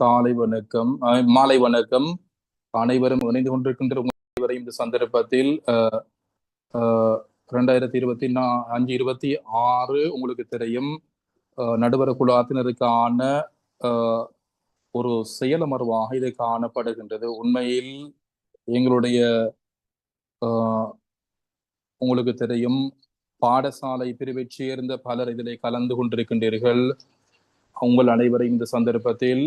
காலை வணக்கம், மாலை வணக்கம். அனைவரும் இணைந்து கொண்டிருக்கின்ற அனைவரையும் இந்த சந்தர்ப்பத்தில் 2025-26 உங்களுக்கு தெரியும் நடுவர குழாத்தினருக்கான ஒரு செயலமர்வாக இது காணப்படுகின்றது. உண்மையில் எங்களுடைய உங்களுக்கு தெரியும் பாடசாலை பிரிவைச் சேர்ந்த பலர் இதிலே கலந்து கொண்டிருக்கின்றீர்கள். உங்கள் அனைவரையும் இந்த சந்தர்ப்பத்தில்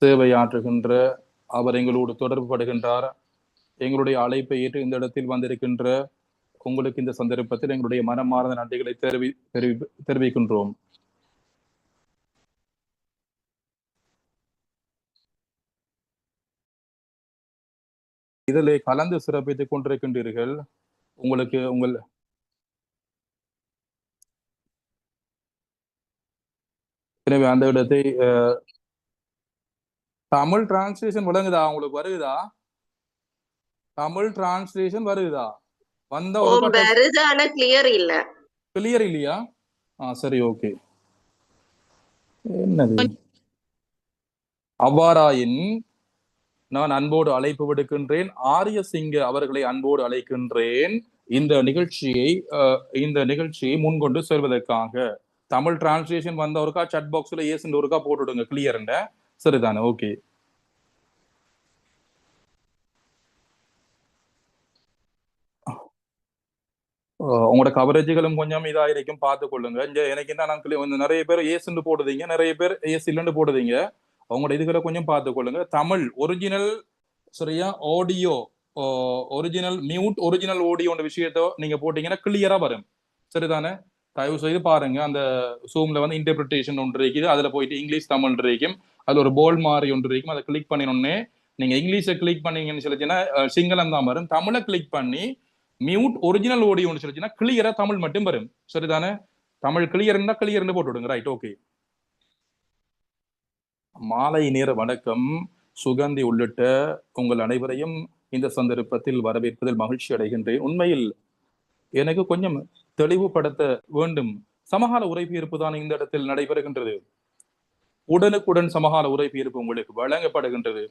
சேவையாற்றுகின்ற அவர் எங்களோடு தொடர்பு படுகின்றார். எங்களுடைய அழைப்பை ஏற்று இந்த இடத்தில் வந்திருக்கின்ற உங்களுக்கு இந்த சந்தர்ப்பத்தில் எங்களுடைய மனமார்ந்த நன்றிகளை தெரிவிக்கின்றோம். இதிலே கலந்து சிறப்பித்துக் கொண்டிருக்கின்றீர்கள். உங்களுக்கு எனவே அந்த இடத்தை தமிழ் டிரான்ஸ்லேஷன் விளங்குதா? உங்களுக்கு வருகுதா? தமிழ் டிரான்ஸ்லேஷன் வருகுதா? வந்த கிளியர் இல்லையா? சரி, ஓகே. என்னது? அவ்வாறாயின் நான் அன்போடு அழைப்பு விடுக்கின்றேன். ஆரியசிங்க அவர்களை அன்போடு அழைக்கின்றேன் இந்த நிகழ்ச்சியை முன்கொண்டு செல்வதற்காக. தமிழ் டிரான்ஸ்லேஷன் வந்தவருக்கா சட் பாக்ஸ்ல ஏசுன்ற ஒருக்கா போட்டுடுங்க, கிளியர். சரிதானே? ஓகே. உங்களோட கவரேஜுகளும் கொஞ்சம் இதா இருக்கும், பார்த்து கொள்ளுங்க. எனக்கு என்ன, நிறைய பேர் ஏசுன்னு போடுதீங்க, நிறைய பேர் ஏஸ் இல்லைன்னு போடுதீங்க. அவங்களோட இதுகளை கொஞ்சம் பார்த்து கொள்ளுங்க. தமிழ் ஒரிஜினல் சரியா ஆடியோ ஒரிஜினல் மியூட் ஒரிஜினல் ஆடியோன்ற விஷயத்த நீங்க போட்டீங்கன்னா கிளியரா வரும். சரிதானே? தயவு செய்து பாருங்க. அந்த சூம்ல வந்து இன்டர்பிரிட்டேஷன் ஒன்று இருக்குது, அதுல போயிட்டு இங்கிலீஷ் தமிழ் இருக்கும், அது ஒரு போல் மாறி ஒன்று இருக்கும். அதை கிளிக் பண்ணினோடனே நீங்க இங்கிலீஷை கிளிக் பண்ணீங்கன்னு சொல்லிச்சுன்னா சிங்களம் தான் வரும். தமிழை கிளிக் பண்ணி மியூட் ஒரிஜினல் ஆடியோன்னு சொல்லிச்சுன்னா கிளியரா தமிழ் மட்டும் வரும். சரிதானே? தமிழ் கிளியர் இருந்தா கிளியர்னு போட்டு விடுங்க. Right, okay. மாலை நேர வணக்கம். சுகந்தி உள்ளிட்ட உங்கள் அனைவரையும் இந்த சந்தர்ப்பத்தில் வரவேற்பதில் மகிழ்ச்சி அடைகின்றேன். உண்மையில் எனக்கு கொஞ்சம் தெளிவுபடுத்த வேண்டும். சமகால உரைபெயர்ப்பு தான் இந்த இடத்தில் நடைபெறுகின்றது. உடனுக்குடன் சமகால உரைபெயர்ப்பு உங்களுக்கு வழங்கப்படுகின்றது.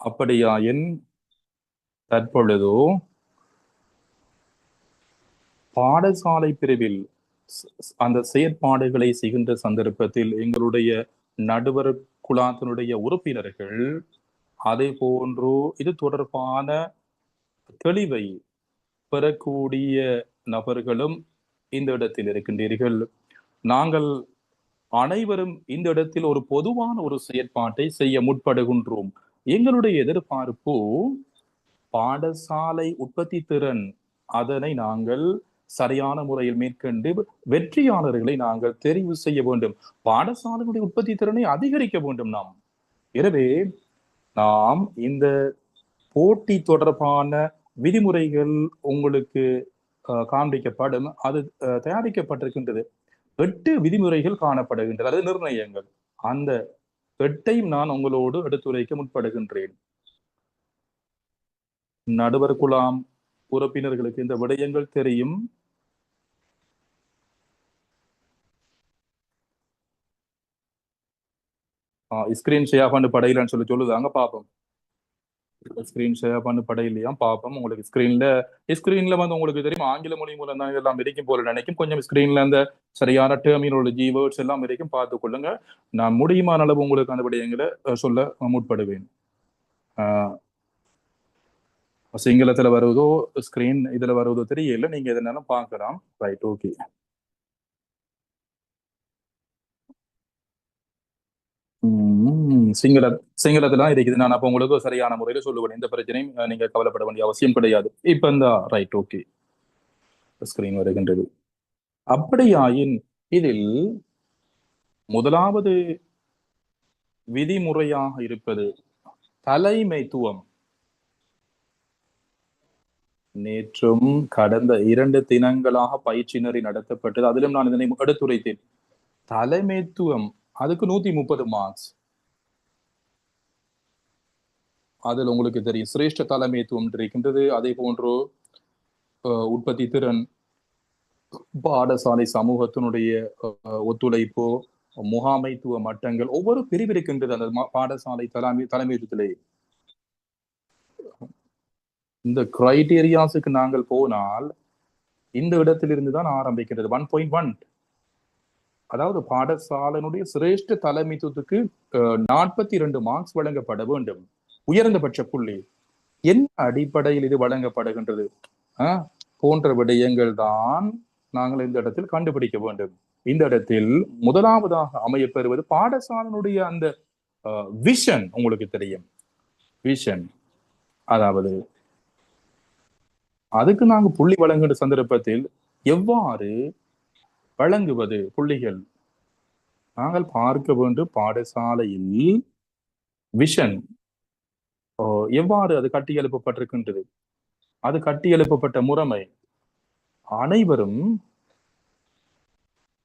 அப்படியாயின் தற்பொழுதோ பாடசாலை பிரிவில் அந்த செயற்பாடுகளை செய்கின்ற சந்தர்ப்பத்தில் எங்களுடைய நடுவர் குழாத்தினுடைய உறுப்பினர்கள் அதே போன்று இது தொடர்பான தெளிவை பெறக்கூடிய நபர்களும் இந்த இடத்தில் இருக்கின்றீர்கள். நாங்கள் அனைவரும் இந்த இடத்தில் ஒரு பொதுவான ஒரு செயற்பாட்டை செய்ய முற்படுகின்றோம். எங்களுடைய எதிர்பார்ப்பு பாடசாலை உற்பத்தி திறன் அதனை நாங்கள் சரியான முறையில் மேற்கொண்டு வெற்றியாளர்களை நாங்கள் தெரிவு செய்ய வேண்டும். பாடசாலைகளுடைய உற்பத்தி திறனை அதிகரிக்க வேண்டும் நாம். எனவே நாம் இந்த போட்டி தொடர்பான விதிமுறைகள் உங்களுக்கு காண்பிக்கப்படும். அது தயாரிக்கப்பட்டிருக்கின்றது. 8 விதிமுறைகள் காணப்படுகின்றது, அது நிர்ணயங்கள். அந்த 8ஐயும் நான் உங்களோடு எடுத்துரைக்க முற்படுகின்றேன். நடுவர் குழாம் உறுப்பினர்களுக்கு இந்த விடயங்கள் தெரியும். ஸ்கிரீன் ஷேர் பண்ணு படையிலன்னு சொல்லுதாங்க. பார்ப்போம். ஸ்கிரீன் ஷேர் பண்ணு படையிலையா பார்ப்போம். உங்களுக்கு ஸ்கிரீன்ல வந்து உங்களுக்கு தெரியும் ஆங்கில மொழி மூலம் தான் இதெல்லாம் இருக்கும் போல நினைக்கும். கொஞ்சம் ஸ்கிரீன்ல அந்த சரியான டெர்மினாலஜி வேர்ட்ஸ் எல்லாம் இருக்கும், பார்த்து கொள்ளுங்க. நான் முடியுமான அளவு உங்களுக்கு அந்த விடயங்களை சொல்ல முற்படுவேன். சிங்களத்துல வருவதோ ஸ்கிரீன் இதுல வருவதோ தெரியல, நீங்க எதுனாலும் பார்க்கலாம். Right, okay. சிங்களத்துல இருக்குது. நான் அப்ப உங்களுக்கு சரியான முறையில சொல்லுவேன். எந்த பிரச்சனையும் நீங்க கவலைப்பட வேண்டிய அவசியம் கிடையாது. இப்ப இந்த ரைட், ஓகே, ஸ்கிரீன் வருகின்றது. அப்படியாயின் இதில் முதலாவது விதிமுறையாக இருப்பது தலைமைத்துவம். நேற்றும் கடந்த 2 தினங்களாக பயிற்சி நெறி நடத்தப்பட்டது. அதிலும் நான் இதனை எடுத்துரைத்தேன். தலைமைத்துவம் அதுக்கு 130 மார்க்ஸ். அதில் உங்களுக்கு தெரியும் சிரேஷ்ட தலைமைத்துவம் இருக்கின்றது. அதே போன்று உற்பத்தி திறன், பாடசாலை சமூகத்தினுடைய ஒத்துழைப்பு, முகாமைத்துவ மட்டங்கள், ஒவ்வொரு பிரிவு இருக்கின்றது அந்த பாடசாலை தலைமைத்துவத்திலே. இந்த கிரைட்டீரியாஸுக்கு நாங்கள் போனால் இந்த இடத்திலிருந்து தான் ஆரம்பிக்கிறது. 1.1, அதாவது பாடசாலையினுடைய சிரேஷ்ட தலைமைத்துவத்துக்கு 42 மார்க்ஸ் வழங்கப்பட வேண்டும், உயர்ந்தபட்ச புள்ளி. என்ன அடிப்படையில் இது வழங்கப்படுகின்றது போன்ற விடயங்கள் தான் நாங்கள் இந்த இடத்தில் கண்டுபிடிக்க வேண்டும். இந்த இடத்தில் முதலாவதாக அமையப்பெறுவது பாடசாலையினுடைய அந்த விஷன். உங்களுக்கு தெரியும் விஷன், அதாவது அதுக்கு நாங்கள் புள்ளி வழங்குகின்ற சந்தர்ப்பத்தில் எவ்வாறு வழங்குவது புள்ளிகள் நாங்கள் பார்க்க வேண்டும். பாடசாலையில் விஷன் எவ்வாறு அது கட்டியெழுப்பப்பட்டிருக்கின்றது, அது கட்டியெழுப்பப்பட்ட முறைமை, அனைவரும்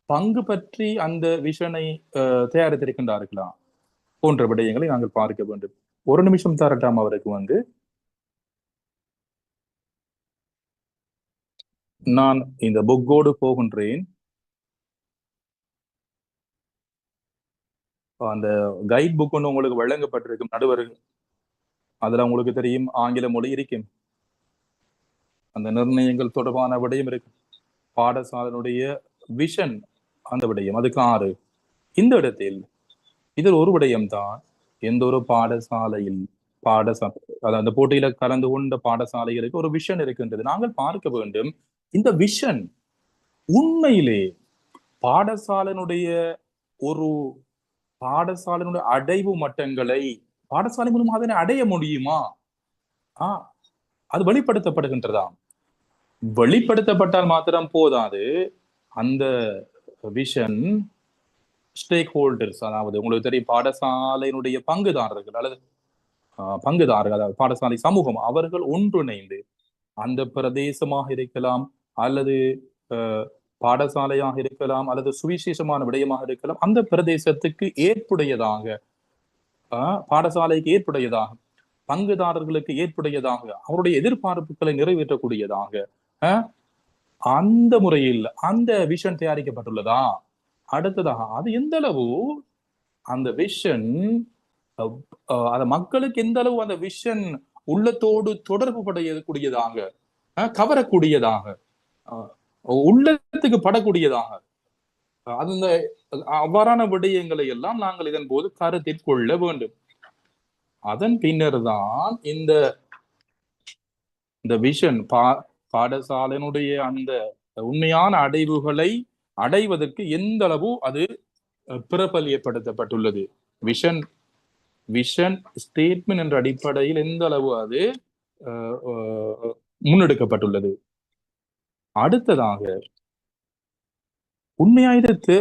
பங்கு பற்றி அந்த விஷனை தயாரித்திருக்கின்றார்களா போன்ற விடயங்களை நாங்கள் பார்க்க வேண்டும். ஒரு நிமிஷம் தரட்டாம் அவருக்கு நான் இந்த புக்கோடு போகின்றேன். அந்த கைட் புக் ஒன்று உங்களுக்கு வழங்கப்பட்டிருக்கும் நடுவர்கள். அதுல உங்களுக்கு தெரியும் ஆங்கில மொழி இருக்கும், அந்த நிர்ணயங்கள் தொடர்பான விடயம் இருக்கு, பாடசாலையினுடைய விஷன் அந்த விடயம், அதுக்கு 6. இந்த இடத்தில் இதில் ஒரு விடயம் தான், எந்த ஒரு பாடசாலையில் அந்த போட்டியில கலந்து கொண்ட பாடசாலைகளுக்கு ஒரு விஷன் இருக்கின்றது. நாங்கள் பார்க்க வேண்டும் இந்த விஷன் உண்மையிலே பாடசாலையினுடைய அடைவு மட்டங்களை பாடசாலை மூலமாக அதனை அடைய முடியுமா, அது வெளிப்படுத்தப்படுகின்றதா? வெளிப்படுத்தப்பட்டால் மாத்திரம் போதாது, அந்த விஷன் ஸ்டேக் ஹோல்டர்ஸ், அதாவது உங்களுக்கு தெரியும் பாடசாலையினுடைய பங்குதாரர்கள் அதாவது பாடசாலை சமூகம், அவர்கள் ஒன்றிணைந்து அந்த பிரதேசமாக இருக்கலாம், அல்லது பாடசாலையாக இருக்கலாம், அல்லது சுவிசேஷமான விடயமாக இருக்கலாம், அந்த பிரதேசத்துக்கு ஏற்புடையதாக, பாடசாலைக்கு ஏற்புடையதாக, பங்குதாரர்களுக்கு ஏற்புடையதாக, அவருடைய எதிர்பார்ப்புகளை நிறைவேற்றக்கூடியதாக அந்த முறையில் அந்த விஷன் தயாரிக்கப்பட்டுள்ளதா? அடுத்ததாக அது எந்த அளவு அந்த விஷன் அந்த மக்களுக்கு எந்த அளவு அந்த விஷன் உள்ளத்தோடு தொடர்பு படையக்கூடியதாக, கவரக்கூடியதாக, உள்ளத்துக்கு படக்கூடியதாக, அந்த அவ்வாறான விடயங்களை எல்லாம் நாங்கள் இதன் போது கருத்தில் கொள்ள வேண்டும். அதன் பின்னர் தான் இந்த விஷன் பாடசாலையினுடைய அந்த உண்மையான அடைவுகளை அடைவதற்கு எந்த அளவு அது பிரபல்யப்படுத்தப்பட்டுள்ளது, விஷன் ஸ்டேட்மெண்ட் என்ற அடிப்படையில் எந்த அளவு அது முன்னெடுக்கப்பட்டுள்ளது. அடுத்ததாக உண்மையாயிரத்து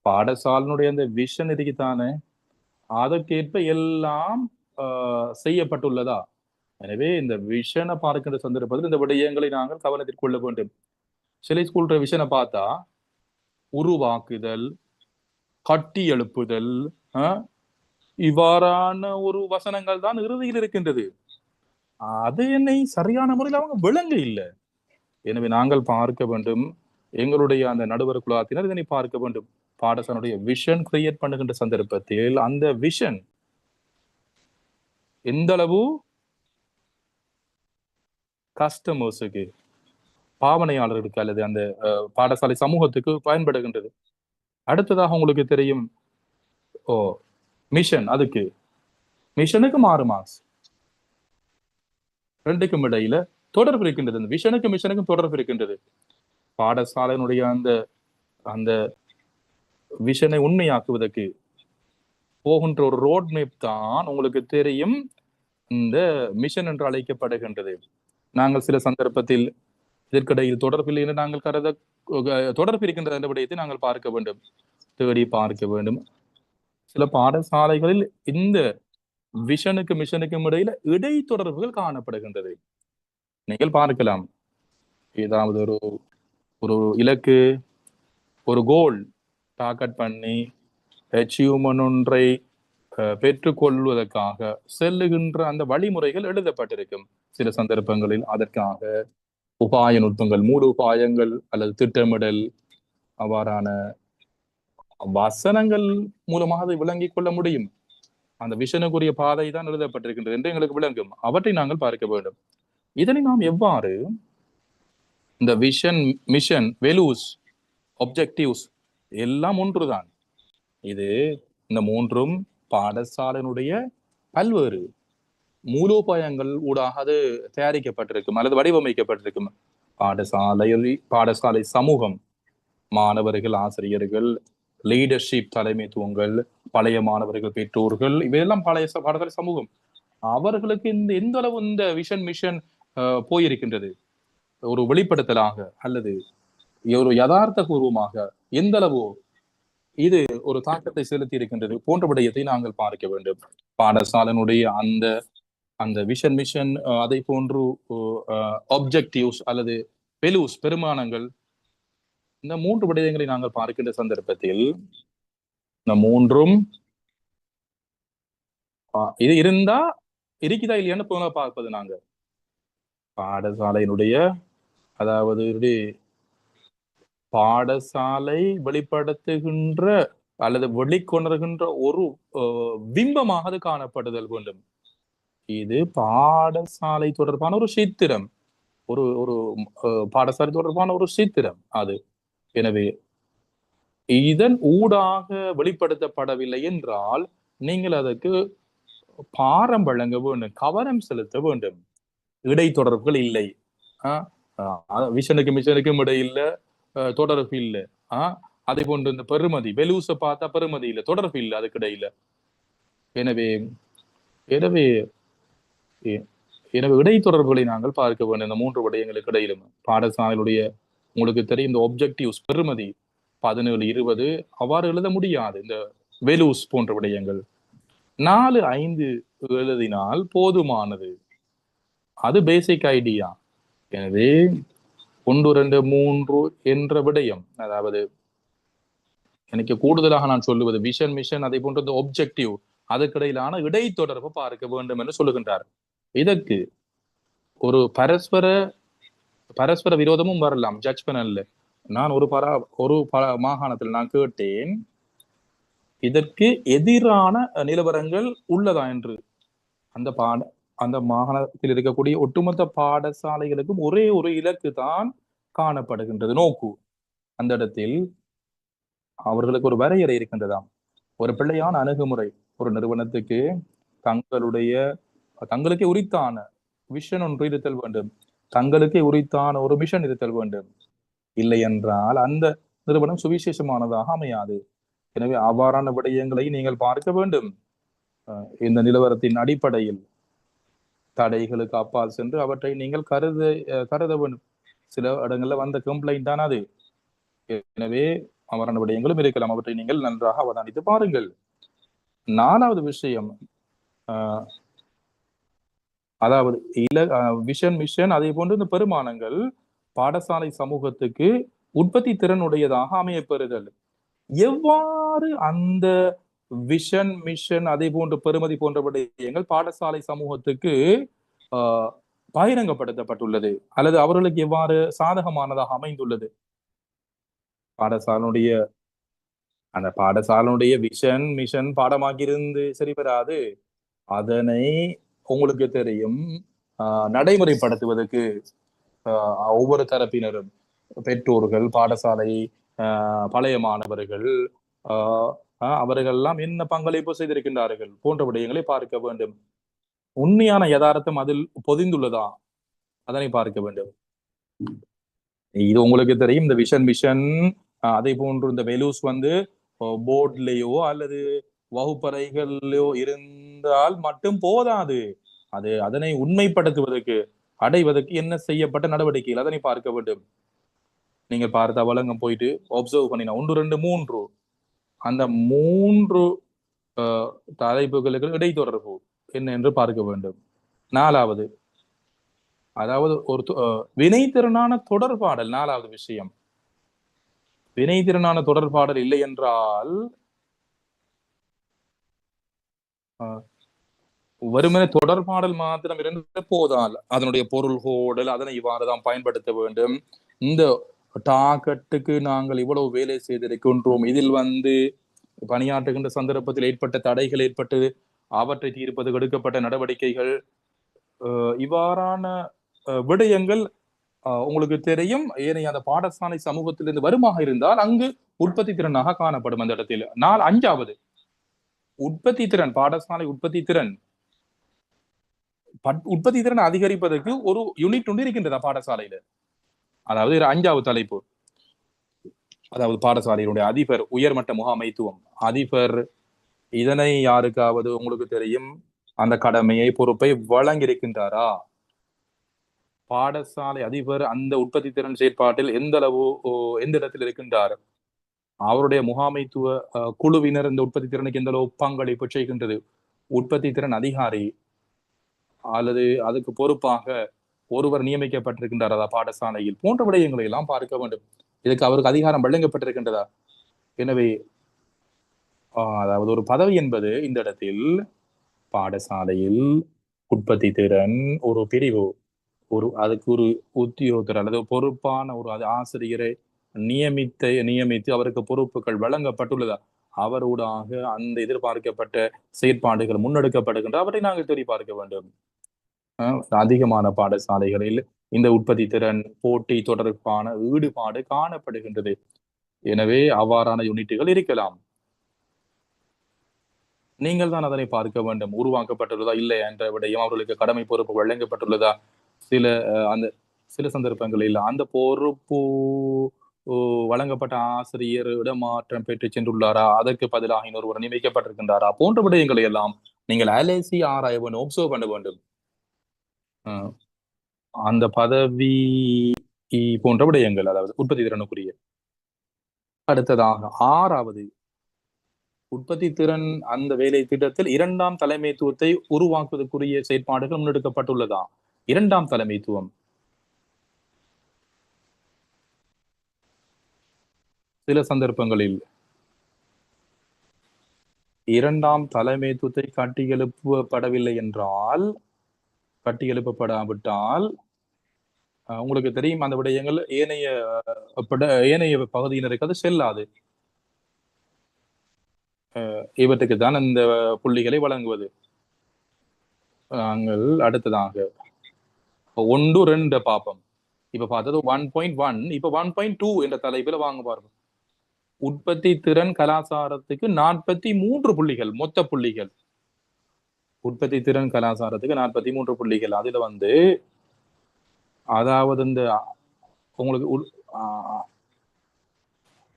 பாடசாலையினுடைய அந்த விஷன் இருக்குதானே, அதற்கேற்ப எல்லாம் செய்யப்பட்டுள்ளதா? எனவே இந்த விஷனை பார்க்கின்ற சந்தர்ப்பத்தில் இந்த விடயங்களை நாங்கள் கவனத்தில் கொள்ள வேண்டும். சில ஸ்கூல்ற விஷனை பார்த்தா உருவாக்குதல், கட்டி எழுப்புதல், இவ்வாறான ஒரு வசனங்கள் தான் இறுதியில் இருக்கின்றது. அது என்னை சரியான முறையில் அவங்க விளங்க இல்லை. எனவே நாங்கள் பார்க்க வேண்டும், எங்களுடைய அந்த நடுவர் குழாத்தினர் இதனை பார்க்க வேண்டும். பாடசாலையுடைய விஷன் கிரியேட் பண்ணுகின்ற சந்தர்ப்பத்தில் அந்த விஷன் எந்த அளவு கஸ்டமர்ஸுக்கு, பாவனையாளர்களுக்கு அல்லது அந்த பாடசாலை சமூகத்துக்கு பயன்படுகின்றது. அடுத்ததாக உங்களுக்கு தெரியும் மிஷன், அதுக்கு மிஷனுக்கு 6 மார்க்ஸ், ரெண்டுக்கும் இடையில தொடர்பு இருக்கின்றது. அந்த விஷனுக்கும் மிஷனுக்கும் தொடர்பு இருக்கின்றது. பாடசாலையினுடைய அந்த விஷனை உண்மையாக்குவதற்கு போகின்ற ஒரு ரோட் மேப் தான் உங்களுக்கு தெரியும் இந்த மிஷன் என்று அழைக்கப்படுகின்றது. நாங்கள் சில சந்தர்ப்பத்தில் இதற்கிடையில் தொடர்பில்லை என்று நாங்கள் தொடர்பு இருக்கின்ற அந்த விடயத்தை நாங்கள் பார்க்க வேண்டும், தேடி பார்க்க வேண்டும். சில பாடசாலைகளில் இந்த விஷனுக்கு மிஷனுக்கும் இடையில இடைத்தொடர்புகள் காணப்படுகின்றது. நீங்கள் பார்க்கலாம். ஏதாவது ஒரு ஒரு இலக்கு, ஒரு கோல் டார்கெட் பண்ணி அச்சீவ்மெண்ட் ஒன்றை பெற்றுக்கொள்வதற்காக செல்லுகின்ற அந்த வழிமுறைகள் எழுதப்பட்டிருக்கும். சில சந்தர்ப்பங்களில் அதற்காக உபாய நுட்பங்கள், மூல உபாயங்கள் அல்லது திட்டமிடல், அவ்வாறான வசனங்கள் மூலமாக அதை விளங்கிக் கொள்ள முடியும். அந்த விஷனுக்குரிய பாதை தான் எழுதப்பட்டிருக்கின்றது என்று எங்களுக்கு விளங்கும். அவற்றை நாங்கள் பார்க்க வேண்டும். இதனை நாம் எவ்வாறு இந்த விஷன், மிஷன், வெலூஸ், ஒப்ஜெக்டிவ்ஸ் எல்லாம் ஒன்றுதான். இது இந்த மூன்றும் பாடசாலையினுடைய பல்வேறு மூலோபாயங்கள் ஊடாக அது தயாரிக்கப்பட்டிருக்கும் அல்லது வடிவமைக்கப்பட்டிருக்கும். பாடசாலை சமூகம், மாணவர்கள், ஆசிரியர்கள், லீடர்ஷிப், தலைமைத்துவங்கள், பழைய மாணவர்கள், பெற்றோர்கள், இவையெல்லாம் பழைய பாடசாலை சமூகம். அவர்களுக்கு இந்த எந்த அளவு இந்த விஷன் மிஷன் போயிருக்கின்றது, ஒரு வெளிப்படுத்தலாக அல்லது ஒரு யதார்த்த பூர்வமாக எந்த அளவோ இது ஒரு தாக்கத்தை செலுத்தி இருக்கின்றது போன்ற விடயத்தை நாங்கள் பார்க்க வேண்டும். பாடசாலையினுடைய அந்த அந்த விஷன் மிஷன், அதை போன்று ஆப்ஜெக்டிவ்ஸ் அல்லது வெலூஸ், பெருமானங்கள், இந்த மூன்று விடயங்களை நாங்கள் பார்க்கின்ற சந்தர்ப்பத்தில் இந்த மூன்றும் இது இருந்தா இருக்குதா இல்லையான்னு போல பார்ப்பது. நாங்க பாடசாலையினுடைய, அதாவது பாடசாலை வெளிப்படுத்துகின்ற அல்லது வெளிக்கொணர்கின்ற ஒரு பிம்பமாக அது காணப்படுதல் வேண்டும். இது பாடசாலை தொடர்பான ஒரு சித்திரம், ஒரு ஒரு பாடசாலை தொடர்பான ஒரு சித்திரம் அது. எனவே இதன் ஊடாக வெளிப்படுத்தப்படவில்லை என்றால் நீங்கள் அதற்கு பாரம் வழங்க வேண்டும், கவனம் செலுத்த வேண்டும். இடைத்தொடர்புகள் இல்லை, விஷனுக்கும் மிஷனுக்கும் இடையில தொடர்பு இல்லை. அதே போன்று இந்த பெருமதி, வெலூச பார்த்தா பெருமதி இல்லை, தொடர்பு இல்லை அதுக்கு இடையில. எனவே எனவே எனவே இடைத்தொடர்புகளை நாங்கள் பார்க்க வேண்டும் இந்த மூன்று விடயங்களுக்கு இடையிலும். பாடசாலையுடைய உங்களுக்கு தெரியும் இந்த ஒப்ஜெக்டிவ்ஸ், பெருமதி 17, 20 அவ்வாறு எழுத முடியாது. இந்த வெலூஸ் போன்ற விடயங்கள் 4, 5 எழுதினால் போதுமானது. அது பேசிக் ஐடியா. எனவே 1, 2, 3 என்ற விடயம், அதாவது எனக்கு கூடுதலாக நான் சொல்லுவது விஷன், மிஷன், அதை போன்ற இந்த ஒப்ஜெக்டிவ், அதுக்கிடையிலான இடைத்தொடர்பு பார்க்க வேண்டும் என்று சொல்லுகின்றார். இதற்கு ஒரு பரஸ்பர விரோதமும் வரலாம். ஜட்ஜ் பண்ணல. நான் ஒரு மாகாணத்தில் நான் கேட்டேன், இதற்கு எதிரான நிலவரங்கள் உள்ளதா என்று. அந்த மாகாணத்தில் இருக்கக்கூடிய ஒட்டுமொத்த பாடசாலைகளுக்கும் ஒரே ஒரு இலக்கு தான் காணப்படுகின்றது, நோக்கு. அந்த இடத்தில் அவர்களுக்கு ஒரு வரையறை இருக்கின்றதாம். ஒரு பிள்ளையான அணுகுமுறை ஒரு நிறுவனத்துக்கு தங்களுக்கே உரித்தான விஷன் ஒன்று இருத்தல் வேண்டும், தங்களுக்கே உரித்தான ஒரு மிஷன் இருத்தல் வேண்டும். இல்லை என்றால் அந்த நிறுவனம் சுவிசேஷமானதாக அமையாது. எனவே அவ்வாறான விடயங்களை நீங்கள் பார்க்க வேண்டும். இந்த நிலவரத்தின் அடிப்படையில் தடைகளுக்கு அப்பால் சென்று அவற்றை நீங்கள் கருத வேண்டும். சில இடங்கள்ல வந்த கம்ப்ளைண்ட் தான் அது. எனவே அவ்வாறான விடயங்களும் இருக்கலாம். அவற்றை நீங்கள் நன்றாக அவதானித்து பாருங்கள். 4வது விஷயம், அதாவது விஷன், மிஷன், அதே போன்று இந்த பெருமானங்கள் பாடசாலை சமூகத்துக்கு உற்பத்தி திறனுடையதாக அமையப்பெறுதல். எவ்வாறு அந்த விஷன், மிஷன், அதே போன்ற பெருமதி போன்ற விடயங்கள் பாடசாலை சமூகத்துக்கு பகிரங்கப்படுத்தப்பட்டுள்ளது அல்லது அவர்களுக்கு எவ்வாறு சாதகமானதாக அமைந்துள்ளது? அந்த பாடசாலையுடைய விஷன், மிஷன் பாடமாக்கியிருந்து சரி வராது. அதனை உங்களுக்கு தெரியும் நடைமுறைப்படுத்துவதற்கு ஒவ்வொரு தரப்பினரும், பெற்றோர்கள், பாடசாலை, பழைய மாணவர்கள், அவர்கள் எல்லாம் என்ன பங்களிப்பு செய்திருக்கின்றார்கள் போன்ற விடயங்களை பார்க்க வேண்டும். உண்மையான யதார்த்தம் அதில் பொதிந்துள்ளதா அதனை பார்க்க வேண்டும். இது உங்களுக்கு தெரியும், இந்த விஷன், மிஷன், அதே போன்று இந்த வெலூஸ் போர்ட்லயோ அல்லது வகுப்பறைகளிலோ இருந்தால் மட்டும் போதாது. அதனை உண்மைப்படுத்துவதற்கு, அடைவதற்கு என்ன செய்யப்பட்ட நடவடிக்கைகள் அதனை பார்க்க வேண்டும். நீங்க பார்த்த வழங்கம் போயிட்டு ஒப்சர்வ் பண்ணினா 1, 2, 3 அந்த 3 தலைப்புகளுக்கு இடைத்தொடர்பு என்ன என்று பார்க்க வேண்டும். 4வது அதாவது ஒரு வினைத்திறனான தொடர்பாடல். 4வது விஷயம், வினைத்திறனான தொடர்பாடல் இல்லை என்றால் வெறுமனே தொடர்பாடல் மாத்திரம் இருந்து போதால் அதனுடைய பொருள் கோடல் அதனை இவ்வாறுதான் பயன்படுத்த வேண்டும். இந்த டாக்கெட்டுக்கு நாங்கள் இவ்வளவு வேலை செய்திருக்கின்றோம், இதில் பணியாற்றுகின்ற சந்தர்ப்பத்தில் ஏற்பட்ட தடைகள் ஏற்பட்டது, அவற்றை தீர்ப்பது எடுக்கப்பட்ட நடவடிக்கைகள், இவ்வாறான விடயங்கள் உங்களுக்கு தெரியும். ஏனைய அந்த பாடசாலை சமூகத்திலிருந்து வருமாக இருந்தால் அங்கு உற்பத்தி திறனாக காணப்படும். அந்த இடத்தில் 5வது உற்பத்தி திறன், பாடசாலை உற்பத்தி திறன். உற்பத்தி திறன் அதிகரிப்பதற்கு ஒரு யூனிட் ஒன்று இருக்கின்றதா பாடசாலையில? அதாவது 5வது தலைப்பு, அதாவது பாடசாலையினுடைய அதிபர், உயர்மட்ட முகாமைத்துவம் அதிபர், இதனை யாருக்காவது உங்களுக்கு தெரியும் அந்த கடமையை பொறுப்பை வழங்கியிருக்கின்றாரா? பாடசாலை அதிபர் அந்த உற்பத்தி திறன் செயற்பாட்டில் எந்த இடத்தில் இருக்கின்றார்? அவருடைய முகாமைத்துவ குழுவினர் இந்த உற்பத்தி திறனுக்கு எந்த அளவு பங்களிப்பு செய்கின்றது? உற்பத்தி திறன் அதிகாரி அல்லது அதுக்கு பொறுப்பாக ஒருவர் நியமிக்கப்பட்டிருக்கின்றாரா பாடசாலையில்? போன்ற விடயங்களை எல்லாம் பார்க்க வேண்டும். இதுக்கு அவருக்கு அதிகாரம் வழங்கப்பட்டிருக்கின்றதா? எனவே அதாவது ஒரு பதவி என்பது இந்த இடத்தில் பாடசாலையில் உற்பத்தி திறன் ஒரு பிரிவு, அதுக்கு ஒரு உத்தியோகர் அல்லது பொறுப்பான ஒரு ஆசிரியரை நியமித்து அவருக்கு பொறுப்புகள் வழங்கப்பட்டுள்ளதா? அவரோடாக அந்த எதிர்பார்க்கப்பட்ட செயற்பாடுகள் முன்னெடுக்கப்படுகின்ற அவற்றை நாங்கள் தேடி பார்க்க வேண்டும். அதிகமான பாடசாலைகளில் இந்த உற்பத்தி திறன் போட்டி தொடர்பான ஈடுபாடு காணப்படுகின்றது. எனவே அவ்வாறான யூனிட்டுகள் இருக்கலாம். நீங்கள் தான் அதனை பார்க்க வேண்டும். உருவாக்கப்பட்டுள்ளதா இல்லை என்ற விடயம், அவர்களுக்கு கடமை பொறுப்பு வழங்கப்பட்டுள்ளதா? சில சந்தர்ப்பங்களில் அந்த பொறுப்பு வழங்கப்பட்ட ஆசிரியர் இடமாற்றம் பெற்று சென்றுள்ளாரா, அதற்கு பதிலாக இன்னொருவர் நியமிக்கப்பட்டிருக்கின்றாரா, போன்ற விடயங்களை எல்லாம் நீங்கள் அலசி ஆராய வேண்டும், ஒப்சர்வ் பண்ண வேண்டும். அந்த பதவி போன்ற விடயங்கள், அதாவது உற்பத்தி திறனுக்குரிய. அடுத்ததாக 6வது உற்பத்தி திறன் அந்த வேலை திட்டத்தில் 2ஆம் தலைமைத்துவத்தை உருவாக்குவதற்குரிய செயற்பாடுகள் முன்னெடுக்கப்பட்டுள்ளதா? 2ஆம் தலைமைத்துவம் சில சந்தர்ப்பங்களில் 2ஆம் தலைமைத்துவத்தை கட்டியெழுப்பப்படாவிட்டால் உங்களுக்கு தெரியும் அந்த விடயங்கள் ஏனைய பகுதியினருக்கு அது செல்லாது. இவற்றுக்கு தான் இந்த புள்ளிகளை வழங்குவது. நாங்கள் அடுத்ததாக 1, 2 பார்ப்போம். இப்ப பார்த்தது 1.1, இப்ப 1.2 என்ற தலைப்பில் வாங்க பார்ப்போம். உற்பத்தி திறன் கலாச்சாரத்துக்கு 43 புள்ளிகள், மொத்த புள்ளிகள். உற்பத்தி திறன் கலாச்சாரத்துக்கு 43 புள்ளிகள். அதுல அதாவது இந்த உங்களுக்கு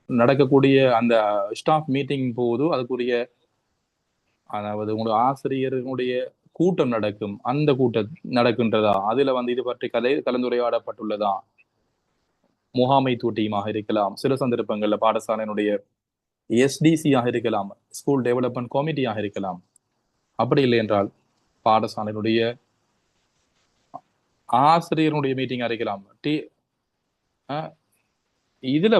நடக்கக்கூடிய அந்த ஸ்டாஃப் மீட்டிங் போது அதுக்குரிய, அதாவது உங்களுடைய ஆசிரியர்களுடைய கூட்டம் நடக்கும், அந்த கூட்டம் நடக்கின்றதா, அதுல இது பற்றி கலந்துரையாடப்பட்டுள்ளதா? முகாமைத்துவ டீமாக இருக்கலாம், சில சந்தர்ப்பங்கள்ல பாடசாலையினுடைய SDC-ஆக இருக்கலாம், ஸ்கூல் டெவலப்மெண்ட் கமிட்டியாக இருக்கலாம். அப்படி இல்லை என்றால் பாடசாலையினுடைய ஆசிரியர்களுடைய மீட்டிங்கா இருக்கலாம். இதுல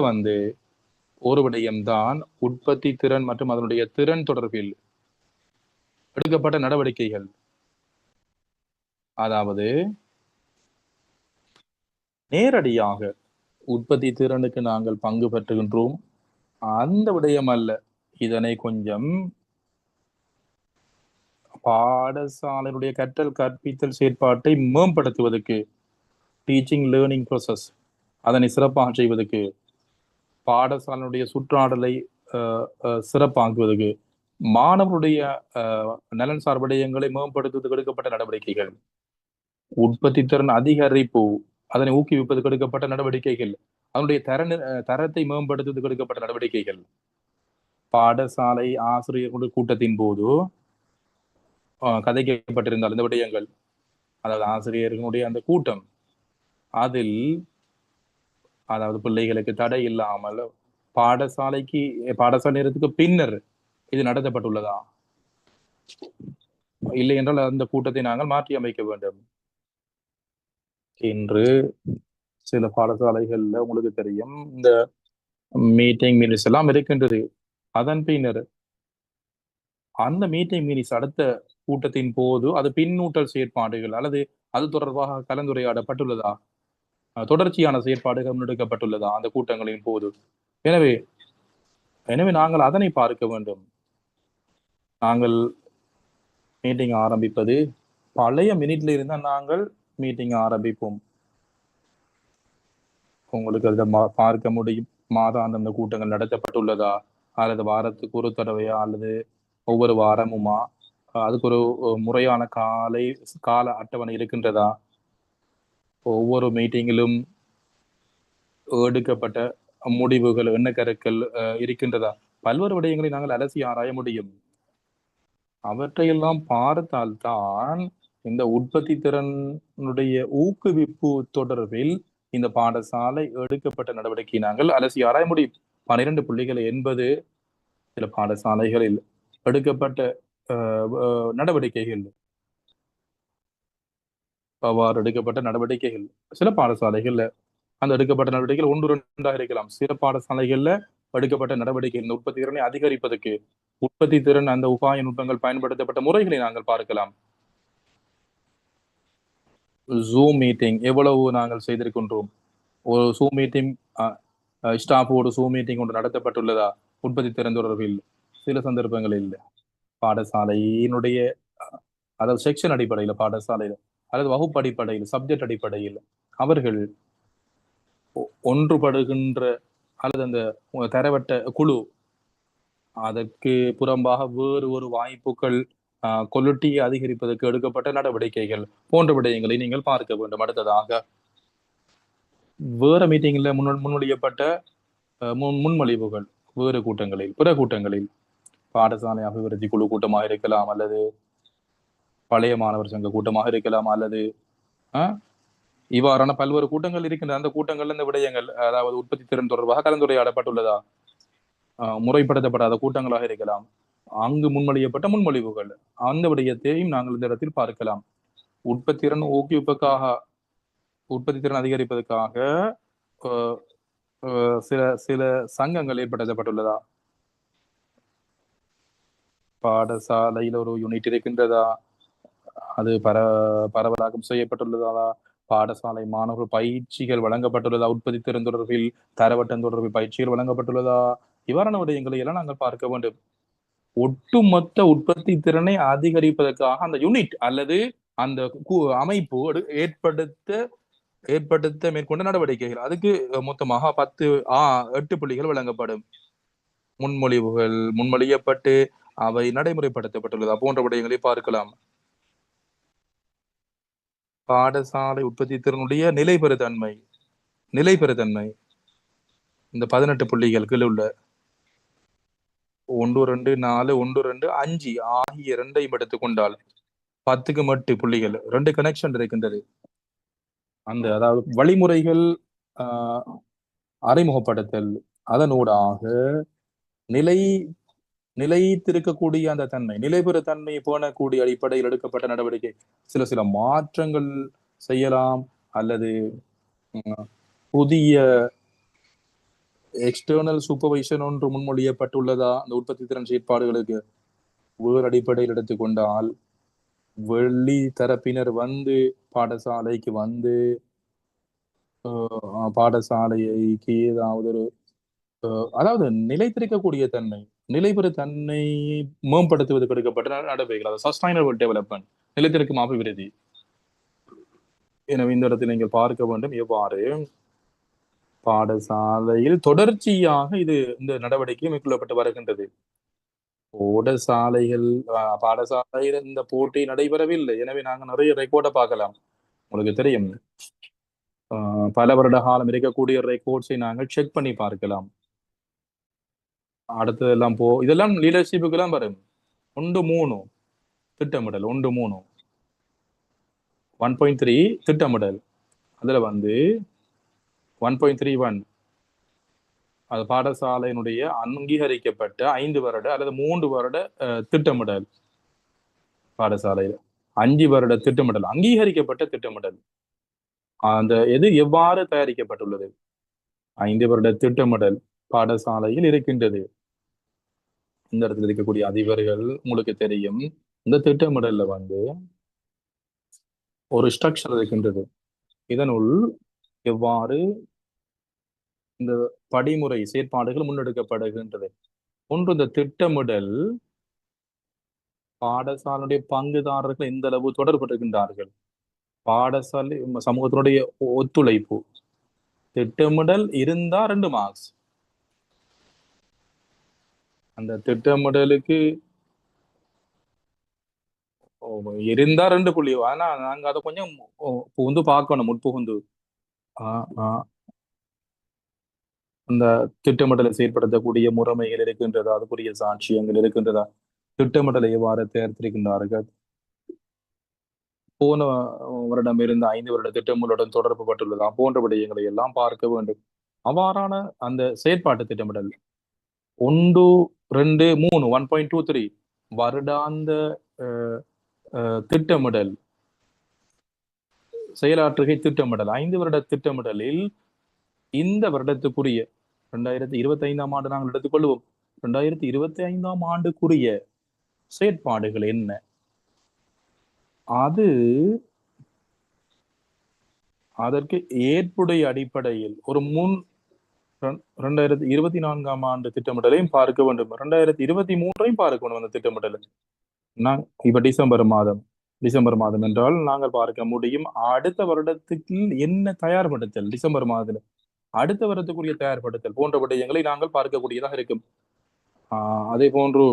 ஒரு விடயம்தான் உற்பத்தி திறன் மற்றும் அதனுடைய திறன் தொடர்பில் எடுக்கப்பட்ட நடவடிக்கைகள். அதாவது நேரடியாக உற்பத்தி திறனுக்கு நாங்கள் பங்கு பெற்றுகின்றோம் அந்த விடயம் அல்ல. இதனை கொஞ்சம் பாடசாலையுடைய கற்றல் கற்பித்தல் செயற்பாட்டை மேம்படுத்துவதற்கு, டீச்சிங் லேர்னிங் ப்ராசஸ் அதனை சிறப்பாக செய்வதற்கு, பாடசாலையுடைய சுற்றாடலை சிறப்பாக்குவதற்கு, மாணவருடைய நலன் சார் விடயங்களை மேம்படுத்துவதற்கு எடுக்கப்பட்ட நடவடிக்கைகள், உற்பத்தி திறன் அதிகரிப்பு அதனை ஊக்குவிப்பதற்கு எடுக்கப்பட்ட நடவடிக்கைகள், அதனுடைய தரத்தை மேம்படுத்துவதற்கு எடுக்கப்பட்ட நடவடிக்கைகள். பாடசாலை ஆசிரியர்களுடைய கூட்டத்தின் போது கதைக்கப்பட்டிருந்தால் இந்த விடயங்கள், அதாவது ஆசிரியர்களுடைய அந்த கூட்டம், அதில் அதாவது பிள்ளைகளுக்கு தடை இல்லாமல் பாடசாலை நேரத்துக்கு பின்னர் இது நடத்தப்பட்டுள்ளதா? இல்லை என்றால் அந்த கூட்டத்தை நாங்கள் மாற்றி அமைக்க வேண்டும். இன்று சில பாடசாலைகள்ல உங்களுக்கு தெரியும் இந்த மீட்டிங் மினிட்ஸ் எல்லாம் இருக்கின்றது. அதன் பின்னர் அந்த மீட்டிங் மினிட்ஸ் அடுத்த கூட்டத்தின் போது அது பின்னூட்டல் செயற்பாடுகள் அல்லது அது தொடர்பாக கலந்துரையாடப்பட்டுள்ளதா, தொடர்ச்சியான செயற்பாடுகள் முன்னெடுக்கப்பட்டுள்ளதா அந்த கூட்டங்களின் போது. எனவே எனவே நாங்கள் அதனை பார்க்க வேண்டும். நாங்கள் மீட்டிங் ஆரம்பிப்பது பழைய மினிட்ல இருந்தா நாங்கள் மீட்டிங் ஆரம்பிப்போம். உங்களுக்கு அதை பார்க்க முடியும். மாதாந்த அந்த கூட்டங்கள் நடத்தப்பட்டுள்ளதா, அல்லது வாரத்துக்கு ஒரு தடவையா, அல்லது ஒவ்வொரு வாரமுமா, அதுக்கு ஒரு முறையான கால அட்டவணை இருக்கின்றதா, ஒவ்வொரு மீட்டிங்கிலும் எடுக்கப்பட்ட முடிவுகள் எண்ணக்கருக்கள் இருக்கின்றதா, பல்வேறு விடயங்களை நாங்கள் அலசி ஆராய முடியும். அவற்றையெல்லாம் பார்த்தால்தான் இந்த உற்பத்தி திறனுடைய ஊக்குவிப்பு தொடர்பில் இந்த பாடசாலை எடுக்கப்பட்ட நடவடிக்கை நாங்கள் அலசி ஆராய முடியும். 12 புள்ளிகள் என்பது சில பாடசாலைகளில் எடுக்கப்பட்ட நடவடிக்கைகள், அவ்வாறு எடுக்கப்பட்ட நடவடிக்கைகள் சில பாடசாலைகள்ல அந்த எடுக்கப்பட்ட நடவடிக்கைகள் 1-2 இருக்கலாம். சில பாடசாலைகள்ல எடுக்கப்பட்ட நடவடிக்கைகள் உற்பத்தி திறனை அதிகரிப்பதற்கு உற்பத்தி திறன் அந்த உபாய நுட்பங்கள் பயன்படுத்தப்பட்ட முறைகளை நாங்கள் பார்க்கலாம். ஜூம் மீட்டிங் எவ்வளவு நாங்கள் செய்திருக்கின்றோம். ஒரு ஜூம் மீட்டிங் ஸ்டாஃபோடு ஜூம் மீட்டிங் ஒன்று நடத்தப்பட்டுள்ளதா உற்பத்தி திறன் தொடர்பில்? சில சந்தர்ப்பங்களில் பாடசாலையினுடைய அதாவது செக்ஷன் அடிப்படையில் பாடசாலையில் அல்லது வகுப்பு அடிப்படையில் சப்ஜெக்ட் அடிப்படையில் அவர்கள் ஒன்றுபடுகின்ற அல்லது அந்த தரவட்ட குழு அதற்கு புறம்பாக வேறு ஒரு வாய்ப்புகள் கொலுட்டியை அதிகரிப்பதற்கு எடுக்கப்பட்ட நடவடிக்கைகள் போன்ற விடயங்களை நீங்கள் பார்க்க வேண்டும். அடுத்ததாக வேற மீட்டிங்ல முன்மொழியப்பட்ட முன்மொழிவுகள் வேறு கூட்டங்களில் பிற கூட்டங்களில் பாடசாலை அபிவிருத்தி குழு கூட்டமாக இருக்கலாம், அல்லது பழைய மாணவர் சங்க கூட்டமாக இருக்கலாம், அல்லது இவ்வாறான பல்வேறு கூட்டங்கள் இருக்கின்ற அந்த கூட்டங்கள்ல இந்த விடயங்கள் அதாவது உற்பத்தி திறன் தொடர்பாக கலந்துரையாடப்பட்டுள்ளதா, முறைப்படுத்தப்படாத கூட்டங்களாக இருக்கலாம், அங்கு முன்மொழியப்பட்ட முன்மொழிவுகள் அந்த விடயத்தையும் நாங்கள் இந்த இடத்தில் பார்க்கலாம். உற்பத்தி திறன் ஊக்குவிப்புக்காக உற்பத்தி திறன் அதிகரிப்பதற்காக சில சில சங்கங்கள் ஏற்படுத்தப்பட்டுள்ளதா, பாடசாலையில் ஒரு யூனிட் இருக்கின்றதா, அது பரவலாக்கம் செய்யப்பட்டுள்ளதா, பாடசாலை மாணவர்கள் பயிற்சிகள் வழங்கப்பட்டுள்ளதா, உற்பத்தி திறன் தொடர்பில் தரவட்டம் தொடர்பில் பயிற்சிகள் வழங்கப்பட்டுள்ளதா, இவ்வாறான விடயங்களை எல்லாம் நாங்கள் பார்க்க வேண்டும். ஒட்டுமொத்த உற்பத்தி திறனை அதிகரிப்பதற்காக அந்த யூனிட் அல்லது அந்த அமைப்பு ஏற்படுத்த மேற்கொண்ட நடவடிக்கைகள் அதுக்கு மொத்தமாக 8 புள்ளிகள் வழங்கப்படும். முன்மொழிவுகள் முன்மொழியப்பட்டு அவை நடைமுறைப்படுத்தப்பட்டுள்ளதா போன்ற விடயங்களை பார்க்கலாம். பாடசாலை உற்பத்தி திறனுடைய நிலைபெறுதன்மை இந்த 18 புள்ளிகள் கீழே உள்ள 1, 2, 4, 1, 2, 5 ஆகிய 2ஐயும் எடுத்துக்கொண்டால் 10க்கு 8 புள்ளிகள் 2 கனெக்ஷன் இருக்கின்றது. அந்த அதாவது வழிமுறைகள் அறிமுகப்படுத்தல் அதனூடாக நிலைத்திருக்கக்கூடிய அந்த தன்மை நிலைபெற தன்மையை போனக்கூடிய அடிப்படையில் எடுக்கப்பட்ட நடவடிக்கை சில மாற்றங்கள் செய்யலாம், அல்லது புதிய எக்ஸ்டர்னல் சூப்பர்வைசன் ஒன்று முன்மொழியப்பட்டுள்ளதா அந்த உற்பத்தி திறன் செயற்பாடுகளுக்கு வேறு அடிப்படையில் எடுத்துக்கொண்டால் வெளி தரப்பினர் வந்து பாடசாலைக்கு வந்து பாடசாலைக்கு ஏதாவது ஒரு அதாவது நிலைத்திருக்கக்கூடிய தன்மை நிலைபெற தன்மை மேம்படுத்துவதற்கு எடுக்கப்பட்ட நடவடிக்கைகள், அதாவது சஸ்டைனபிள் டெவலப்மெண்ட் நிலைத்திருக்கும் அபிவிருத்தி. எனவே இந்த இடத்தில் நீங்கள் பார்க்க வேண்டும் எவ்வாறு பாடசாலையில் தொடர்ச்சியாக இந்த நடவடிக்கை மேற்கொள்ளப்பட்டு வருகின்றது. பாடசாலையில் இந்த போட்டி நடைபெறவில்லை. எனவே நாங்கள் நிறைய ரெக்கார்டை பார்க்கலாம். உங்களுக்கு தெரியும், பல வருட காலம் இருக்கக்கூடிய ரெக்கார்ட்ஸை நாங்கள் செக் பண்ணி பார்க்கலாம். அடுத்ததெல்லாம் இதெல்லாம் லீடர்ஷிப்புக்கு எல்லாம் வரும். 1.3 திட்டமிடல் 1.3 1.3 திட்டமிடல் அதுல வந்து 1.31 அது பாடசாலையினுடைய அங்கீகரிக்கப்பட்ட 5 வருட அல்லது 3 வருட திட்டமிடல். பாடசாலையில் 5 வருட திட்டமிடல் அங்கீகரிக்கப்பட்ட திட்டமிடல். அந்த எது எவ்வாறு தயாரிக்கப்பட்டுள்ளது? 5 வருட திட்டமிடல் பாடசாலையில் இருக்கின்றது. இந்த இடத்துல இருக்கக்கூடிய அதிபர்கள் உங்களுக்கு தெரியும். இந்த திட்டமிடல்ல வந்து ஒரு ஸ்ட்ரக்சர் இருக்கின்றது. இதனுள் எவ்வாறு இந்த படிமுறை செயற்பாடுகள் முன்னெடுக்கப்படுகின்றது. ஒன்று, இந்த திட்டமிடல் பாடசாலையுடைய பங்குதாரர்கள் எந்த அளவு தொடர்புகின்றார்கள், பாடசாலை சமூகத்தினுடைய ஒத்துழைப்பு. திட்டமிடல் இருந்தா 2 மார்க்ஸ். அந்த திட்டமிடலுக்கு இருந்தா 2 புள்ளி. ஆனா நாங்க அதை கொஞ்சம் புகுந்து பார்க்கணும், உட்புகுந்து. அந்த திட்டமிடலை செயற்படுத்தக்கூடிய முறைமைகள் இருக்கின்றதா, அதுக்குரிய சாட்சியங்கள் இருக்கின்றதா, திட்டமிடலை எவ்வாறு தயாரித்திருக்கின்றார்கள், போன வருடம் இருந்த 5 வருட திட்டமிடலுடன் தொடர்பு பட்டுள்ளதா போன்ற விடயங்களை எல்லாம் பார்க்க வேண்டும். அவ்வாறான அந்த செயற்பாட்டு திட்டமிடல் 1, 2, 3 1.23 வருடாந்த திட்டமிடல், செயலாற்றுகை திட்டமிடல், 5 வருட திட்டமிடலில் இந்த வருடத்துக்குரிய 2025ஆம் ஆண்டு நாங்கள் எடுத்துக்கொள்வோம். 2025ஆம் ஆண்டுக்குரிய செயற்பாடுகள் என்ன, அது அதற்கு ஏற்புடைய அடிப்படையில் ஒரு 2024ஆம் ஆண்டு திட்டமிடலையும் பார்க்க வேண்டும், 2023ஐயும் பார்க்க வேண்டும். அந்த திட்டமிடல் இப்ப டிசம்பர் மாதம் என்றால் நாங்கள் பார்க்க முடியும் அடுத்த வருடத்துக்கு என்ன தயார்படுத்தல், டிசம்பர் மாதத்துல அடுத்த வருடத்துக்குரிய தயார்படுத்தல் போன்ற விடயங்களை நாங்கள் பார்க்கக்கூடியதாக இருக்கும். அதே போன்று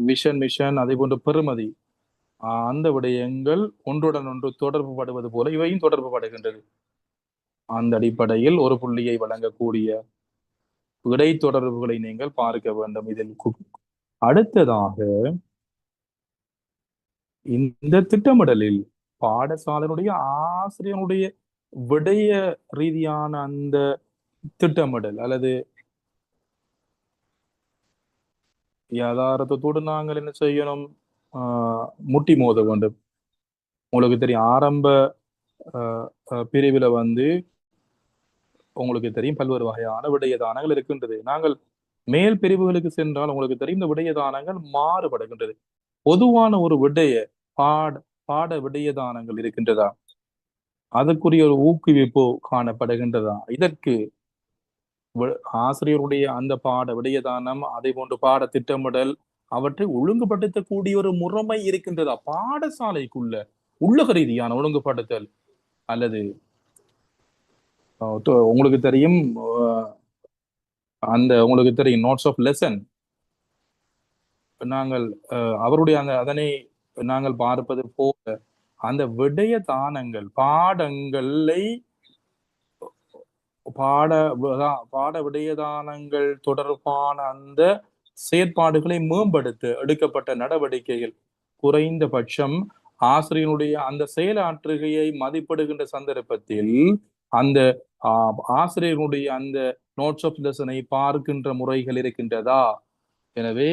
மிஷன் அதே போன்று பெறுமதி, அந்த விடயங்கள் ஒன்றுடன் ஒன்று தொடர்பு படுவது போல இவையும் தொடர்பு படுகின்றது. அந்த அடிப்படையில் ஒரு புள்ளியை வழங்கக்கூடிய இடைத்தொடர்புகளை நீங்கள் பார்க்க வேண்டும். இதில் அடுத்ததாக இந்த திட்டமிடலில் பாடசாலையினுடைய ஆசிரியனுடைய விடய ரீதியான அந்த திட்டமிடல் அல்லது யதார்த்தத்தோடு நாங்கள் என்ன செய்யணும், முட்டி மோத வேண்டும். உங்களுக்கு தெரியும், ஆரம்ப பிரிவுல வந்து உங்களுக்கு தெரியும் பல்வேறு வகையான விடயதானங்கள் இருக்கின்றது. நாங்கள் மேல் பிரிவுகளுக்கு சென்றால் உங்களுக்கு தெரியும் இந்த விடயதானங்கள் மாறுபடுகின்றது. பொதுவான ஒரு விடய பாட விடயதானங்கள் இருக்கின்றதா, அதற்குரிய ஒரு ஊக்குவிப்பு காணப்படுகின்றதா, இதற்கு ஆசிரியருடைய அந்த பாட விடயதானம் அதே போன்று பாட திட்டமிடல் அவற்றை ஒழுங்குபடுத்தக்கூடிய ஒரு முறைமை இருக்கின்றதா, பாடசாலைக்குள்ள உள்ளக ரீதியான ஒழுங்குபடுத்தல் அல்லது உங்களுக்கு தெரியும் உங்களுக்கு தெரியும் நோட்ஸ் ஆஃப் லெசன் நாங்கள் அவருடைய அந்த அதனை நாங்கள் பார்ப்பது போல அந்த விடய தானங்கள் பாடங்களை பாட விடயதானங்கள் தொடர்பான அந்த செயற்பாடுகளை மேம்படுத்த எடுக்கப்பட்ட நடவடிக்கைகள் குறைந்தபட்சம் ஆசிரியனுடைய அந்த செயலாற்றுகையை மதிப்பிடுகின்ற சந்தர்ப்பத்தில் அந்த ஆசிரியர்களுடைய அந்த நோட்ஸ் ஆஃப் லெசனை பார்க்கின்ற முறைகள் இருக்கின்றதா. எனவே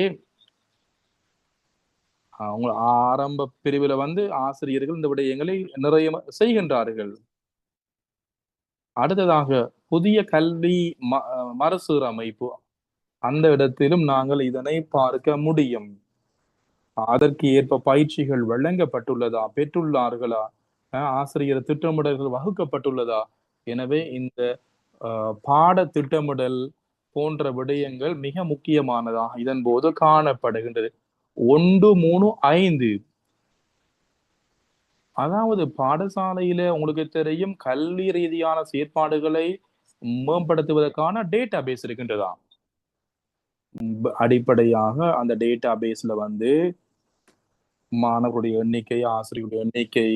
ஆரம்ப பிரிவுல வந்து ஆசிரியர்கள் இந்த விடயங்களை நிறைய செய்கின்றார்கள். அடுத்ததாக புதிய கல்வி மறுசீரமைப்பு, அந்த இடத்திலும் நாங்கள் இதனை பார்க்க முடியும். அதற்கு ஏற்ப பயிற்சிகள் வழங்கப்பட்டுள்ளதா, பெற்றுள்ளார்களா, ஆசிரியர் திட்டமிடல்கள் வகுக்கப்பட்டுள்ளதா. எனவே இந்த பாட திட்டமிடல் போன்ற விடயங்கள் மிக முக்கியமானதாக இதன் போது காணப்படுகின்றது. 1, 3, 5 அதாவது பாடசாலையில உங்களுக்கு தெரியும் கல்வி ரீதியான செயற்பாடுகளை மேம்படுத்துவதற்கான டேட்டா பேஸ் இருக்கின்றதா. அடிப்படையாக அந்த டேட்டா பேஸ்ல வந்து மாணவருடைய எண்ணிக்கை, ஆசிரியருடைய எண்ணிக்கை,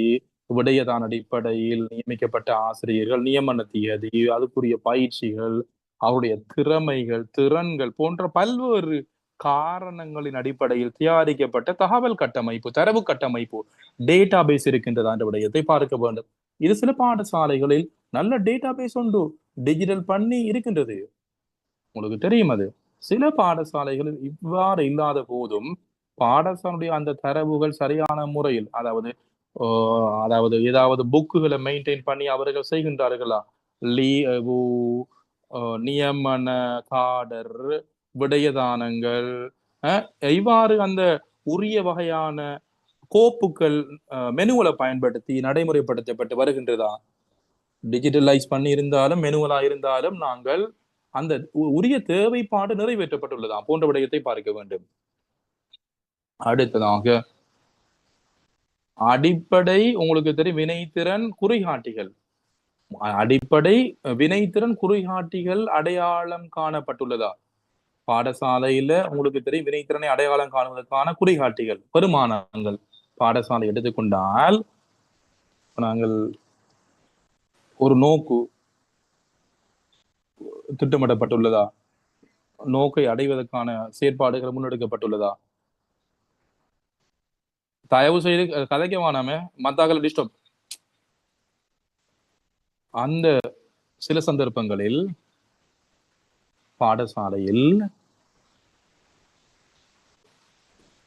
விடயதான அடிப்படையில் நியமிக்கப்பட்ட ஆசிரியர்கள், நியமன தேதி, அதுக்குரிய பயிற்சிகள், அவருடைய திறமைகள், திறன்கள் போன்ற பல்வேறு காரணங்களின் அடிப்படையில் தயாரிக்கப்பட்ட தகவல் கட்டமைப்பு, தரவு கட்டமைப்பு, டேட்டா பேஸ் இருக்கின்றதா என்ற விடயத்தை பார்க்க வேண்டும். இது சில பாடசாலைகளில் நல்ல டேட்டா பேஸ் உண்டு, டிஜிட்டல் பண்ணி இருக்கின்றது, உங்களுக்கு தெரியும். அது சில பாடசாலைகளில் இவ்வாறு இல்லாத போதும் பாடசாலையுடைய அந்த தரவுகள் சரியான முறையில், அதாவது அதாவது ஏதாவது புக்குகளை மெயின்டைன் பண்ணி அவர்கள் செய்கின்றார்களா? லீவு, நியமன காடர், விடயதானங்கள், இவ்வாறு அந்த உரிய வகையான கோப்புகள் மெனுவலை பயன்படுத்தி நடைமுறைப்படுத்தப்பட்டு வருகின்றதா? டிஜிட்டலைஸ் பண்ணி இருந்தாலும் மெனுவலா இருந்தாலும் நாங்கள் அந்த உரிய தேவைப்பாடு நிறைவேற்றப்பட்டுள்ளதா போன்ற விடயத்தை பார்க்க வேண்டும். அடுத்ததாக அடிப்படை உங்களுக்கு தெரியும் வினைத்திறன் குறிகாட்டிகள். அடிப்படை வினைத்திறன் குறிகாட்டிகள் அடையாளம் காணப்பட்டுள்ளதா? பாடசாலையில உங்களுக்கு தெரியும் வினைத்திறனை அடையாளம் காணுவதற்கான குறிகாட்டிகள் பெருமானங்கள். பாடசாலை எடுத்துக்கொண்டால் நாங்கள் ஒரு நோக்கு திட்டமிடப்பட்டுள்ளதா? நோக்கை அடைவதற்கான செயற்பாடுகள் முன்னெடுக்கப்பட்டுள்ளதா? தயவு செய்து கதைக்க வேணாமே, மத்தாக்கள் டிஸ்டர்ப். அந்த சில சந்தர்ப்பங்களில் பாடசாலையில்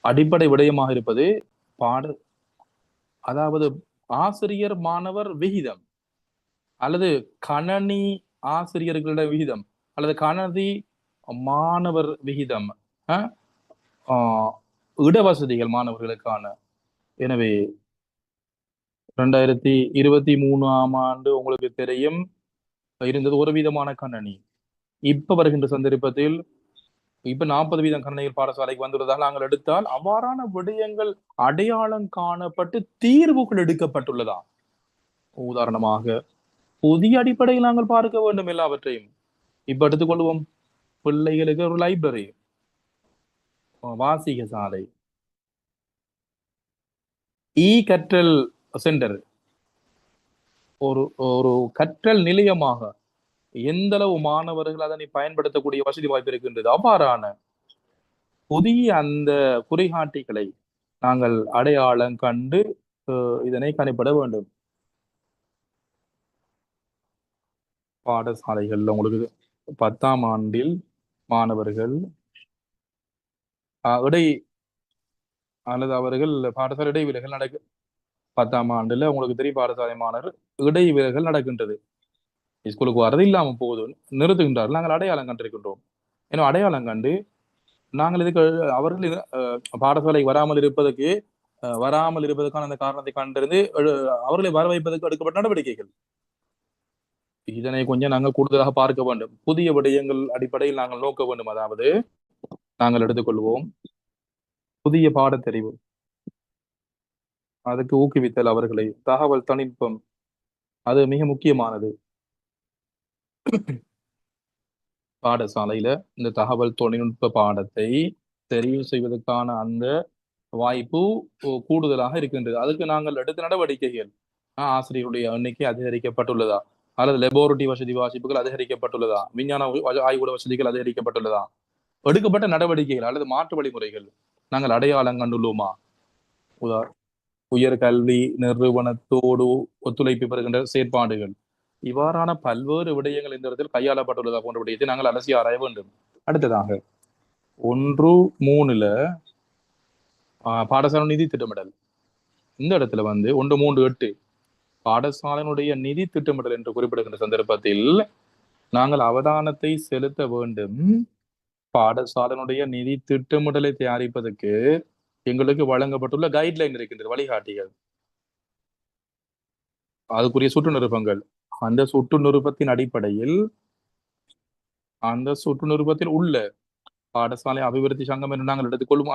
அடிப்படை விடயமாக இருப்பது அதாவது ஆசிரியர் மாணவர் விகிதம், அல்லது கணனி ஆசிரியர்களிட விகிதம், அல்லது கணதி மாணவர் விகிதம், இடவசதிகள் மாணவர்களுக்கான. எனவே 2023ஆம் ஆண்டு உங்களுக்கு தெரியும் இருந்தது ஒரு விதமான கணனி. இப்ப வருகின்ற சந்தர்ப்பத்தில் இப்ப 40 வீதம் கணனிகள் பாடசாலைக்கு வந்துள்ளதாக நாங்கள் எடுத்தால் அவ்வாறான விடயங்கள் அடையாளம் காணப்பட்டு தீர்வுகள் எடுக்கப்பட்டுள்ளதா? உதாரணமாக புதிய அடிப்படையில் நாங்கள் பார்க்க வேண்டும் எல்லாவற்றையும். இப்ப எடுத்துக்கொள்வோம், பிள்ளைகளுக்கு ஒரு லைப்ரரி, வாசிக சாலை, கற்றல் சென்டர், ஒரு ஒரு கற்றல் நிலையமாக எந்த அளவு மாணவர்கள் அதனை பயன்படுத்தக்கூடிய வசதி வாய்ப்பு இருக்கின்றது. அவ்வாறான புதிய அந்த குறிகாட்டிகளை நாங்கள் அடையாளம் கண்டு இதனை கணிப்பிட வேண்டும். பாடசாலைகள்ல உங்களுக்கு 10ஆம் ஆண்டில் மாணவர்கள் இடை அல்லது அவர்கள் பாடசாலை இடைவெளிகள் 10ஆம் ஆண்டுல உங்களுக்கு தெரியும் பாடசாலை மாணவர் இடைவெளிகள் நடக்கின்றது. ஸ்கூலுக்கு வரது இல்லாம போகுது, நிறுத்துகின்றார்கள். நாங்கள் அடையாளம் கண்டிருக்கின்றோம். ஏன்னா அடையாளம் கண்டு நாங்கள் இதுக்கு அவர்கள் பாடசாலை வராமல் இருப்பதற்கான அந்த காரணத்தை கண்டிருந்து அவர்களை வர வைப்பதற்கு எடுக்கப்பட்ட நடவடிக்கைகள். இதனை கொஞ்சம் நாங்கள் கூடுதலாக பார்க்க வேண்டும். புதிய விடயங்கள் அடிப்படையில் நாங்கள் நோக்க வேண்டும். அதாவது நாங்கள் எடுத்துக்கொள்வோம் புதிய பாடத்தெரிவு, அதுக்கு ஊக்குவித்தல் அவர்களை. தகவல் தொழில்நுட்பம் அது மிக முக்கியமானது. பாடசாலையில இந்த தகவல் தொழில்நுட்ப பாடத்தை தெரிவு செய்வதற்கான அந்த வாய்ப்பு கூடுதலாக இருக்கின்றது. அதுக்கு நாங்கள் எடுத்த நடவடிக்கைகள், ஆசிரியருடைய எண்ணிக்கை அதிகரிக்கப்பட்டுள்ளதா, அல்லது லெபோரட்டரி வசதி வாசிப்புகள் அதிகரிக்கப்பட்டுள்ளதா, விஞ்ஞான ஆய்வுட வசதிகள் அதிகரிக்கப்பட்டுள்ளதா, எடுக்கப்பட்ட நடவடிக்கைகள் அல்லது மாற்று வழிமுறைகள் நாங்கள் அடையாளம் கண்டுள்ளோமா? உயர்கல்வி நிறுவனத்தோடு ஒத்துழைப்பு பெறுகின்ற செயற்பாடுகள், இவ்வாறான பல்வேறு விடயங்கள் இந்த இடத்தில் கையாளப்பட்டுள்ளதா போன்ற விடயத்தை நாங்கள் அலசி ஆராய வேண்டும். அடுத்ததாக 1.3 பாடசாலை நிதி திட்டமிடல். இந்த இடத்துல 1.3.8 பாடசாலையினுடைய நிதி திட்டமிடல் என்று குறிப்பிடுகின்ற சந்தர்ப்பத்தில் நாங்கள் அவதானத்தை செலுத்த வேண்டும். பாடசாலையினுடைய நிதி திட்டமிடலை தயாரிப்பதற்கு எங்களுக்கு வழங்கப்பட்டுள்ள கைட்லைன் இருக்கின்றது, வழிகாட்டிகள், அதுக்குரிய சுற்று நிருபங்கள். அந்த சுற்று நிருபத்தின் அடிப்படையில் அந்த சுற்று நிருபத்தில் உள்ள பாடசாலை அபிவிருத்தி சங்கம் என்று நாங்கள் எடுத்துக்கொள்வோம்,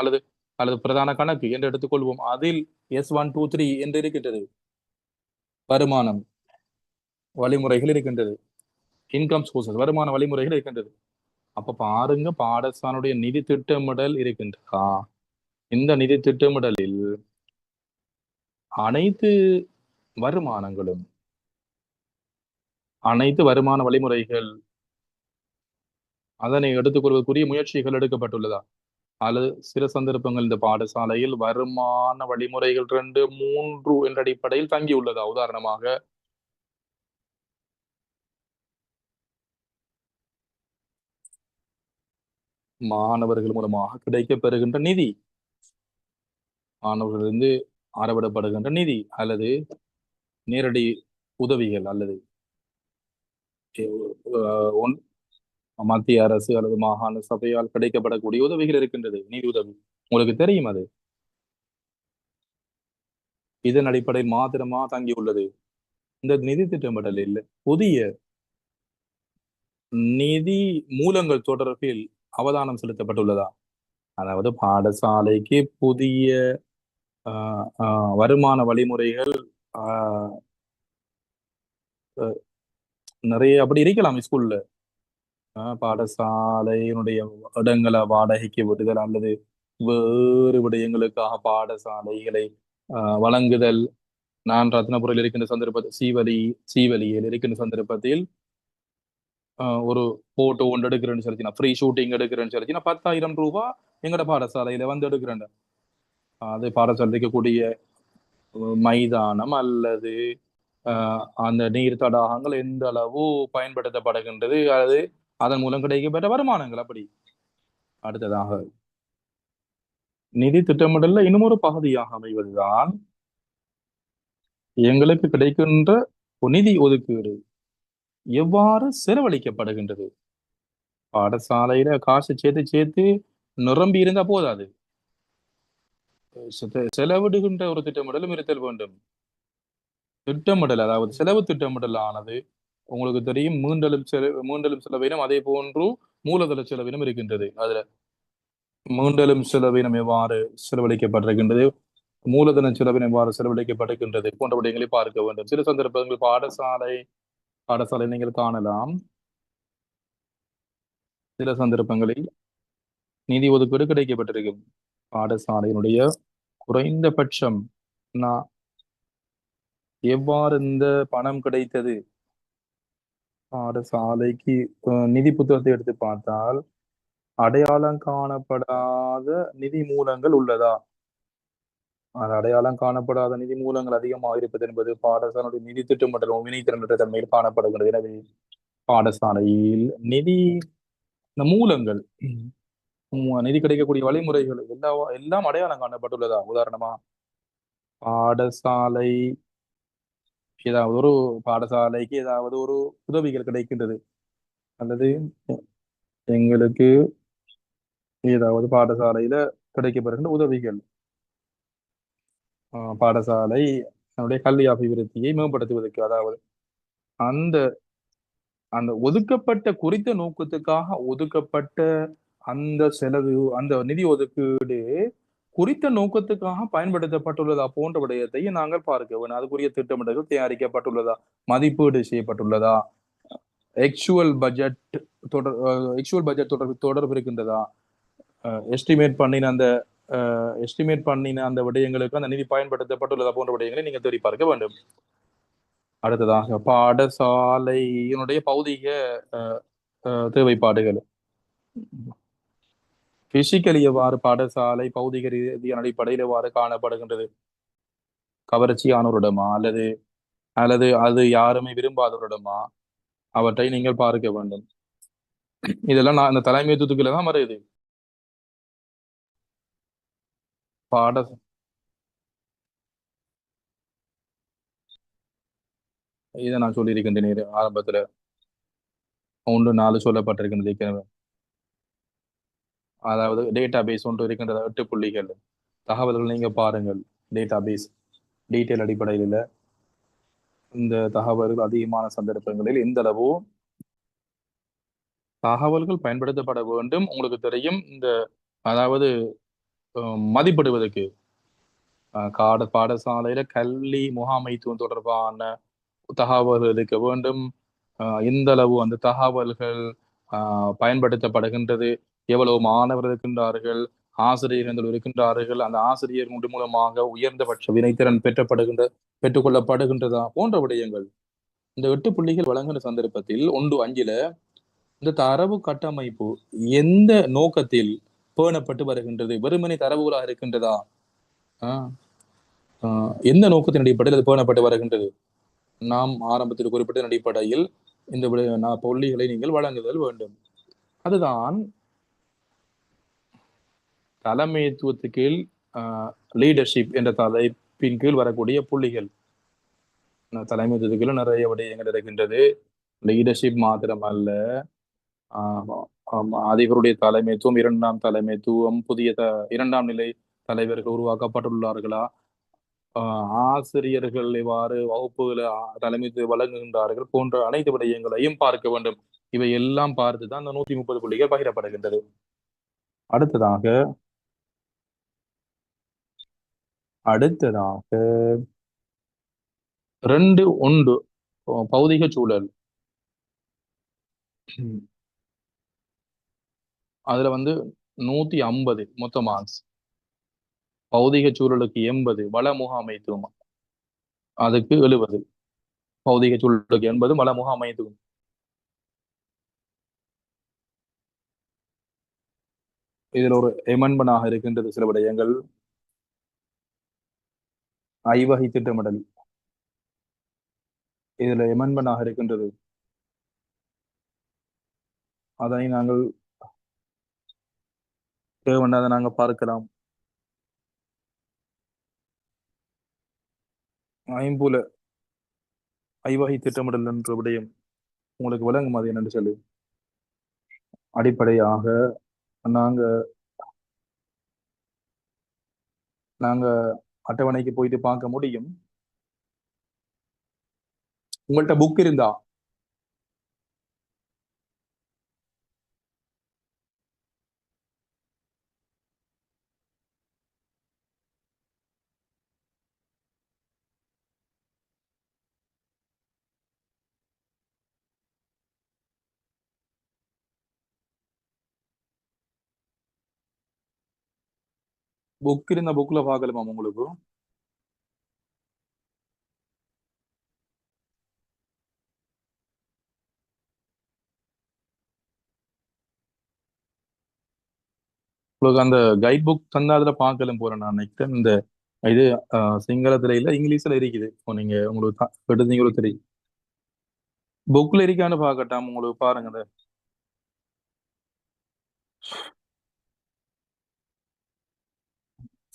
அல்லது பிரதான கணக்கு என்று எடுத்துக்கொள்வோம். அதில் S123 என்று இருக்கின்றது, வருமானம் வழிமுறைகள் இருக்கின்றது, இன்கம் சோர்சஸ் வருமான வழிமுறைகள் இருக்கின்றது. அப்ப பாருங்க, பாடசாலையுடைய நிதி திட்டமிடல் இருக்கின்றதா? இந்த நிதி திட்டமிடலில் அனைத்து வருமானங்களும், அனைத்து வருமான வழிமுறைகள், அதனை எடுத்துக்கொள்வதற்குரிய முயற்சிகள் எடுக்கப்பட்டுள்ளதா? அல்லது சில சந்தர்ப்பங்கள் இந்த பாடசாலையில் வருமான வழிமுறைகள் 2, 3 என்ற அடிப்படையில் தங்கியுள்ளதா? உதாரணமாக மாணவர்கள் மூலமாக கிடைக்க பெறுகின்ற நிதி, மாணவர்களிருந்து அறவிடப்படுகின்ற நிதி அல்லது நேரடி உதவிகள் அல்லது மத்திய அரசு அல்லது மாகாண சபையால் கிடைக்கப்படக்கூடிய உதவிகள் இருக்கின்றது, நிதி உதவி. உங்களுக்கு தெரியும் அது. இதன் அடிப்படையில் மாத்திரமா தங்கியுள்ளது. இந்த நிதி திட்டமிடலில் புதிய நிதி மூலங்கள் தொடர்பில் அவதானம் செலுத்தப்பட்டுள்ளதா? அதாவது பாடசாலைக்கு புதிய வருமான வழிமுறைகள் நிறைய அப்படி இருக்கலாம். ஸ்கூல்ல பாடசாலையினுடைய இடங்களை வாடகைக்கு விடுதல் அல்லது வேறு விடயங்களுக்காக பாடசாலைகளை வழங்குதல். நான் ரத்னபுரியில் இருக்கின்ற சந்தர்ப்பத்தில் சீவலியில் இருக்கின்ற சந்தர்ப்பத்தில் ஒரு போட்டோ ஒன்று எடுக்கிறேன்னு சொல்லி, ஃப்ரீ ஷூட்டிங் எடுக்கிறேன்னு சொல்லி, நான் 10,000 ரூபாய் எங்களோட பாடசாலையில வந்து எடுக்கிறேன். அது பாடசாலை இருக்கக்கூடிய மைதானம் அல்லது அந்த நீர் தடாகங்கள் எந்த அளவு பயன்படுத்தப்படுகின்றது, அது அதன் மூலம் கிடைக்கப்பட்ட வருமானங்கள். அப்படி அடுத்ததாக நிதி திட்டமிடல்ல இன்னும் ஒரு பகுதியாக அமைவதுதான் எங்களுக்கு கிடைக்கின்ற நிதி ஒதுக்கீடு எவ்வாறு செலவழிக்கப்படுகின்றது. பாடசாலையில காசு சேர்த்து நிரம்பி இருந்தா போதாது, செலவிடுகின்ற ஒரு திட்டமிடலும் இருத்தல் வேண்டும். திட்டமிடல், அதாவது செலவு திட்டமிடல் ஆனது உங்களுக்கு தெரியும், மீண்டலும் செலவினம், அதே போன்று மூலதன செலவினம் இருக்கின்றது. அதுல மீண்டலும் செலவினம் எவ்வாறு செலவழிக்கப்பட்டிருக்கின்றது, மூலதன செலவினம் எவ்வாறு செலவழிக்கப்பட்டிருக்கின்றது போன்ற விடயங்களை பார்க்க வேண்டும். சில சந்தர்ப்பங்கள் பாடசாலை நீங்கள் காணலாம், சில சந்தர்ப்பங்களில் நிதி ஒதுக்கீடு கிடைக்கப்பட்டிருக்கும். பாடசாலையினுடைய குறைந்தபட்சம் எவ்வாறு இந்த பணம் கிடைத்தது, பாடசாலைக்கு நிதி புத்தகத்தை எடுத்து பார்த்தால் அடையாளம் காணப்படாத நிதி மூலங்கள் உள்ளதா? அது அடையாளம் காணப்படாத நிதி மூலங்கள் அதிகமாக இருப்பது என்பது பாடசாலையுடைய நிதி திட்டமிடல் வினைத்திறனற்ற தன்மையில் காணப்படுகிறது. எனவே பாடசாலையில் நிதி மூலங்கள், நிதி கிடைக்கக்கூடிய வழிமுறைகள் எல்லாம் அடையாளம் காணப்பட்டுள்ளதா? உதாரணமா, பாடசாலைக்கு ஏதாவது ஒரு உதவிகள் கிடைக்கின்றது அல்லது எங்களுக்கு ஏதாவது பாடசாலையில கிடைக்கப்படுகின்ற உதவிகள் பாடசாலை தன்னுடைய கல்வி அபிவிருத்தியை மேம்படுத்துவதற்கு, அதாவது அந்த அந்த ஒதுக்கப்பட்ட குறித்த நோக்கத்துக்காக ஒதுக்கப்பட்ட அந்த செலவு, அந்த நிதி ஒதுக்கீடு குறித்த நோக்கத்துக்காக பயன்படுத்தப்பட்டுள்ளதா போன்ற விடயத்தை நாங்கள் பார்க்க வேண்டும். அதுக்குரிய திட்டமிடல்கள் தயாரிக்கப்பட்டுள்ளதா, மதிப்பீடு செய்யப்பட்டுள்ளதா, எக்சுவல் பட்ஜெட் தொடர்பு இருக்கின்றதா, எஸ்டிமேட் பண்ணின அந்த விடயங்களுக்கு அந்த நிதி பயன்படுத்தப்பட்டுள்ளதா போன்ற விடயங்களை நீங்கள் தேடி பார்க்க வேண்டும். அடுத்ததாக பாடசாலையினுடைய பௌதிக தேவைப்பாடுகள், பிசிக்கலி எவ்வாறு பாடசாலை பௌதிக ரீதியான அடிப்படையில் எவ்வாறு காணப்படுகின்றது, கவர்ச்சியான ஒரு இடமா அல்லது அது யாருமே விரும்பாதவரிடமா, அவற்றை நீங்கள் பார்க்க வேண்டும். இதெல்லாம் நான் இந்த தலைமைத்துவத்துக்குள்ள தான் வருது. இதை நான் சொல்லியிருக்கின்றேன் ஆரம்பத்துல 1.4 சொல்லப்பட்டிருக்கின்றது. அதாவது டேட்டா பேஸ் ஒன்று இருக்கின்றது, 8 புள்ளிகள் தகவல்கள். நீங்க பாருங்கள், டேட்டா பேஸ் டீட்டெயில் அடிப்படையில் இந்த தகவல்கள் அதிகமான சந்தர்ப்பங்களில் எந்த அளவோ தகவல்கள் பயன்படுத்தப்பட வேண்டும். உங்களுக்கு தெரியும், இந்த அதாவது மதிப்பிடுவதற்கு பாடசாலையில கல்வி முகாமைத்துவம் தொடர்பான தகவல்கள் இருக்க வேண்டும். எந்த அளவு அந்த தகவல்கள் பயன்படுத்தப்படுகின்றது, எவ்வளவு மாணவர்கள் இருக்கின்றார்கள், ஆசிரியர்கள் இருக்கின்றார்கள், அந்த ஆசிரியர் மூலமாக உயர்ந்தபட்ச வினைத்திறன் பெற்றுக்கொள்ளப்படுகின்றதா போன்ற விடயங்கள். இந்த 8 புள்ளிகள் வழங்குகிற சந்தர்ப்பத்தில் 1.5ல இந்த தரவு கட்டமைப்பு எந்த நோக்கத்தில் பேணப்பட்டு வருகின்றது, வெறுமனை தரவுகளாக இருக்கின்றதா, எந்த நோக்கத்தின் அடிப்படையில் அது பேணப்பட்டு வருகின்றது. நாம் ஆரம்பத்தில் குறிப்பிட்ட அடிப்படையில் இந்த புள்ளிகளை நீங்கள் வழங்குதல் வேண்டும். அதுதான் தலைமைத்துவத்துக்கு கீழ் லீடர்ஷிப் என்ற பின் கீழ் வரக்கூடிய புள்ளிகள். தலைமைத்துவத்துக்குள்ள நிறைய விடயங்கள் இருக்கின்றது. லீடர்ஷிப் மாத்திரம் அல்ல, அதிபருடைய தலைமைத்துவம், இரண்டாம் தலைமைத்துவம், புதிய இரண்டாம் நிலை தலைவர்கள் உருவாக்கப்பட்டுள்ளார்களா, ஆசிரியர்கள் எவ்வாறு வகுப்புகளை தலைமைத்துவம் வழங்குகின்றார்கள் போன்ற அனைத்து விடயங்களையும் பார்க்க வேண்டும். இவை எல்லாம் பார்த்துதான் அந்த 130 புள்ளிகள் பகிரப்படுகின்றது. அடுத்ததாக அடுத்ததாக 2.1 பௌதிக சூழல். அதுல 150 மொத்த மார்க்ஸ். பௌதிக சூழலுக்கு 80, வள முகாமைத்துவம் அதுக்கு 70. பௌதிக சூழலுக்கு 80, வள முகாமைத்துவம். இதில் ஒரு எமன்மெண்டாக இருக்கின்றது சில விடயங்கள். ஐவகை திட்டமிடல் இதுல எமன்மெண்டாக இருக்கின்றது. அதை நாங்கள் தேவையானதை நாங்கள் பார்க்கலாம். ஐவகை திட்டமிடல் என்ற விடயம் உங்களுக்கு விளங்கும். அது என்னன்னு சொல்லி அடிப்படையாக நாங்க அட்டவணைக்கு போயிட்டு பார்க்க முடியும். உங்கள்கிட்ட புக் இருந்தா புக்ல பார்க்கலாமா உங்களுக்கு? உங்களுக்கு அந்த கைட் புக் தந்தா அதுல பார்க்கலாம் போறேன் நான் நினைக்கிறேன். இந்த இது சிங்களத்துல இல்ல, இங்கிலீஷ்ல இருக்குது. நீங்க உங்களுக்கு எடுத்தீங்களும் தெரியும். புக்ல இருக்கான்னு பார்க்கட்டாம். உங்களுக்கு பாருங்க.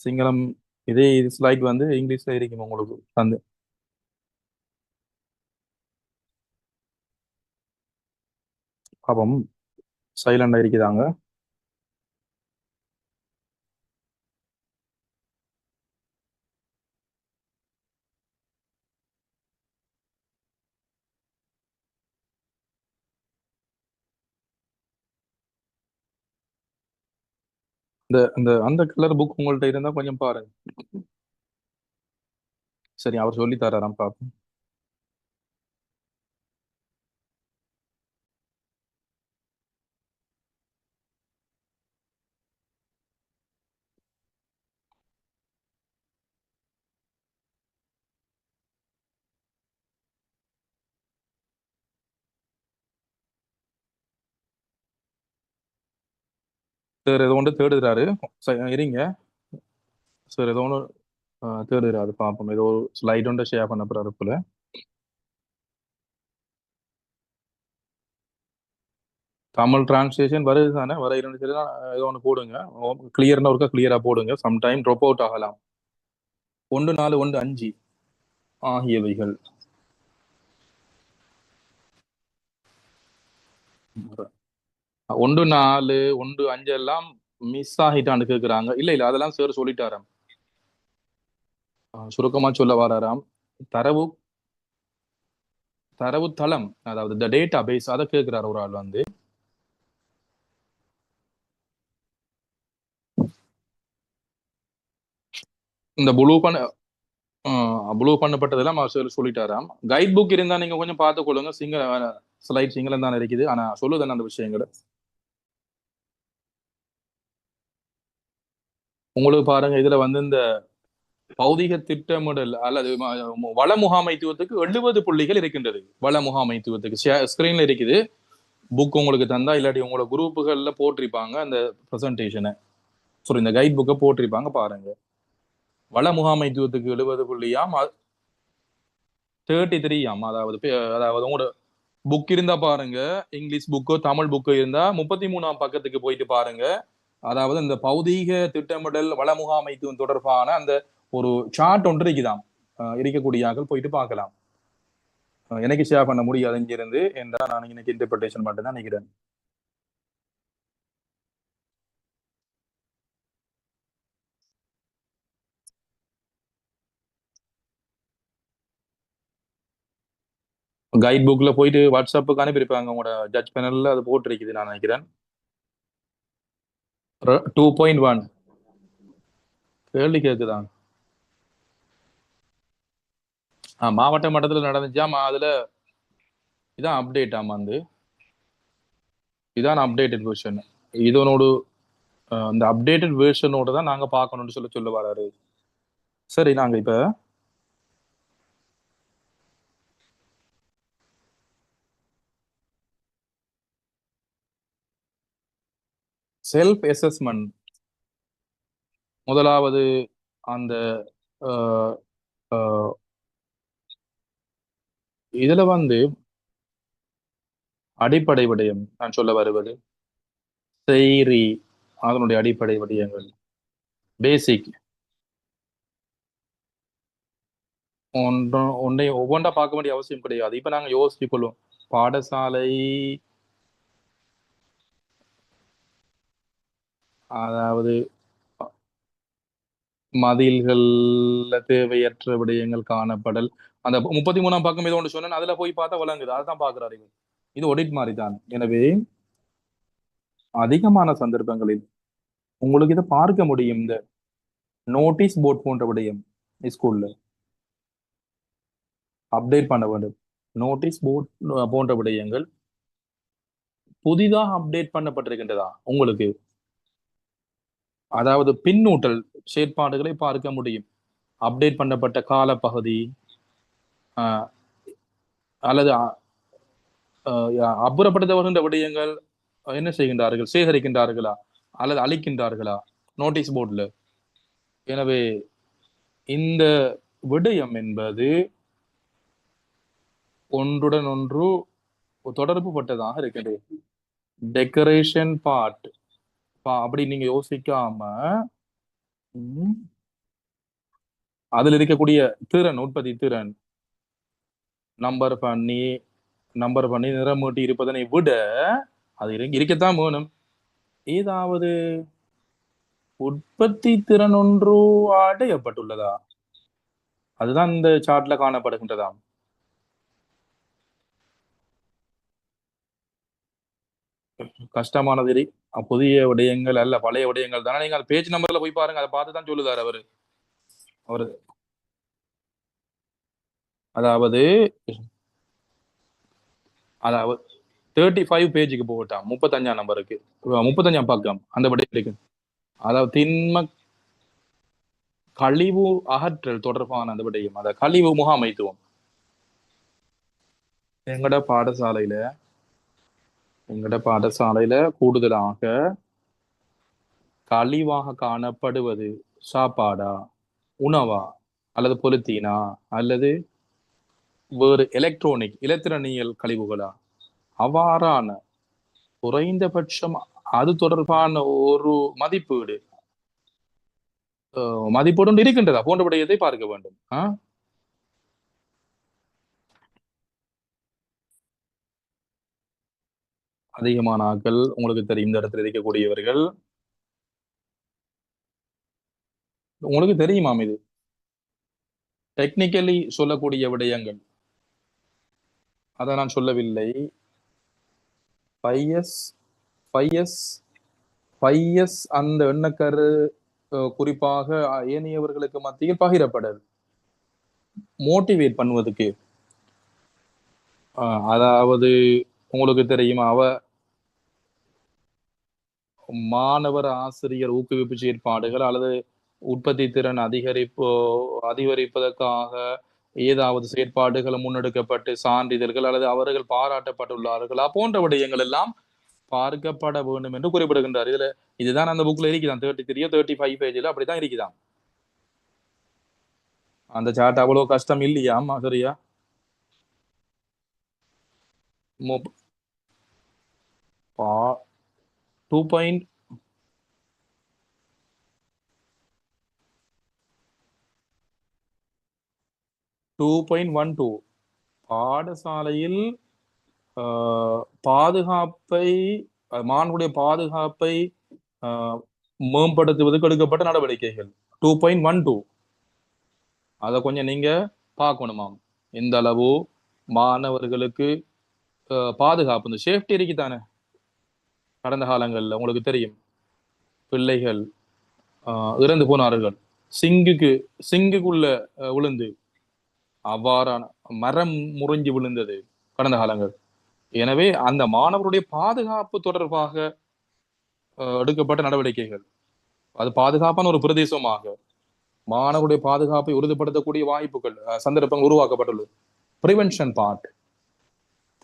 சிங்களம் இதே ஸ்லைட் இங்கிலீஷ்ல இருக்கும் உங்களுக்கு. அந்த பாப்பம் சைலண்டா இருக்குதாங்க. அந்த கலர் புக் உங்கள்ட்ட இருந்தா கொஞ்சம் பாருங்க. சரி, அவர் சொல்லி தராராம் பாப்போம். சார் ஏதோ ஒன்று தேடுறாரு. இருங்க சார், ஏதோ ஒன்று தேடுறாரு. பார்ப்போம். ஏதோ ஒரு ஸ்லைட் ஒன்று ஷேர் பண்ண போறாரு போல. தமிழ் டிரான்ஸ்லேஷன் வருது தானே? வர இருந்துச்சு தான். ஏதோ ஒன்று போடுங்க. கிளியர்னா ஒருக்கா கிளியரா போடுங்க. சம்டைம் ட்ராப் அவுட் ஆகலாம். 1, 4, 1, 5 ஆகியவைகள். 1, 4, 1, 5 எல்லாம் மிஸ் ஆகிட்டான்னு கேட்குறாங்க. இல்ல அதெல்லாம் சார் சொல்லிட்டாராம். சுருக்கமா சொல்ல வராராம். தரவு தளம், அதாவது இந்த டேட்டா பேஸ், அதை கேட்கிறார் ஒரு ஆள் இந்த ப்ளூ பண்ணப்பட்டதெல்லாம் அவர் சொல்லிட்டாராம். கைட் புக் இருந்தா நீங்க கொஞ்சம் பார்த்து கொள்ளுங்க. ஸ்லைட் சிங்களம் தானே இருக்குது, ஆனா சொல்லுதானே அந்த விஷயங்களை. உங்களுக்கு பாருங்க, இதுல இந்த பௌதிக திட்டமிடல் அல்லது வள முகாமைத்துவத்துக்கு 70 புள்ளிகள் இருக்கின்றது. வள முகாமைத்துவத்துக்கு ஸ்கிரீன்ல இருக்குது. புக் உங்களுக்கு தந்தா, இல்லாட்டி உங்களோட குரூப்புகள்ல போட்டிருப்பாங்க அந்த ப்ரெசன்டேஷனை. இந்த கைட் புக்கை போட்டிருப்பாங்க பாருங்க. வள முகாமைத்துவத்துக்கு 70 புள்ளியாம், 33 ஆம். அதாவது உங்களோட புக் இருந்தா பாருங்க, இங்கிலீஷ் புக்கோ தமிழ் புக்கோ இருந்தா 33ஆம் பக்கத்துக்கு போயிட்டு பாருங்க. அதாவது இந்த பௌதீக திட்டமிடல் வள முகாமைத்துவம் தொடர்பான அந்த ஒரு சார்ட் ஒன்று இருக்குதாம். இருக்கக்கூடியாக்கள் போயிட்டு பார்க்கலாம். எனக்கு ஷேர் பண்ண முடியாது இங்கிருந்து என்றா நான் இன்னைக்கு இன்டர்பிரேஷன் மட்டும் தான் நினைக்கிறேன். கைட் புக்ல போயிட்டு வாட்ஸ்அப்புக்கு அனுப்பியிருப்பாங்க, உங்களோட ஜட்ஜ் பேனல்ல அது போட்டிருக்குது நான் நினைக்கிறேன். 2.1 கேள்வி கேட்குதான். மாவட்ட மட்டத்தில் நடந்துச்சாமா. அதுல இதான் அப்டேட். ஆமா, வந்து இதான் அப்டேட்டட் வெர்ஷன். இதனோடு இந்த அப்டேட்டட் வெர்ஷனோட தான் நாங்க பார்க்கணும்னு சொல்ல வராரு. சரி, நாங்க இப்ப செல்ஃப் அசஸ்மெண்ட் முதலாவது அந்த அஹ், அஹ், இதுல வந்து அடிப்படை விடயம் நான் சொல்ல வருவது செய்ரி, அதனுடைய அடிப்படை விடயங்கள் பேசிக் ஒன்றை ஒவ்வொன்றா பார்க்க வேண்டிய அவசியம் கிடையாது. இப்ப நாங்க யோசிச்சு கொள்வோம். பாடசாலை, அதாவது மதில்கள்ல தேவையற்ற விடயங்கள் காணப்படல், அந்த 33ஆம் பக்கம் ஏதோ ஒன்று சொன்னேன், அதுல போய் பார்த்தா விளங்குது. அதுதான் பாக்குறாரு இவர். இது ஒடிட் மாதிரி தான். எனவே அதிகமான சந்தர்ப்பங்களில் உங்களுக்கு இதை பார்க்க முடியும். இந்த நோட்டீஸ் போர்ட் போன்ற விடயம் ஸ்கூல்ல அப்டேட் பண்ண வேண்டும். நோட்டீஸ் போர்ட் போன்ற விடயங்கள் புதிதாக அப்டேட் பண்ணப்பட்டிருக்கின்றதா உங்களுக்கு? அதாவது பின்னூட்டல் செயற்பாடுகளை பார்க்க முடியும். அப்டேட் பண்ணப்பட்ட காலப்பகுதி, ஆஹ், அல்லது அப்புறப்படுத்த விடயங்கள் என்ன செய்கின்றார்கள், சேகரிக்கின்றார்களா அல்லது அழிக்கின்றார்களா நோட்டீஸ் போர்டுல. எனவே இந்த விடயம் என்பது ஒன்றுடன் ஒன்று தொடர்பு பட்டதாக இருக்கின்றது. டெக்கரேஷன் பார்ட் அப்படி நீங்க யோசிக்காம அதுல இருக்கக்கூடிய திறன், உற்பத்தி திறன் நம்பர் பண்ணி நிறமூட்டி இருப்பதனை விட அது இருக்கத்தான் வேணும். ஏதாவது உற்பத்தி திறன் ஒன்று அடையப்பட்டுள்ளதா? அதுதான் இந்த சார்ட்ல காணப்படுகின்றதாம். கஷ்டமானது புதிய விடயங்கள் அல்ல, பழைய விடயங்கள் தானே. நீங்க பேஜ் நம்பர்ல போய் பாருங்க, அதை பார்த்து தான் சொல்லுதாரு அவரு. அவரு அதாவது அதாவது 35 பேஜுக்கு போகட்டாம், 35ஆம் நம்பருக்கு, 35ஆம் பக்கம் அந்த விடயம் இருக்கு. அதாவது திண்ம கழிவு அகற்றல் தொடர்பான அந்த விடயம், அத கழிவு முகாமைத்துவம். எங்கட பாடசாலையில கூடுதலாக கழிவாக காணப்படுவது சாப்பாடா, உணவா, அல்லது பொலித்தீனா, அல்லது வேறு இலத்திரனியல் கழிவுகளா? அவ்வாறான குறைந்தபட்சம் அது தொடர்பான ஒரு மதிப்பீடு இருக்கின்றதா போன்ற விடயத்தை பார்க்க வேண்டும். அதிகமான ஆட்கள் உங்களுக்கு தெரியும், இந்த இடத்துல இருக்கக்கூடியவர்கள் உங்களுக்கு தெரியுமாம். இது டெக்னிக்கலி சொல்லக்கூடிய விடயங்கள், அதை நான் சொல்லவில்லை. அந்த எண்ணக்கரு குறிப்பாக ஏனையவர்களுக்கு மத்தியில் பகிரப்படல், மோட்டிவேட் பண்ணுவதற்கு. அதாவது உங்களுக்கு தெரியுமா, மாணவர் ஆசிரியர் ஊக்குவிப்பு செயற்பாடுகள் அல்லது உற்பத்தி திறன் அதிகரிப்பதற்காக ஏதாவது செயற்பாடுகள் முன்னெடுக்கப்பட்டு சான்றிதழ்கள் அல்லது அவர்கள் பாராட்டப்பட்டுள்ளார்களா போன்ற விடயங்கள் எல்லாம் பார்க்கப்பட வேண்டும் என்று குறிப்பிடுகின்றார். இதுதான் அந்த புக்ல இருக்குதான், 33 35 பேஜ்ல அப்படித்தான் இருக்குதான். அந்த சார்ட் அவ்வளவு கஷ்டம் இல்லையாமா. சரியா? 2. 2.12 பாடசாலையில் பாதுகாப்பை மாணவர்களுடைய பாதுகாப்பை மேம்படுத்துவதற்கு எடுக்கப்பட்ட நடவடிக்கைகள் 2.12 அதை கொஞ்சம் நீங்க பார்க்கணுமாம். இந்த அளவு மாணவர்களுக்கு பாதுகாப்பு இந்த சேஃப்டி இருக்குதானே. கடந்த காலங்கள்ல உங்களுக்கு தெரியும் பிள்ளைகள் இறந்து போனார்கள் சிங்குக்குள்ள விழுந்து அவ்வாறான மரம் முறிஞ்சு விழுந்தது கடந்த காலங்கள். எனவே அந்த மாணவருடைய பாதுகாப்பு தொடர்பாக எடுக்கப்பட்ட நடவடிக்கைகள் அது பாதுகாப்பான ஒரு பிரதேசமாக மாணவருடைய பாதுகாப்பை உறுதிப்படுத்தக்கூடிய வாய்ப்புகள் சந்தர்ப்பங்கள் உருவாக்கப்பட்டுள்ளது. பிரிவென்ஷன் பார்ட்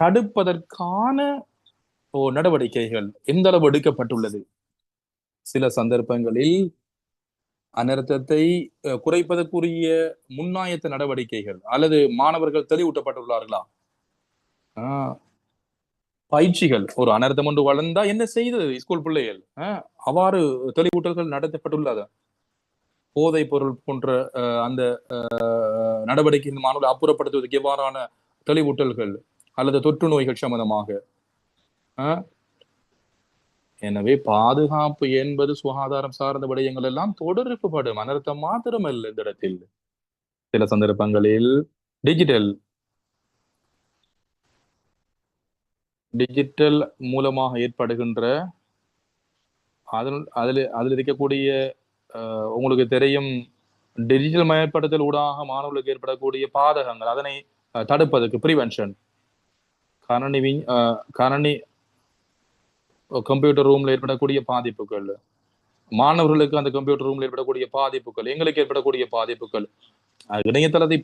தடுப்பதற்கான நடவடிக்கைகள் எந்த அளவு எடுக்கப்பட்டுள்ளது. சில சந்தர்ப்பங்களில் அனர்த்தத்தை குறைப்பதற்குரிய முன்னாயத்த நடவடிக்கைகள் அல்லது மாணவர்கள் தெளிவூட்டப்பட்டுள்ளார்களா? பயிற்சிகள் ஒரு அனர்த்தம் ஒன்று வளர்ந்தா என்ன செய்தது ஸ்கூல் பிள்ளைகள் அவ்வாறு தெளிவூட்டல்கள் நடத்தப்பட்டுள்ளதா? போதைப் பொருள் போன்ற அந்த நடவடிக்கைகள் மாணவர்களை அப்புறப்படுத்துவதற்கு எவ்வாறான தெளிவூட்டல்கள் அல்லது தொற்று நோய்கள் சம்பந்தமாக. எனவே பாதுகாப்பு என்பது சுகாதாரம் சார்ந்த விடயங்கள் எல்லாம் தொடர்புபடும். அனர்த்தம் மாத்திரமல்ல. இந்த இடத்தில் சில சந்தர்ப்பங்களில் டிஜிட்டல் மூலமாக ஏற்படுகின்ற அதில் இருக்கக்கூடிய உங்களுக்கு தெரியும் டிஜிட்டல் மயப்படுத்தல் ஊடாக மாணவர்களுக்கு ஏற்படக்கூடிய பாதகங்கள் அதனை தடுப்பதற்கு பிரிவென்ஷன் கணனி கம்ப்யூட்டர் ரூம்ல ஏற்படக்கூடிய பாதிப்புகள், மாணவர்களுக்கு அந்த கம்ப்யூட்டர் ரூம்ல ஏற்படக்கூடிய பாதிப்புகள், எங்களுக்கு ஏற்படக்கூடிய பாதிப்புகள், இணையதளத்தை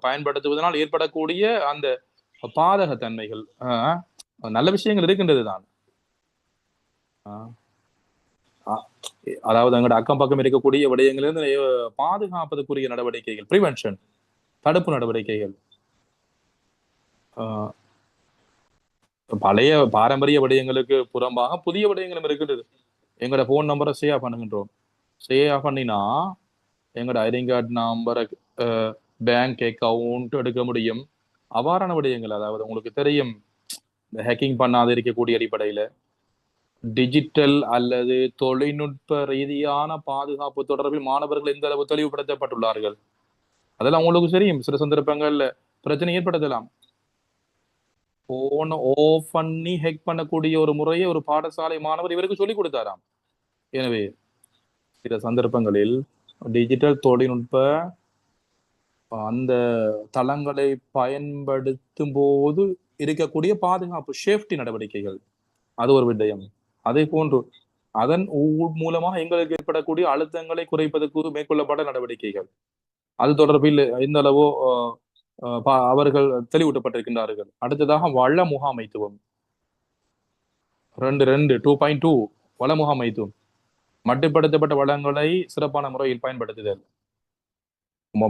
பயன்படுத்துவதனால் ஏற்படக்கூடிய அந்த பாதக தன்மைகள் நல்ல விஷயங்கள் இருக்கின்றது தான். அதாவது எங்களோட அக்கம் பக்கம் இருக்கக்கூடிய விடயங்களிலிருந்து பாதுகாப்பதற்குரிய நடவடிக்கைகள் பிரிவென்ஷன் தடுப்பு நடவடிக்கைகள் பழைய பாரம்பரிய விடயங்களுக்கு புறம்பாக புதிய விடயங்களும் இருக்கின்றது. எங்களோட போன் நம்பரை சேவ் பண்ணுகின்றோம். சேவ் பண்ணினா எங்களோட ஐடிங் கார்டு நம்பரை பேங்க் அக்கவுண்ட் எடுக்க முடியும். அவ்வாறான விடயங்கள் அதாவது உங்களுக்கு தெரியும் இந்த ஹேக்கிங் பண்ணாத இருக்கக்கூடிய அடிப்படையில டிஜிட்டல் அல்லது தொழில்நுட்ப ரீதியான பாதுகாப்பு தொடர்பில் மாணவர்கள் எந்த அளவு தெளிவுபடுத்தப்பட்டுள்ளார்கள் அதெல்லாம் உங்களுக்கு தெரியும். சில சந்தர்ப்பங்கள்ல பிரச்சனை ஏற்படுத்தலாம். போன் ஆஃப் பண்ணி ஹேக் பண்ணக்கூடிய ஒரு முறையை ஒரு பாடசாலை மாணவர் இவருக்கு சொல்லிக் கொடுத்தாராம். எனவே சில சந்தர்ப்பங்களில் டிஜிட்டல் தொழில்நுட்ப அந்த தளங்களை பயன்படுத்தும் போது இருக்கக்கூடிய பாதுகாப்பு சேஃப்டி நடவடிக்கைகள் அது ஒரு விடயம். அதே போன்று அதன் மூலமாக எங்களுக்கு ஏற்படக்கூடிய அழுத்தங்களை குறைப்பதற்கு மேற்கொள்ளப்பட்ட நடவடிக்கைகள் அது தொடர்பில் எந்த அளவோ அவர்கள் தெளிவூட்டப்பட்டிருக்கின்றார்கள். அடுத்ததாக வள முகாமைத்துவம் 2.2 வள முகாமைத்துவம் மட்டுப்படுத்தப்பட்ட வளங்களை சிறப்பான முறையில் பயன்படுத்துதல்.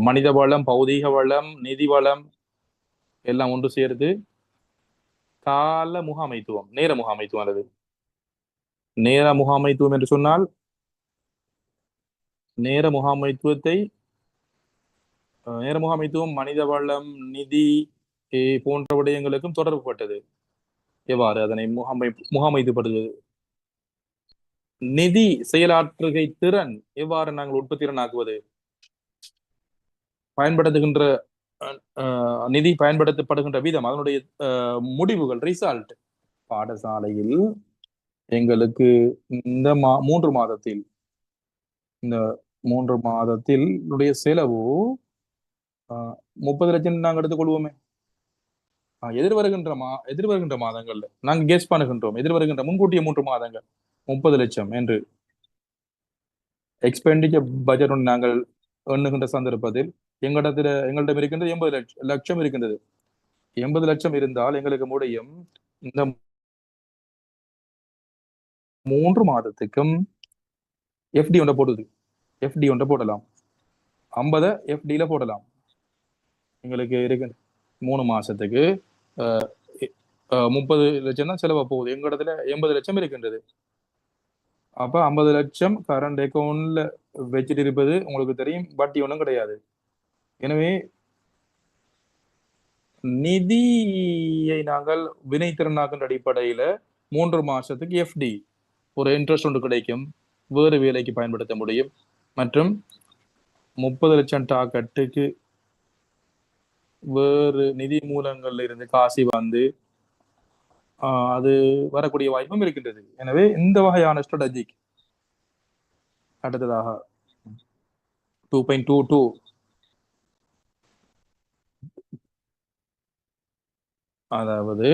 மனித வளம், பௌதீக வளம், நிதி வளம் எல்லாம் ஒன்று சேர்த்து கால முகாமைத்துவம், நேர முகாமைத்துவம் அல்லது நேர முகாமைத்துவம் என்று சொன்னால் நேர முகாமைத்துவம் மனித வளம், நிதி போன்ற விடயங்களுக்கும் தொடர்புபட்டது. எவ்வாறு அதனை முகாமைத்துப்படுவது? நிதி செயலாற்றுகை திறன் எவ்வாறு நாங்கள் உற்பத்தி திறனாக்குவது? பயன்படுத்துகின்ற நிதி பயன்படுத்தப்படுகின்ற விதம், அதனுடைய முடிவுகள், ரிசல்ட். பாடசாலையில் எங்களுக்கு இந்த 3 மாதத்தில் செலவு 30 லட்சம் நாங்கள் எடுத்துக்கொள்வோமே. எதிர்வருகின்ற மாதங்கள்ல நாங்கள் கெஸ் பண்ணுகின்றோம். எதிர்வருகின்ற முன்கூட்டிய 3 மாதங்கள் 30 லட்சம் என்று எக்ஸ்பெண்டிச்சர் பட்ஜெட் நாங்கள் எண்ணுகின்ற சந்தர்ப்பத்தில் எங்களிடம் இருக்கின்றது 80 லட்சம் இருக்கின்றது. 80 லட்சம் இருந்தால் எங்களுக்கு முடியும் இந்த 3 மாதத்துக்கும் எஃப்டி ஒன்றை போடுது. எஃப்டி ஒன்றை போடலாம், 50 எஃப்டியில போடலாம். எங்களுக்கு இருக்கு 3 மாசத்துக்கு 30 லட்சம் தான் செலவா போகுது. எங்களிடத்துல 80 லட்சம் இருக்கின்றது. அப்ப 50 லட்சம் கரண்ட் அக்கௌண்ட்ல வச்சுட்டு இருப்பது உங்களுக்கு தெரியும், வட்டி ஒன்றும் கிடையாது. எனவே நிதியை நாங்கள் வினைத்திறனாக்கின்ற அடிப்படையில 3 மாசத்துக்கு எஃப்டி ஒரு இன்ட்ரெஸ்ட் ஒன்று கிடைக்கும், வேறு வேலைக்கு பயன்படுத்த முடியும். மற்றும் 30 லட்சம் டாக்கெட்டுக்கு வேறு நிதி மூலங்கள்ல இருந்து காசி வந்து அது வரக்கூடிய வாய்ப்பும் இருக்கின்றது. எனவே இந்த வகையான ஸ்ட்ராட்டஜிக் அடுத்ததாக 2.22 அதாவது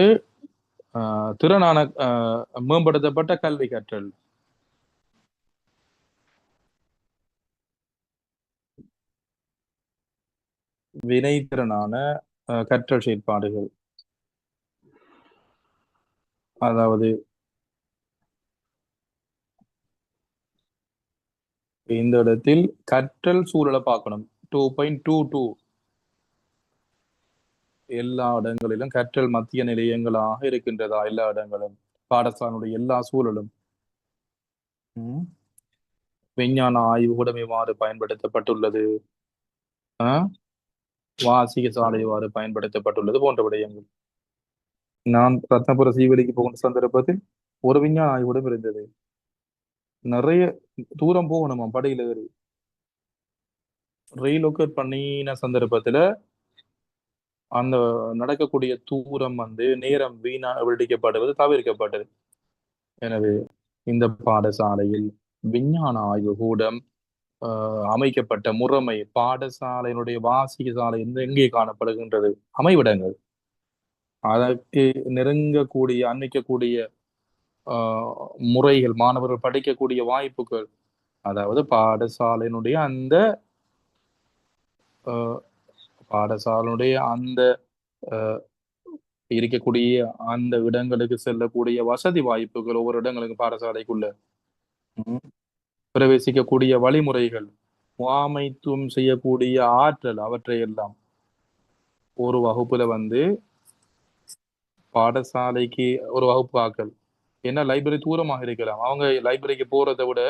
திறனான மேம்படுத்தப்பட்ட கல்வி கற்றல். வினைத்திறனான கற்றல் செயற்பாடுகள், அதாவது இந்த இடத்தில் கற்றல் சூழலை பார்க்கணும். 2.22 எல்லா இடங்களிலும் கற்றல் மத்திய நிலையங்களாக இருக்கின்றதா? எல்லா இடங்களும் பாடசாலையுடைய எல்லா சூழலும் விஞ்ஞான ஆய்வு கூட எவ்வாறு பயன்படுத்தப்பட்டுள்ளது, வாசிக சாலை எவ்வாறு பயன்படுத்தப்பட்டுள்ளது போன்ற விடயங்கள். நான் ரத்னபுர சீவலிக்கு போகின்ற சந்தர்ப்பத்தில் ஒரு விஞ்ஞான ஆய்வு கூட இருந்தது. நிறைய தூரம் போகணுமா படையில ஏறி ரீலொகேட் பண்ணின சந்தர்ப்பத்துல அந்த நடக்கக்கூடிய தூரம் வந்து நேரம் வீணா விடுவிக்கப்படுவது தவிர்க்கப்பட்டது. எனவே இந்த பாடசாலையில் விஞ்ஞான ஆய்வு கூடம் அமைக்கப்பட்ட முறைமை பாடசாலையினுடைய வாசிக சாலை எங்கே காணப்படுகின்றது, அமைவிடங்கள், அதற்கு நெருங்கக்கூடிய அன்னிக்கக்கூடிய முறைகள், மாணவர்கள் படிக்கக்கூடிய வாய்ப்புகள், அதாவது பாடசாலையினுடைய அந்த பாடசாலையுடைய அந்த இருக்கக்கூடிய அந்த இடங்களுக்கு செல்லக்கூடிய வசதி வாய்ப்புகள், ஒவ்வொரு இடங்களுக்கு பாடசாலைக்குள்ள பிரவேசிக்கக்கூடிய வழிமுறைகள், முகாமைத்துவம் செய்யக்கூடிய ஆற்றல், அவற்றை எல்லாம் ஒரு வகுப்புல வந்து பாடசாலைக்கு ஒரு வகுப்பு ஆக்கள் என்ன லைப்ரரி தூரமாக இருக்கலாம், அவங்க லைப்ரரிக்கு போறதை விட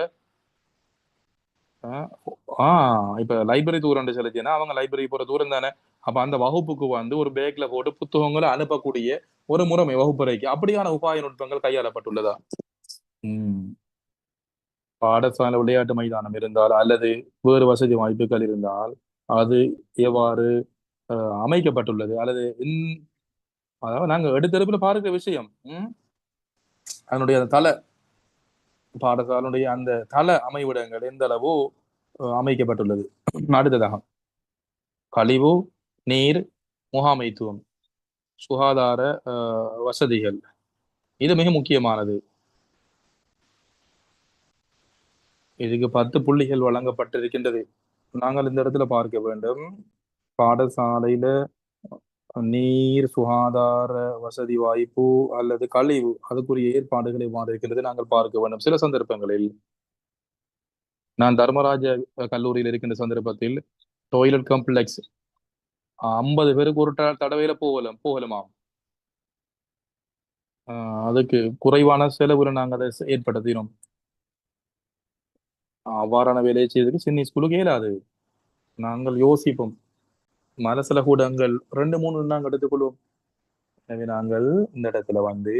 இப்ப லைப்ரரி தூரம் செலுத்தினா அவங்க லைப்ரரி போற தூரம் தானே. அப்ப அந்த வகுப்புக்கு வந்து ஒரு பேக்ல போட்டு புத்தகங்களை அனுப்பக்கூடிய ஒரு முறைமை வகுப்பறைக்கு அப்படியான உபாய நுட்பங்கள் கையாளப்பட்டுள்ளதா? பாடசாலை விளையாட்டு மைதானம் இருந்தால் அல்லது வேறு வசதி வாய்ப்புகள் இருந்தால் அது எவ்வாறு அமைக்கப்பட்டுள்ளது, அல்லது அதாவது நாங்க எடுத்தெடுப்புல பார்க்கிற விஷயம் அதனுடைய தலை பாடசாலையுடைய அந்த தள அமைவிடங்கள் எந்த அளவு அமைக்கப்பட்டுள்ளது. அடுத்ததாக கழிவு நீர் முகாமைத்துவம், சுகாதார வசதிகள், இது மிக முக்கியமானது. இதுக்கு 10 புள்ளிகள் வழங்கப்பட்டிருக்கின்றது. நாங்கள் இந்த இடத்துல பார்க்க வேண்டும், பாடசாலையில நீர் சுகாதார வசதி வாய்ப்பு அல்லது கழிவு அதுக்குரிய ஏற்பாடுகளை இருக்கின்றது நாங்கள் பார்க்க வேண்டும். சில சந்தர்ப்பங்களில் நான் தர்மராஜ கல்லூரியில் இருக்கின்ற சந்தர்ப்பத்தில் டாய்லெட் காம்ப்ளெக்ஸ் 50 பேருக்கு ஒரு தடவையில போகலாமாம். அதுக்கு குறைவான செலவுல நாங்கள் அதை ஏற்படுத்தினோம். அவ்வாறான வேலையை செய்ததுக்கு சின்னி ஸ்கூலுக்கு இயலாது. நாங்கள் யோசிப்போம், மனசுல கூடங்கள் 2-3 நாங்கள் எடுத்துக்கொள்வோம். எனவே நாங்கள் இந்த இடத்துல வந்து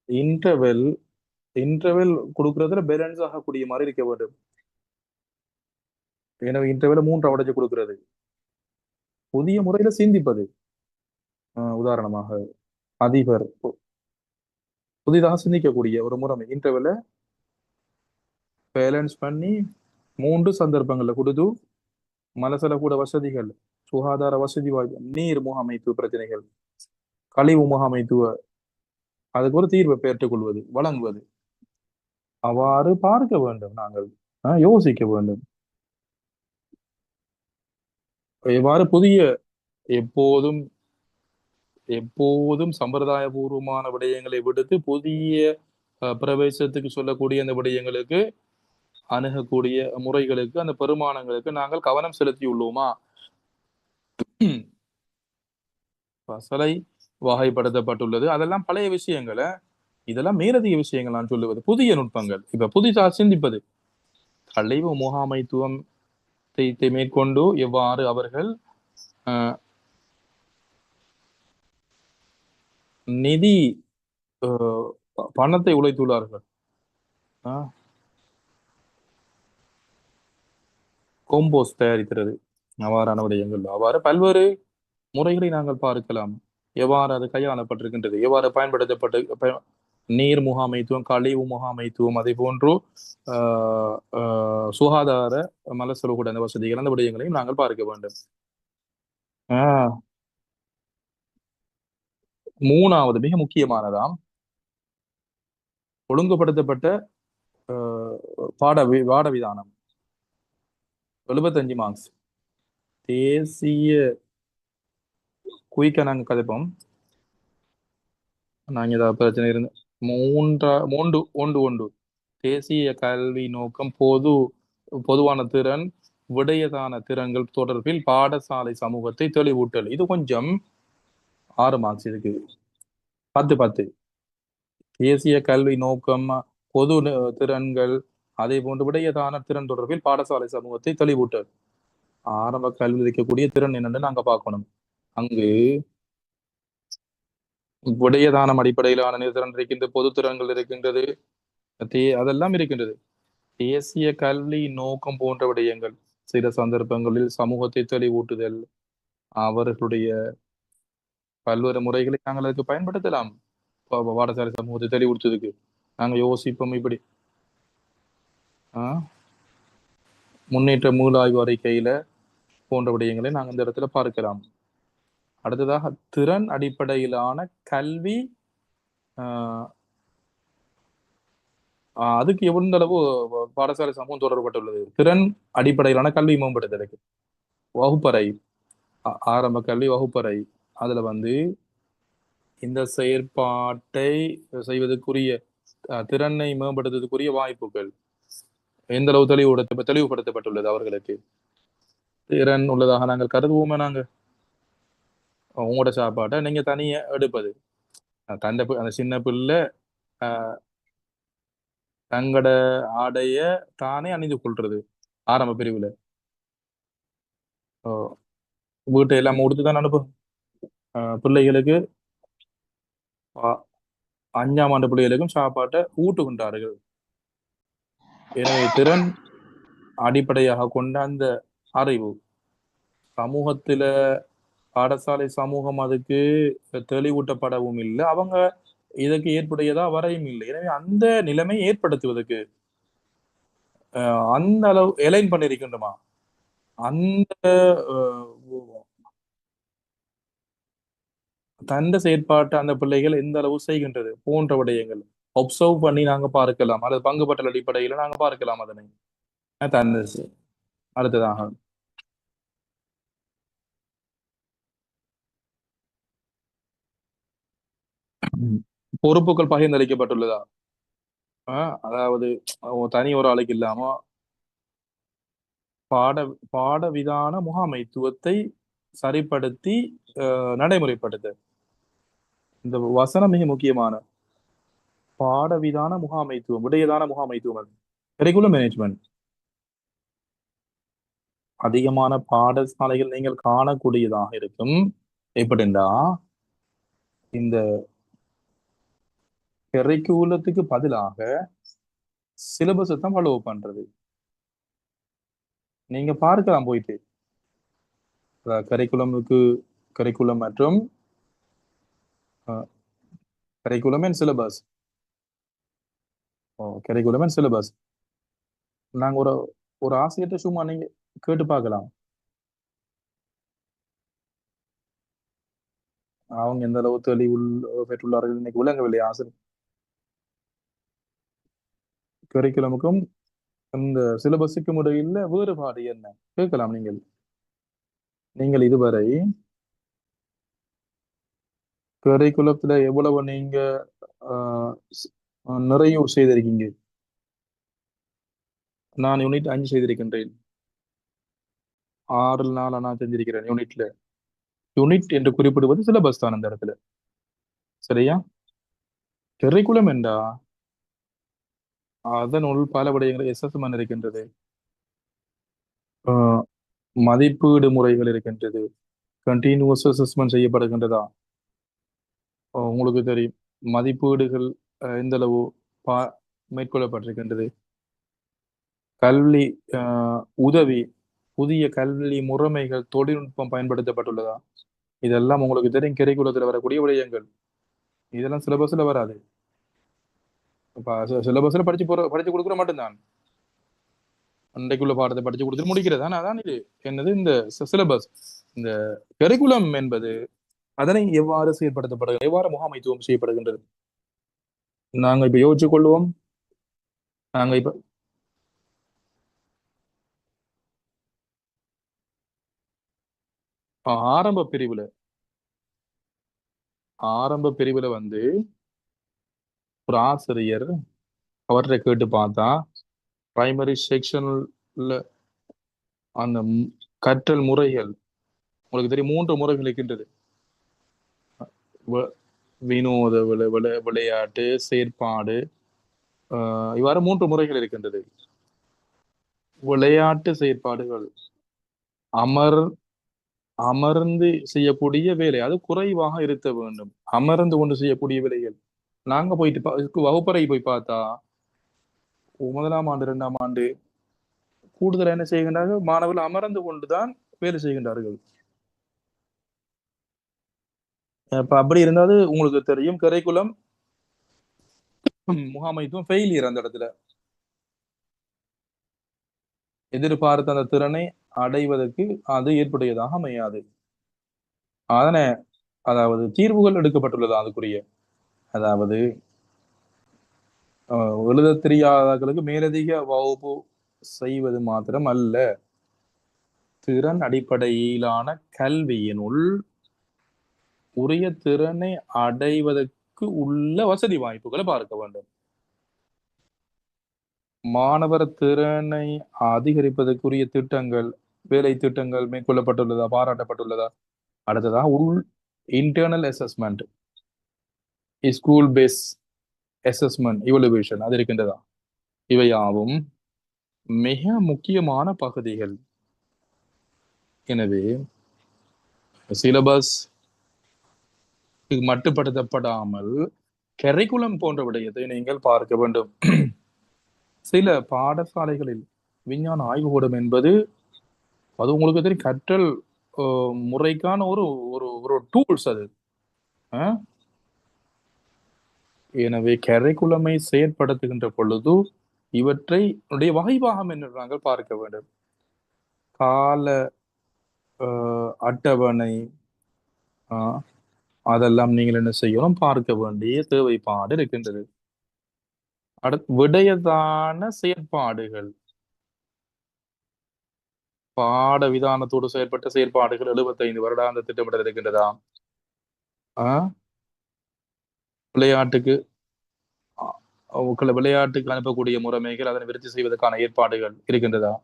இன்டர்வெல் கொடுக்கறதுல பேலன்ஸ் ஆகக்கூடிய மாதிரி இருக்க வேண்டும். எனவே இன்டர்வெல 3 உடைச்சு கொடுக்கிறது, புதிய முறையில சிந்திப்பது. உதாரணமாக அதிபர் புதிதாக சிந்திக்கக்கூடிய ஒரு முறைமை இன்டர்வெல பேலன்ஸ் பண்ணி 3 சந்தர்ப்பங்கள்ல கொடுத்து மலசல கூட வசதிகள், சுகாதார வசதி வாய்ப்பு, நீர் முகாமைத்துவ பிரச்சனைகள், கழிவு முகாமைத்துவ அதுக்கு ஒரு தீர்வை பெற்றுக்கொள்வது, வழங்குவது, அவ்வாறு பார்க்க வேண்டும். நாங்கள் யோசிக்க வேண்டும். எவ்வாறு புதிய எப்போதும் சம்பிரதாய பூர்வமான விடயங்களை விடுத்து புதிய பிரவேசத்துக்கு சொல்லக்கூடிய அந்த விடயங்களுக்கு அணுகக்கூடிய முறைகளுக்கு அந்த பெருமானங்களுக்கு நாங்கள் கவனம் செலுத்தியுள்ளோமா? பசலை வகைப்படுத்தப்பட்டுள்ளது, அதெல்லாம் பழைய விஷயங்களை, இதெல்லாம் மேலதிக விஷயங்கள் நான் சொல்லுவது புதிய நுட்பங்கள். இப்ப புதிதாக சிந்திப்பது, கழிவு முகாமைத்துவத்தை மேற்கொண்டு எவ்வாறு அவர்கள் நிதி பணத்தை உழைத்துள்ளார்கள். கோம்போஸ் தயாரிக்கிறது, அவ்வாறான விடயங்கள். அவ்வாறு பல்வேறு முறைகளை நாங்கள் பார்க்கலாம். எவ்வாறு அது கையாளப்பட்டிருக்கின்றது, எவ்வாறு பயன்படுத்தப்பட்டு நீர் முகாமைத்துவம், கழிவு முகாமைத்துவம், அதே போன்று சுகாதார மலசலுகுட வசதிகள், அந்த விடயங்களையும் நாங்கள் பார்க்க வேண்டும். மூணாவது மிக முக்கியமானதாம், ஒழுங்குபடுத்தப்பட்ட பாட விதானம். 75 மார்க்ஸ். தேசிய குயிக்க நாங்கள் கதைப்போம். நாங்கள் ஏதாவது பிரச்சனை இருந்து ஒன்று தேசிய கல்வி நோக்கம், பொதுவான திறன், விடயதான திறன்கள் தொடர்பில் பாடசாலை சமூகத்தை தெளிவூட்டல். இது கொஞ்சம் 6 மார்க்ஸ். இதுக்கு 10. தேசிய கல்வி நோக்கம், பொது திறன்கள், அதே போன்று விடயதான திறன் தொடர்பில் பாடசாலை சமூகத்தை தெளிவூட்டல். ஆரம்ப கல்வி இருக்கக்கூடிய திறன் என்னன்னு நாங்க பார்க்கணும். அங்கு விடயதானம் அடிப்படையிலான திறன் இருக்கின்றது, பொது திறன்கள் இருக்கின்றது, அதெல்லாம் இருக்கின்றது. தேசிய கல்வி நோக்கம் போன்ற விடயங்கள், சில சந்தர்ப்பங்களில் சமூகத்தை தெளிவூட்டுதல், அவர்களுடைய பல்வேறு முறைகளை நாங்கள் அதுக்கு பயன்படுத்தலாம். பாடசாலை சமூகத்தை தெளிவுறுத்துறதுக்கு நாங்க யோசிப்போம். இப்படி முன்னேற்ற மூலாய்வு அறிக்கையில போன்ற விடயங்களை நாங்கள் இந்த இடத்துல பார்க்கலாம். அடுத்ததாக திறன் அடிப்படையிலான கல்வி, அதுக்கு எவ்வளவு அளவு பாடசாலை சமூகம் தொடர்பட்டுள்ளது. திறன் அடிப்படையிலான கல்வி மேம்படுத்தலுக்கு வகுப்பறை, ஆரம்ப கல்வி வகுப்பறை, அதுல இந்த செயற்பாட்டை செய்வதற்குரிய திறனை மேம்படுத்துவதற்குரிய வாய்ப்புகள் எந்த அளவு தெளிவுபடுத்தப்பட்டுள்ளது அவர்களுக்கு. திறன் உள்ளதாக நாங்கள் கருதுவோமே. நாங்க உங்களோட சாப்பாட்டை நீங்க தனியா எடுப்பது, அந்த சின்ன பிள்ளை தங்கட ஆடைய தானே அணிந்து கொள்றது, ஆரம்ப பிரிவுல வீட்டை எல்லாம் உடுத்துதான் அனுப்பும். பிள்ளைகளுக்கு 5ஆம் ஆண்டு பிள்ளைகளுக்கும் சாப்பாட்டை ஊட்டுகின்றார்கள். எனவே திறன் அடிப்படையாக கொண்ட அந்த அறிவு சமூகத்தில, பாடசாலை சமூகம் அதுக்கு தெளிவூட்டப்படவும் இல்லை, அவங்க இதற்கு ஏற்புடையதா வரையும் இல்லை. எனவே அந்த நிலைமை ஏற்படுத்துவதற்கு அந்த அளவு எலைன் பண்ணிருக்கின்றோமா, அந்த தந்த செயற்பாட்டை அந்த பிள்ளைகள் எந்த அளவு செய்கின்றது போன்ற விடயங்கள் ஒப்சர்வ் பண்ணி நாங்க பார்க்கலாம், அல்லது பங்குபற்றல் அடிப்படையில நாங்க பார்க்கலாம் அதனை. அடுத்ததாக பொறுப்புகள் பகிர்ந்தளிக்கப்பட்டுள்ளதா, அதாவது தனி ஒரு ஆளுக்கு இல்லாம பாடவிதான முகாமைத்துவத்தை சரிப்படுத்தி நடைமுறைப்படுத்த. இந்த வசனம் மிக முக்கியமான பாடவிதான முகாமைத்துவம், விடயதான முகாமைத்துவம், கரிக்குலம் மேனேஜ்மெண்ட். அதிகமான பாடசாலைகள் நீங்கள் காணக்கூடியதாக இருக்கும். எப்படின்னா, இந்த கரிக்குலத்துக்கு பதிலாக சிலபஸ் தான் ஃபாலோ பண்றது. நீங்க பார்க்கலாம் போயிட்டு, கரிக்குலம் மற்றும் curriculum and syllabus. Curriculum and syllabus நாங்க ஒரு ஆசிரியர்கிட்ட சும்மா நீங்க கேட்டு பார்க்கலாம், அவங்க எந்த அளவு தெளிவு பெற்றுள்ளார்கள் இன்னைக்கு விளங்கவில்லை. ஆசிரியர் கரிக்குலமுக்கும் இந்த சிலபஸுக்கும் இடையில வேறுபாடு என்ன கேட்கலாம். நீங்கள் இதுவரை கரிக்குலத்துல எவ்வளவு நீங்க நிறைய செய்திருக்கீங்க? நான் யூனிட் 5 செய்திருக்கின்றேன். 6 நாள் நான் செஞ்சிருக்கிறேன் யூனிட்ல. யூனிட் என்று குறிப்பிடுவது சிலபஸ் தான் அந்த இடத்துல, சரியா? கரிக்குலம் என்றா அதனுள் பல விடயங்கள் அசஸ்மென்ட் இருக்கின்றது, மதிப்பீடு முறைகள் இருக்கின்றது, கண்டினியூஸ் அசஸ்மென்ட் செய்யப்படுகின்றதா, உங்களுக்கு தெரியும் மதிப்பீடுகள் எந்த அளவு பா மேற்கொள்ளப்பட்டிருக்கின்றது. கல்வி உதவி, புதிய கல்வி முறைமைகள், தொழில்நுட்பம் பயன்படுத்தப்பட்டுள்ளதா? இதெல்லாம் உங்களுக்கு தெரியும் கரிக்குலத்தில் வரக்கூடிய விடயங்கள். இதெல்லாம் சிலபஸ்ல வராது. சிலபஸ்ல படிச்சு கொடுக்குற மட்டும்தான். அன்றைக்குள்ள பாடத்தை படிச்சு கொடுத்துட்டு முடிக்கிறது. அதான் இது என்னது இந்த சிலபஸ். இந்த கரிக்குலம் என்பது அதனை எவ்வாறு செயல்படுத்தப்படுகிறது, எவ்வாறு முகாமைத்துவம் செய்யப்படுகின்றது நாங்க இப்ப யோசிச்சு கொள்வோம். நாங்க இப்ப ஆரம்ப பிரிவுல வந்து ஒரு ஆசிரியர் அவர்கிட்ட கேட்டு பார்த்தா பிரைமரி செக்ஷன்ல அந்த கற்றல் முறைகள் உங்களுக்கு தெரியும் 3 முறைகள் இருக்கின்றது. வினோத விளையாட்டு, செயற்பாடு, இவ்வாறு 3 முறைகள் இருக்கின்றது. விளையாட்டு செயற்பாடுகள் அமர்ந்து செய்யக்கூடிய வேலை அது குறைவாக இருக்க வேண்டும். அமர்ந்து கொண்டு செய்யக்கூடிய வேலைகள் நாங்க போயிட்டு வகுப்பறை போய் பார்த்தா 1ஆம் ஆண்டு 2ஆம் ஆண்டு கூடுதல் என்ன செய்கின்றார்கள், மாணவர்கள் அமர்ந்து கொண்டுதான் வேலை செய்கின்றார்கள். இப்ப அப்படி இருந்தாது உங்களுக்கு தெரியும் கரிக்குலம் முகாமைத்துவம் ஃபெயிலியர். அந்த இடத்துல எதிர்பார்த்த அந்த திறனை அடைவதற்கு அது ஏற்புடையதாக அமையாது. அதனை அதாவது தீர்வுகள் எடுக்கப்பட்டுள்ளது அதுக்குரிய. அதாவது எழுத தெரியாதவர்களுக்கு மேலதிக வகுப்பு செய்வது மாத்திரம் அல்ல, திறன் அடிப்படையிலான கல்வியினுள் உரிய திறனை அடைவதற்கு உள்ள வசதி வாய்ப்புகளை பார்க்க வேண்டும். மாணவர் திறனை அதிகரிப்பதற்குரிய திட்டங்கள், வேலை திட்டங்கள் மேற்கொள்ளப்பட்டுள்ளதா, பாராட்டப்பட்டுள்ளதா? அடுத்ததா internal assessment, school base assessment, evaluation அது இருக்கின்றதா? இவையாவும் மிக முக்கியமான பகுதிகள். எனவே சிலபஸ் மட்டுப்படுத்தப்படாமல் கரிக்குலம் போன்ற விடயத்தை நீங்கள் பார்க்க வேண்டும். சில பாடசாலைகளில் விஞ்ஞான ஆய்வுக்கூடம் என்பது அது உங்களுக்கு தெரியும் கற்றல் முறைக்கான ஒரு ஒரு ஒரு டூல்ஸ் அது. எனவே கரிக்குலமை செயற்படுத்துகின்ற பொழுது இவற்றை வகைபாகம் என்று நாங்கள் பார்க்க வேண்டும். கால அட்டவணை அதெல்லாம் நீங்கள் என்ன செய்யணும், பார்க்க வேண்டிய தேவைப்பாடு இருக்கின்றது. அடுத்து விடயதான செயற்பாடுகள், பாட விதானத்தோடு செயற்பட்ட செயற்பாடுகள் 75 வருடாந்த திட்டமிடல் இருக்கின்றதா? விளையாட்டுக்கு அனுப்பக்கூடிய முறைமைகள், அதனை விருத்தி செய்வதற்கான ஏற்பாடுகள் இருக்கின்றதா?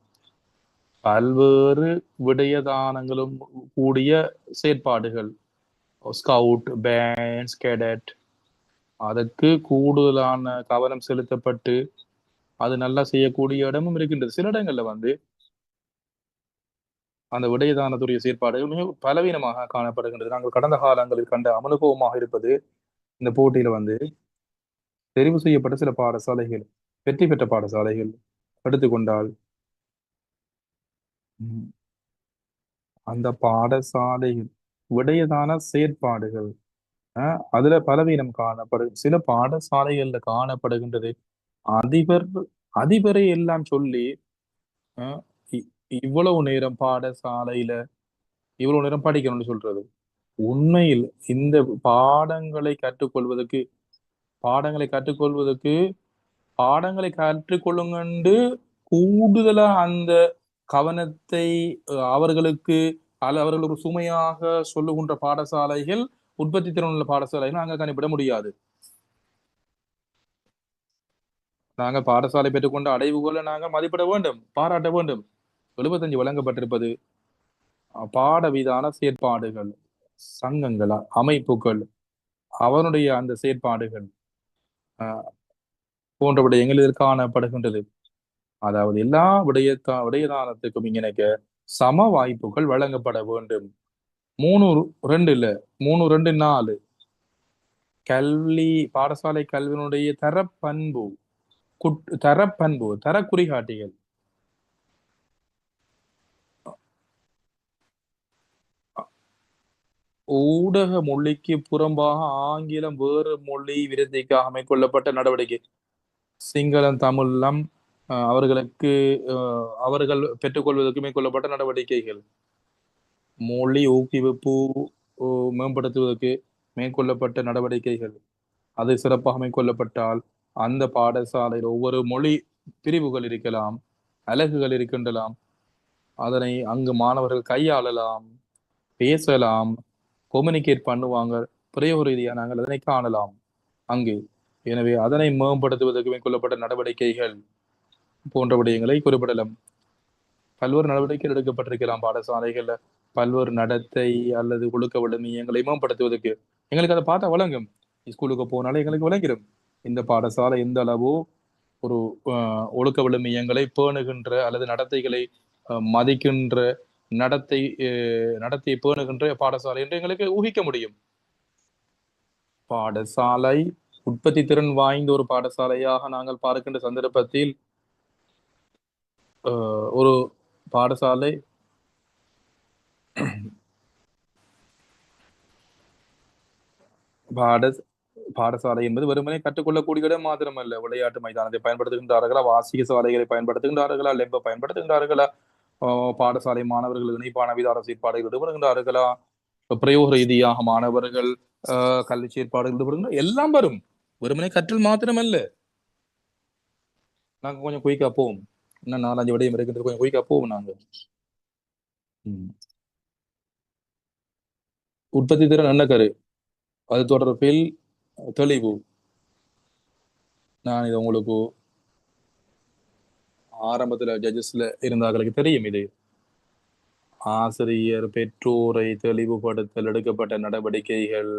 பல்வேறு விடயதானங்களும் கூடிய செயற்பாடுகள், ஸ்கவுட், பேண்ட்ஸ், கேடட், அதற்கு கூடுதலான கவனம் செலுத்தப்பட்டு அது நல்லா செய்யக்கூடிய இடமும் இருக்கின்றது. சில இடங்கள்ல வந்து அந்த விடயதானத்துடைய செயற்பாடுகள் மிக பலவீனமாக காணப்படுகின்றது. நாங்கள் கடந்த காலங்களில் கண்ட அனுபவமாக இருப்பது, இந்த போட்டியில வந்து தெரிவு செய்யப்பட்ட சில பாடசாலைகள், வெற்றி பெற்ற பாடசாலைகள் எடுத்துக்கொண்டால் அந்த பாடசாலைகள் விடயதான செயற்பாடுகள் அதுல பலவீனம் காணப்படும். சில பாடசாலைகள்ல காணப்படுகின்றது. அதிபரை எல்லாம் சொல்லி இவ்வளவு நேரம் பாடசாலையில இவ்வளவு நேரம் படிக்கணும்னு சொல்றது. உண்மையில் இந்த பாடங்களை கற்றுக்கொள்ளுங்கண்டு கூடுதலா அந்த கவனத்தை அவர்களுக்கு அவர்களுக்கு சுமையாக சொல்லுகின்ற பாடசாலைகள், உற்பத்தி திறன் உள்ள பாடசாலைகள் அங்க கணிப்பிட முடியாது. நாங்க பாடசாலை பெற்றுக்கொண்ட அடைவுகளை நாங்க மதிப்பிட வேண்டும், பாராட்ட வேண்டும். 75 வழங்கப்பட்டிருப்பது பாடவிதான செயற்பாடுகள், சங்கங்கள், அமைப்புகள், அவனுடைய அந்த செயற்பாடுகள் போன்ற விடயங்கள் இதில் காணப்படுகின்றது. அதாவது எல்லா விடயதானத்துக்கும் இங்க சம வாய்ப்புகள் வழங்கப்பட வேண்டும். 3-2 இல்ல, 3-2-4 கல்வி பாடசாலை கல்வியினுடைய தரப்பண்பு தரப்பண்பு தர குறிகாட்டிகள் ஊடக மொழிக்கு புறம்பாக ஆங்கிலம் வேறு மொழி விருத்திக்காக மேற்கொள்ளப்பட்ட நடவடிக்கை. சிங்களம் தமிழம் அவர்களுக்கு அவர்கள் பெற்றுக்கொள்வதற்கு மேற்கொள்ளப்பட்ட நடவடிக்கைகள். மொழி ஊக்குவிப்பு மேம்படுத்துவதற்கு மேற்கொள்ளப்பட்ட நடவடிக்கைகள். அது சிறப்பாக மேற்கொள்ளப்பட்டால் அந்த பாடசாலையில் ஒவ்வொரு மொழி பிரிவுகள் இருக்கலாம், அலகுகள் இருக்கின்றலாம். அதனை அங்கு மாணவர்கள் கையாளலாம், பேசலாம், கொம்யூனிகேட் பண்ணுவாங்க. பிரயோக ரீதியாக நாங்கள் அதனை காணலாம் அங்கு. எனவே அதனை மேம்படுத்துவதற்கு மேற்கொள்ளப்பட்ட நடவடிக்கைகள் போன்ற விடயங்களை குறிப்பிடலாம். பல்வேறு நடவடிக்கைகள் எடுக்கப்பட்டிருக்கலாம் பாடசாலைகள்ல. பல்வேறு நடத்தை அல்லது ஒழுக்க விழுமியங்களை மேம்படுத்துவதற்கு எங்களுக்கு அதை பார்த்தா வழங்கும். ஸ்கூலுக்கு போனாலே எங்களுக்கு விளங்கிடும் இந்த பாடசாலை எந்த அளவோ ஒரு ஒழுக்க விழுமியங்களை பேணுகின்ற அல்லது நடத்தைகளை மதிக்கின்ற நடத்தையை பேணுகின்ற பாடசாலை என்று எங்களுக்கு ஊகிக்க முடியும். பாடசாலை உற்பத்தி திறன் வாய்ந்த ஒரு பாடசாலையாக நாங்கள் பார்க்கின்ற சந்தர்ப்பத்தில் ஒரு பாடசாலை பாடசாலை என்பது வெறுமனே கற்றுக்கொள்ளக்கூடிய இடம் மாத்திரமல்ல. விளையாட்டு மைதானத்தை பயன்படுத்துகின்றார்களா, வாசிக சாலைகளை பயன்படுத்துகின்றார்களா, லெம்ப பயன்படுத்துகின்றார்களா, பாடசாலை மாணவர்கள் இணைப்பான விதார செயற்பாடுகள் ஈடுபடுகின்றார்களா, பிரயோக ரீதியாக மாணவர்கள் கல்வி செயற்பாடுகள் ஈடுபடுகின்ற எல்லாம் வரும். வெறுமனே கற்றல் மாத்திரமல்ல. நாங்க கொஞ்சம் குயிக்கா போவோம். இன்னும் 4-5 விடயம் இருக்கின்றது. கொஞ்சம் குயிக்கா போவோம் நாங்க. உற்பத்தி திறன் என்ன கரு, அது தொடர்பில் தெளிவு. நான் இதை உங்களுக்கு ஆரம்பத்துல ஜட்ஜஸ்ல இருந்தார்களுக்கு தெரியும். இது ஆசிரியர் பெற்றோரை தெளிவுபடுத்தல் எடுக்கப்பட்ட நடவடிக்கைகள்,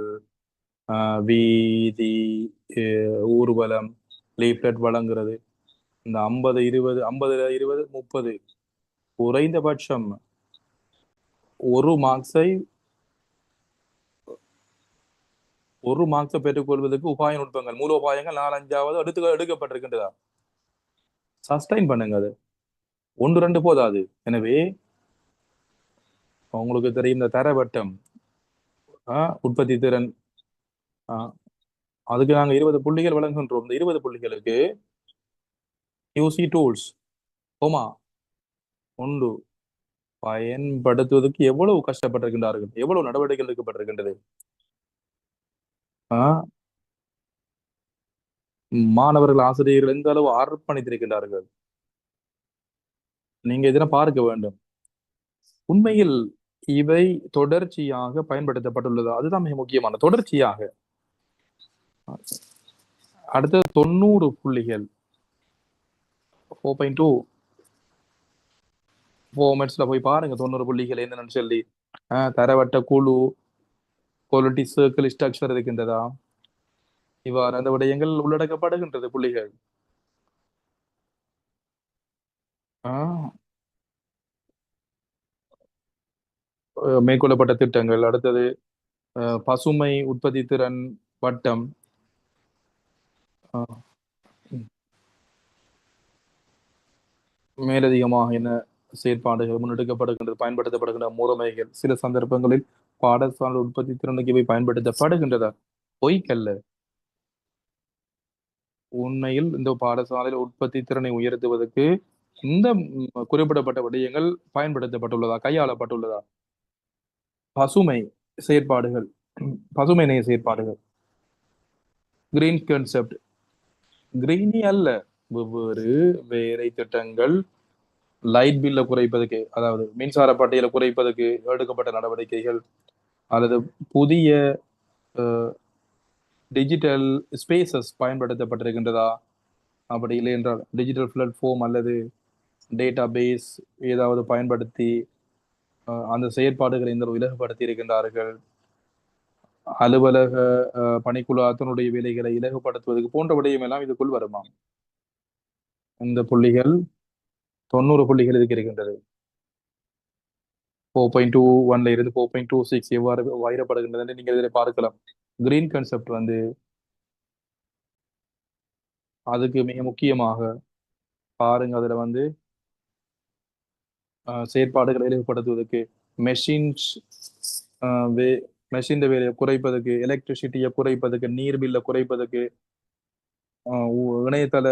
வீதி ஊர்வலம், லீப்லெட் வழங்குறது, இந்த 50-20 50-20-30 குறைந்தபட்சம் ஒரு மார்க்ஸை பெற்றுக்கொள்வதற்கு உபாய நுட்பங்கள், மூலோபாயங்கள் 4-5 எடுக்கப்பட்டிருக்கின்றதா. சஸ்டைன் பண்ணுங்க. அது 1-2 போதாது. எனவே உங்களுக்கு தெரியும் இந்த தரவட்டம் உற்பத்தி திறன், அதுக்கு நாங்க 20 புள்ளிகள் வழங்குகின்றோம். இந்த 20 புள்ளிகளுக்கு யூசி டூல்ஸ் ஒன்று பயன்படுத்துவதற்கு எவ்வளவு கஷ்டப்பட்டிருக்கின்றார்கள், எவ்வளவு நடவடிக்கைகள் எடுக்கப்பட்டிருக்கின்றது. மாணவர்கள் ஆசிரியர்கள் எந்த அளவு அர்ப்பணித்திருக்கின்றார்கள் நீங்க இதெல்லாம் பார்க்க வேண்டும். உண்மையில் இவை தொடர்ச்சியாக பயன்படுத்தப்பட்டுள்ளது. அதுதான் மிக முக்கியமான தொடர்ச்சியாக. அடுத்தது 90 புள்ளிகள் 4.2 ஃபார்மேட்ஸ்ல போய் பாருங்க. 90 புள்ளிகள் என்னன்னு சொல்லி. தரவட்ட குழு, குவாலிட்டி சர்க்கிள், ஸ்ட்ரக்சர் இருக்கின்றதா, இவ்வாறு அந்த விடயங்கள் உள்ளடக்கப்படுகின்றது புள்ளிகள். மேற்கொள்ளப்பட்ட திட்டங்கள். அடுத்தது பசுமை உற்பத்தி திறன் வட்டம், மேலதிகமாக என்ன செயற்பாடுகள் முன்னெடுக்கப்படுகின்றது, பயன்படுத்தப்படுகின்ற முறைமைகள், சில சந்தர்ப்பங்களில் பாடசாலை உற்பத்தி திறனுக்கு இவை பயன்படுத்தப்படுகின்றதா. பொய்க்கல்ல. உண்மையில் இந்த பாடசாலையில் உற்பத்தி திறனை உயர்த்துவதற்கு இந்த குறிப்பிடப்பட்ட விடயங்கள் பயன்படுத்தப்பட்டுள்ளதா, கையாளப்பட்டுள்ளதா. பசுமை செயற்பாடுகள், பசுமை நேய செயற்பாடுகள், கிரீன் கான்செப்ட், கிரீனி அல்ல, வெவ்வேறு வேலை திட்டங்கள், லைட் பில்ல குறைப்பதற்கு, அதாவது மின்சார பட்டியலை குறைப்பதற்கு எடுக்கப்பட்ட நடவடிக்கைகள், அல்லது புதிய டிஜிட்டல் ஸ்பேசஸ் பயன்படுத்தப்பட்டிருக்கின்றதா. அப்படி இல்லை என்றால் டிஜிட்டல் பிளாட்ஃபார்ம் அல்லது டேட்டா பேஸ் ஏதாவது பயன்படுத்தி அந்த செயற்பாடுகளை இந்த இலகுபடுத்தி இருக்கின்றார்கள். அலுவலக பணிக்குழு அதனுடைய வேலைகளை இலகுபடுத்துவதற்கு போன்ற விடயம் எல்லாம் இதுக்குள் வருமாம். இந்த புள்ளிகள் 90 புள்ளிகள் இதுக்கு இருக்கின்றது. 4.21 இருந்து 4.26 எவ்வாறு வகைப்படுகின்றது என்று நீங்கள் இதில் பார்க்கலாம். கிரீன் கான்செப்ட் வந்து அதுக்கு மிக முக்கியமாக பாருங்க, அதுல வந்து செயற்பாடுகளை எளிமைப்படுத்துவதற்கு மெஷின்ஸ் மெஷின் வேலையை குறைப்பதற்கு, எலக்ட்ரிசிட்டியை குறைப்பதற்கு, நீர் பில்லை குறைப்பதற்கு, இணையதள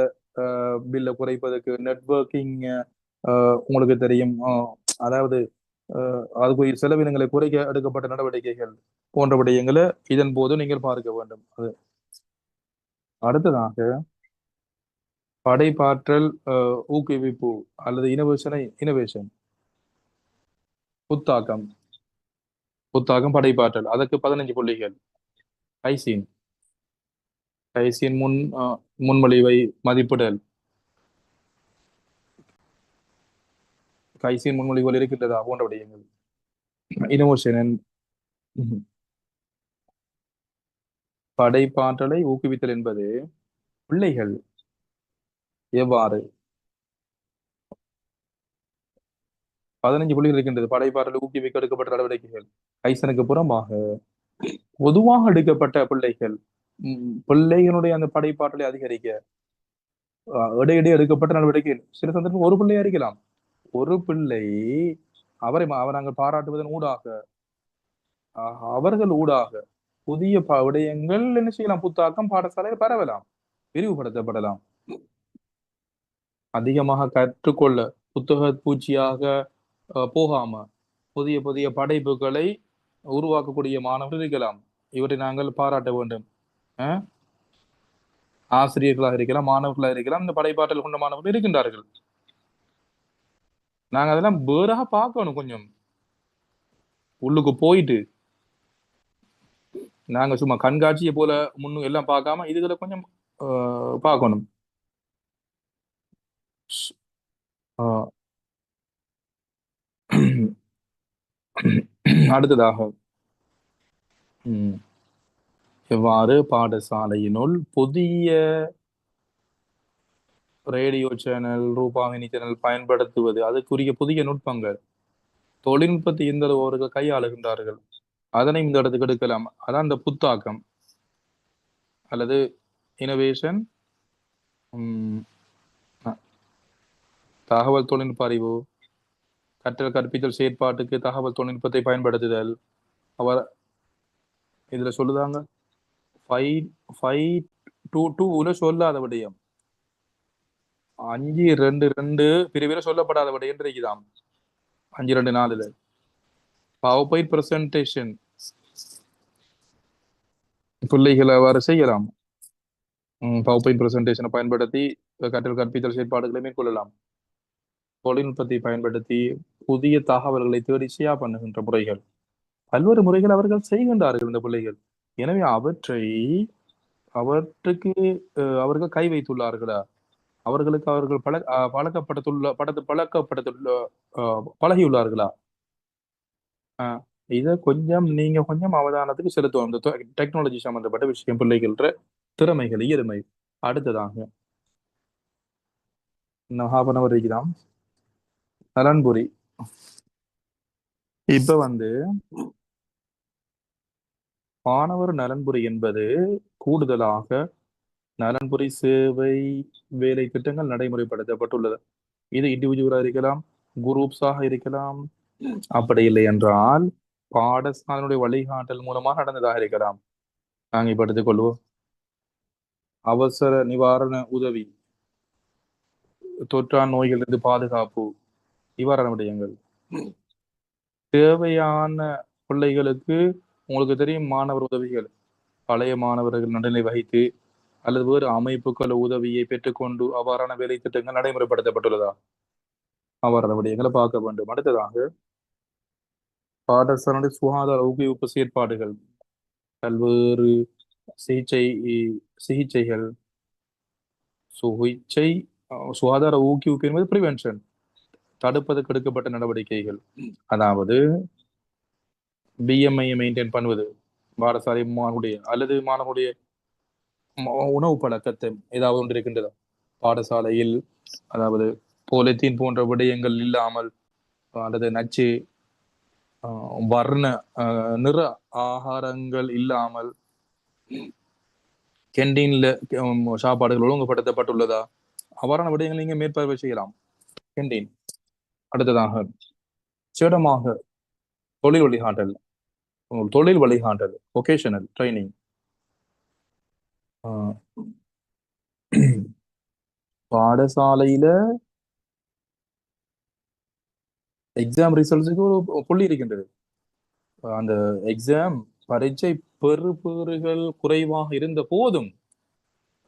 பில்லை குறைப்பதற்கு, நெட்வொர்க்கிங் உங்களுக்கு தெரியும், அதாவது அதுக்குரிய செலவினங்களை குறைக்க எடுக்கப்பட்ட நடவடிக்கைகள் போன்ற விடயங்களை இதன் போது நீங்கள் பார்க்க வேண்டும். அது அடுத்ததாக படைப்பாற்றல் ஊக்குவிப்பு அல்லது இனோவேஷன் புத்தாக்கம் படைப்பாற்றல், அதற்கு 15 புள்ளிகள். கைசின் கைசின் முன்மொழிவை மதிப்பிடல், கைசின் முன்மொழிவுகள் இருக்கின்றதா போன்ற விடயங்கள். இனோவேஷன் படைப்பாற்றலை ஊக்குவித்தல் என்பது பிள்ளைகள் எவ்வாறு 15 புள்ளிகள் இருக்கின்றது. படைப்பாற்றலை ஊக்குவிக்க எடுக்கப்பட்ட நடவடிக்கைகள். கைசனுக்கு புறம்பாக பொதுவாக எடுக்கப்பட்ட பிள்ளைகளுடைய அந்த படைப்பாற்றலை அதிகரிக்க இடையிடையே எடுக்கப்பட்ட நடவடிக்கைகள். சில சந்தர்ப்பம் ஒரு பிள்ளையா இருக்கலாம். ஒரு பிள்ளை அவரை நாங்கள் பாராட்டுவதன் ஊடாக அவர்கள் ஊடாக புதிய விடயங்கள் என்ன செய்யலாம், புத்தாக்கம் பாடசாலையில் பரவலாம், விரிவுபடுத்தப்படலாம். அதிகமாக கற்றுக்கொள்ள புத்தக பூச்சியாக போகாம புதிய புதிய படைப்புகளை உருவாக்கக்கூடிய மாணவர்கள் இருக்கலாம். இவற்றை நாங்கள் பாராட்ட வேண்டும். ஆசிரியர்களாக இருக்கலாம், மாணவர்களாக இருக்கலாம், இந்த படைப்பாற்றல் கொண்ட மாணவர்கள் இருக்கின்றார்கள். நாங்க அதெல்லாம் வேறாக பார்க்கணும். கொஞ்சம் உள்ளுக்கு போயிட்டு நாங்க சும்மா கண்காட்சியை போல முன்னும் எல்லாம் பார்க்காம இதுகளை கொஞ்சம் பார்க்கணும். அடுத்ததாக எவ்வாறு பாடசாலையினுள் புதிய ரேடியோ சேனல், ரூபாவினி சேனல் பயன்படுத்துவது, அதுக்குரிய புதிய நுட்பங்கள், தொழில்நுட்பத்தை எந்த அவர்கள் கையாளுகின்றார்கள், அதனை இந்த இடத்துக்கு எடுக்கலாம். அதான் இந்த புத்தாக்கம் அல்லது இனோவேஷன். தகவல் தொழில்நுட்ப அறிவு, கற்றல் கற்பித்தல் செயற்பாட்டுக்கு தகவல் தொழில்நுட்பத்தை பயன்படுத்துதல். அவர் இதுல சொல்லுதாங்க 5.2.2 சொல்லாத விடயம், 5.2.2 பிரிவில் சொல்லப்படாத விடயம் இருக்குதாம். 5.2.4 PowerPoint பிரசன்டேஷன் பிள்ளைகளை அவ்வாறு செய்யலாம். PowerPoint பிரசன்டேஷனை பயன்படுத்தி கற்றல் கற்பித்தல் செயற்பாடுகளை மேற்கொள்ளலாம். தொழில்நுட்பத்தை பயன்படுத்தி புதிய தகவல்களை தேடி ஷேர் பண்ணுகின்ற முறைகள், பல்வேறு முறைகள் அவர்கள் செய்கின்றார்கள் இந்த பிள்ளைகள். எனவே அவற்றுக்கு அவர்கள் கை வைத்துள்ளார்களா, அவர்களுக்கு அவர்கள் பழகியுள்ளார்களா? இதை கொஞ்சம் நீங்க கொஞ்சம் அவதானத்துக்கு செலுத்துவோம். இந்த டெக்னாலஜி சம்பந்தப்பட்ட விஷயம், பிள்ளைகள திறமைகள், இயலுமை. அடுத்ததாக இன்னும் 1/2 hour இருக்குதான் நலன்புரி. இப்ப வந்து மாணவர் நலன்புரி என்பது கூடுதலாக நலன்புரி சேவை வேலை திட்டங்கள் நடைமுறைப்படுத்தப்பட்டுள்ளது. இது இண்டிவிஜுவலா இருக்கலாம், குரூப்ஸாக இருக்கலாம், அப்படி இல்லை என்றால் பாடசாலையுடைய வழிகாட்டல் மூலமாக நடந்ததாக இருக்கலாம். நாங்கள் இப்ப எடுத்துக்கொள்வோம் அவசர நிவாரண உதவி, தொற்றா நோய்களிலிருந்து பாதுகாப்பு, நிவாரண விடயங்கள். தேவையான பிள்ளைகளுக்கு உங்களுக்கு தெரியும் மாணவர் உதவிகள், பழைய மாணவர்கள் நடுநிலை வகித்து அல்லது வேறு அமைப்புகள் உதவியை பெற்றுக்கொண்டு அவ்வாறான வேலை திட்டங்கள் நடைமுறைப்படுத்தப்பட்டுள்ளதா, அவ்வாறான விடயங்களை பார்க்க வேண்டும். அடுத்ததாக பாடசாலை சுகாதார ஊக்குவிப்பு செயற்பாடுகள், பல்வேறு சிகிச்சைகள், சுகாதார ஊக்குவிப்பு என்பது பிரிவென்ஷன், தடுப்பதற்கு எடுக்கப்பட்ட நடவடிக்கைகள். அதாவது BMI மெயின்டைன் பண்ணுவது, பாடசாலை மாணவனுடைய அல்லது மாணவனுடைய உணவு பழக்கத்தை ஏதாவது ஒன்று இருக்கின்றதா பாடசாலையில், அதாவது போலித்தீன் போன்ற விடயங்கள் இல்லாமல் அல்லது நச்சு வர்ண நிற ஆகாரங்கள் இல்லாமல் கேண்டீன்ல சாப்பாடுகள் ஒழுங்குபடுத்தப்பட்டுள்ளதா? அவ்வாறான விடயங்கள் நீங்க மேற்பார்வை செய்யலாம். கேண்டீன். அடுத்ததாக சிடமாக தொழில் வழிகாட்டல், தொழில் வழிகாட்டல், ஒகேஷனல் ட்ரைனிங், பாடசாலையில எக்ஸாம் ரிசல்ட்ஸுக்கு ஒரு புள்ளி இருக்கின்றது. அந்த எக்ஸாம் பரீட்சை பெறுபேறுகள் குறைவாக இருந்த போதும்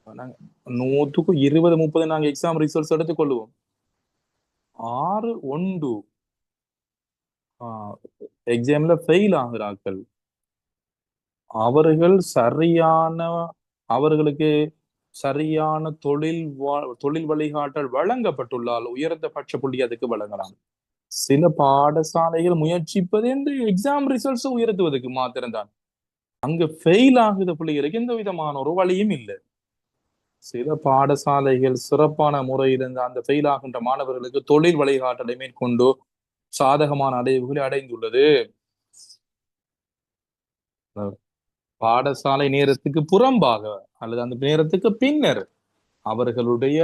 நாங்க 100க்கு 20, 30 நாங்க எக்ஸாம் ரிசல்ட்ஸ் எடுத்துக்கொள்ளுவோம். 6 1 எக்ஸாம்ல ஃபெயில் ஆகிறார்கள். அவர்கள் அவர்களுக்கு சரியான தொழில் வழிகாட்டல் வழங்கப்பட்டுள்ளால் உயர்ந்தபட்ச புள்ளி அதுக்கு வழங்கலாம். சில பாடசாலைகள் முயற்சிப்பது என்று எக்ஸாம் ரிசல்ட்ஸ் உயர்த்துவதற்கு மாத்திரம்தான். அங்க ஃபெயில் ஆகுத பிள்ளைகளுக்கு எந்த விதமான ஒரு வழியும் இல்லை. சில பாடசாலைகள் சிறப்பான முறையில் அந்த ஃபெயில் ஆகின்ற மாணவர்களுக்கு தொழில் வழிகாட்டலை மேற்கொண்டு சாதகமான அடைவுகளை அடைந்துள்ளது. பாடசாலை நேரத்துக்கு புறம்பாக அல்லது அந்த நேரத்துக்கு பின்னர் அவர்களுடைய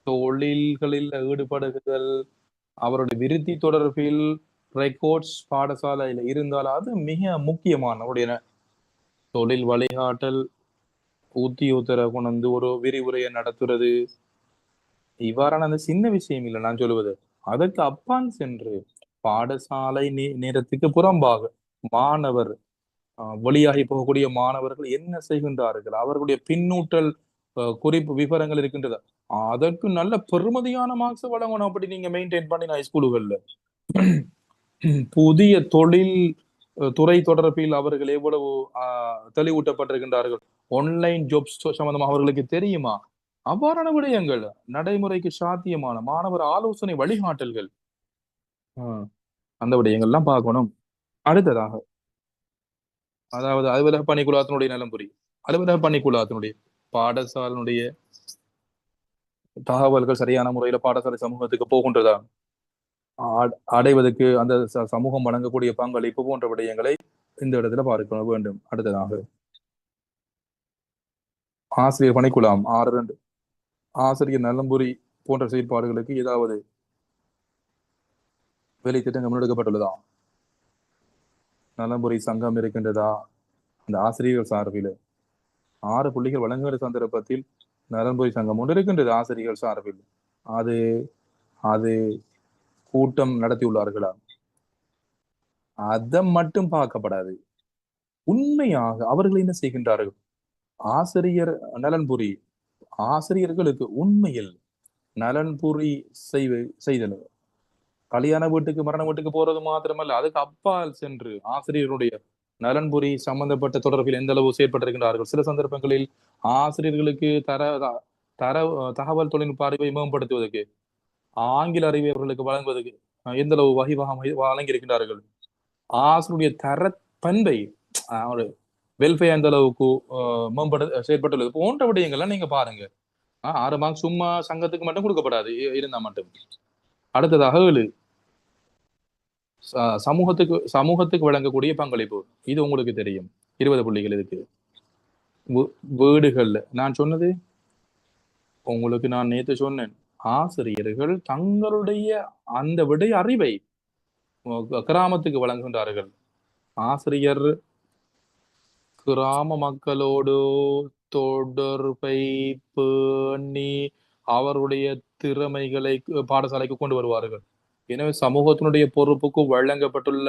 தொழில்களில் ஈடுபடுதல், அவருடைய விருத்தி தொடர்பில் ரெக்கார்ட்ஸ் பாடசாலையில் இருந்தால் அது மிக முக்கியமான தொழில் வழிகாட்டல், உத்தியோகத்தர கொண்டு ஒரு விரிவுரையை நடத்துறது, இவ்வாறான அந்த சின்ன விஷயம் இல்லை நான் சொல்லுவது. அதற்கு அப்பால் சென்று பாடசாலை நேரத்துக்கு புறம்பாக மாணவர் வெளியாகி போகக்கூடிய மாணவர்கள் என்ன செய்கின்றார்கள், அவர்களுடைய பின்னூட்டல் குறிப்பு விவரங்கள் இருக்கின்றது, அதற்கு நல்ல பெருமதியான மார்க்ஸ் வழங்கணும். அப்படி நீங்க மெயின்டைன் பண்ணின ஸ்கூல்கள்ல புதிய தொழில் துறை தொடர்பில் அவர்கள் எவ்வளவு தெளிவூட்டப்பட்டிருக்கின்றார்கள், ஆன்லைன் ஜாப்ஸ் சம்பந்தமாக அவர்களுக்கு தெரியுமா, அவ்வாறான விடயங்கள், நடைமுறைக்கு சாத்தியமான மாணவர் ஆலோசனை வழிகாட்டல்கள், அந்த விடயங்கள்லாம் பார்க்கணும். அடுத்ததாக அதாவது அலுவலக பணிக்குழாத்தினுடைய நலம் புரியும். அலுவலக பணிக்குழாத்தினுடைய பாடசாலையினுடைய தகவல்கள் சரியான முறையில பாடசாலை சமூகத்துக்கு போகின்றதா, அடைவதற்கு அந்த சமூகம் வழங்கக்கூடிய பங்களிப்பு போன்ற விடயங்களை இந்த இடத்துல பார்க்க வேண்டும். அடுத்ததாக ஆசிரியர் பணிக்குழாம் 6.2 ஆசிரியர் நலம்புரி போன்ற செயற்பாடுகளுக்கு ஏதாவது வேலை திட்டங்கள் முன்னெடுக்கப்பட்டுள்ளதா, நலம்புரி சங்கம் இருக்கின்றதா, அந்த ஆசிரியர்கள் சார்பில் 6 புள்ளிகள் வழங்குகிற சந்தர்ப்பத்தில் நலம்புரி சங்கம் ஒன்று இருக்கின்றது ஆசிரியர்கள் சார்பில். அது அது கூட்டம் நடத்தியுள்ளார்களா, அதை மட்டும் பார்க்கப்படாது. உண்மையாக அவர்கள் என்ன செய்கின்றார்கள், ஆசிரியர் நலன்புரி ஆசிரியர்களுக்கு உண்மையில் நலன்புரி செய்தல், கல்யாண வீட்டுக்கு மரண வீட்டுக்கு போறது மாத்திரமல்ல, அதுக்கு அப்பால் சென்று ஆசிரியர்களுடைய நலன்புரி சம்பந்தப்பட்ட தொடர்பில் எந்த அளவு செயற்பட்டிருக்கின்றார்கள். சில சந்தர்ப்பங்களில் ஆசிரியர்களுக்கு தகவல் தொழில்நுட்ப அறிவை மேம்படுத்துவதற்கு, ஆங்கில அறிவை அவர்களுக்கு வழங்குவதற்கு எந்த அளவு வழங்கி இருக்கின்றார்கள். ஆசிரியருடைய பண்பை வெல்ஃபேர் எந்த அளவுக்கு செயற்பட்டுள்ளது போன்ற விடயங்கள்லாம் நீங்க பாருங்க. 6 மார்க் சும்மா சங்கத்துக்கு மட்டும் கொடுக்கப்படாது இருந்தா மட்டும். அடுத்ததாக சமூகத்துக்கு வழங்கக்கூடிய பங்களிப்பு, இது உங்களுக்கு தெரியும். 20 புள்ளிகள் இருக்கு. வீடுகள்ல நான் சொன்னது உங்களுக்கு, நான் நேற்று சொன்னேன், ஆசிரியர்கள் தங்களுடைய அந்த விடய அறிவை கிராமத்துக்கு வழங்குகின்றார்கள். ஆசிரியர் கிராம மக்களோடு தொடர்பை பேணி அவருடைய திறமைகளை பாடசாலைக்கு கொண்டு வருவார்கள். எனவே சமூகத்தினுடைய பொறுப்புக்கு வழங்கப்பட்டுள்ள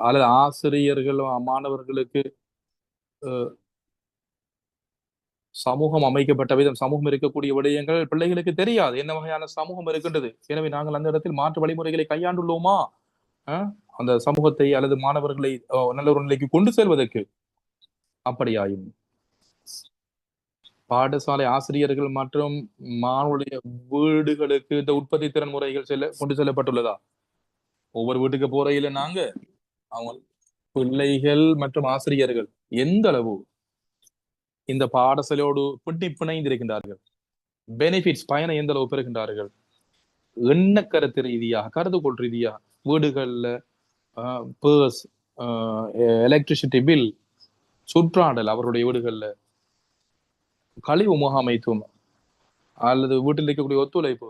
அல்லது ஆசிரியர்கள் மாணவர்களுக்கு சமூகம் அமைக்கப்பட்ட விதம், சமூகம் இருக்கக்கூடிய விடயங்கள் பிள்ளைகளுக்கு தெரியாது, என்ன வகையான சமூகம் இருக்கின்றது. எனவே நாங்கள் அந்த இடத்தில் மாற்று வழிமுறைகளை கையாண்டுள்ளோமா, அந்த சமூகத்தை அல்லது மாணவர்களை நல்ல ஒரு நிலைக்கு கொண்டு செல்வதற்கு. அப்படியாயும் பாடசாலை ஆசிரியர்கள் மற்றும் மாணவருடைய வீடுகளுக்கு இந்த உற்பத்தி திறன் முறைகள் கொண்டு செல்லப்பட்டுள்ளதா? ஒவ்வொரு வீட்டுக்கு போறையில நாங்க அவங்க பிள்ளைகள் மற்றும் ஆசிரியர்கள் எந்த அளவு இந்த பாடசாலையோடு பிணைந்திருக்கின்றார்கள், பெனிஃபிட்ஸ் பயனை எந்த அளவு பெறுகின்றார்கள், எண்ண கருத்து ரீதியாக கருதுகோள் ரீதியாக வீடுகள்ல பர்ஸ், எலக்ட்ரிசிட்டி பில், சுற்றாடல் அவருடைய வீடுகள்ல, கழிவு முகாமைத்துவம் அல்லது வீட்டில் இருக்கக்கூடிய ஒத்துழைப்பு,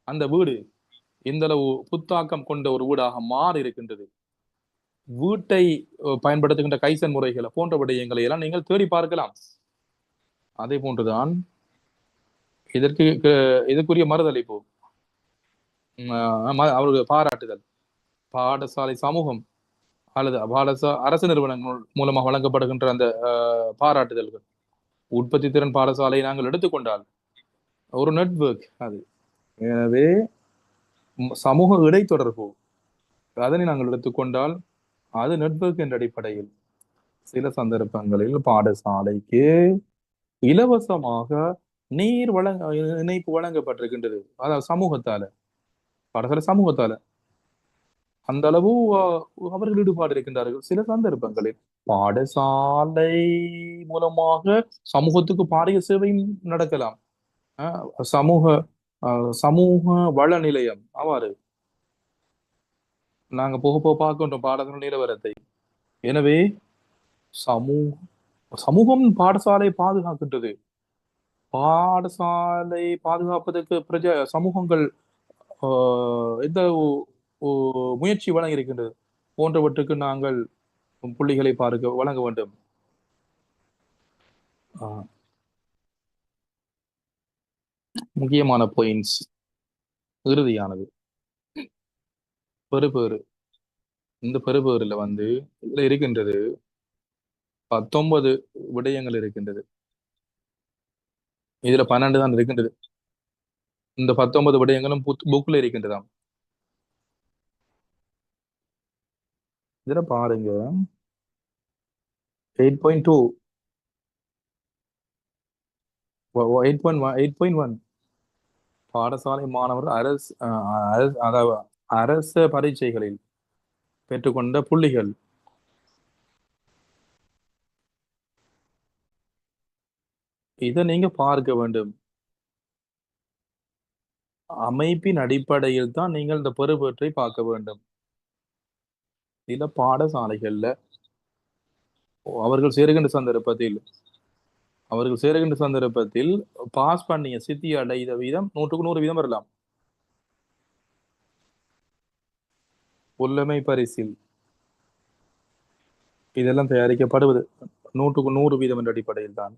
அந்த வீடு இந்த அளவு புத்தாக்கம் கொண்ட ஒரு வீடாக மாறி இருக்கின்றது. வீட்டை பயன்படுத்துகின்ற கைசன் முறைகளை போன்ற விடயங்களை எல்லாம் நீங்கள் தேடி பார்க்கலாம். அதே போன்றுதான் இதற்குரிய மறுதளிப்பு, அவருடைய பாராட்டுதல், பாடசாலை சமூகம் அல்லது அரசு நிறுவனங்கள் மூலமாக வழங்கப்படுகின்ற அந்த பாராட்டுதல்கள், உற்பத்தி திறன் பாடசாலையை நாங்கள் எடுத்துக்கொண்டால் ஒரு நெட்வொர்க் அது. எனவே சமூக இடைத்தொடர்பு அதனை நாங்கள் எடுத்துக்கொண்டால் அது நெட்வொர்க் என்ற அடிப்படையில் சில சந்தர்ப்பங்களில் பாடசாலைக்கு இலவசமாக நீர் இணைப்பு வழங்கப்பட்டிருக்கின்றது. அதாவது சமூகத்தால, பாடசாலை சமூகத்தால அந்த அளவு அவர்கள் ஈடுபாடு இருக்கின்றார்கள். சில சந்தர்ப்பங்களில் பாடசாலை மூலமாக சமூகத்துக்கு பாரிய சேவையும் நடக்கலாம். சமூக சமூக வள நிலையம் அவ்வாறு நாங்க போக போக பார்க்கின்றோம் பாடசாலை நிலவரத்தை. எனவே சமூகம் பாடசாலை பாதுகாக்கின்றது. பாடசாலை பாதுகாப்பதற்கு சமூகங்கள் எந்த முயற்சி வழங்கி இருக்கின்றது போன்றவற்றுக்கு நாங்கள் புள்ளிகளை வழங்க வேண்டும். முக்கியமான பாயிண்ட்ஸ், இறுதியானது பெறுபேறு. இந்த பெறுபேறுல இதுல இருக்கின்றது 19 விடயங்கள் இருக்கின்றது. இதுல 12 தான் இருக்கின்றது. இந்த 19 விடயங்களும் புக்ல இருக்கின்றதாம். இதுல பாருங்க 8.2 8.1 பாடசாலை மாணவர் அரச பரீட்சைகளில் பெற்றுக்கொண்ட புள்ளிகள். இதை நீங்க பார்க்க வேண்டும். அமைப்பின் அடிப்படையில் தான் நீங்கள் இந்த பெறுபேற்றை பார்க்க வேண்டும். சில பாடசாலைகள்ல அவர்கள் சேருகின்ற சந்தர்ப்பத்தில் பாஸ் பண்ணிய சித்தி அடைந்த வீதம் 100% வரலாம். புல்லமை பரிசில் இதெல்லாம் தயாரிக்கப்படுவது 100% என்ற அடிப்படையில் தான்.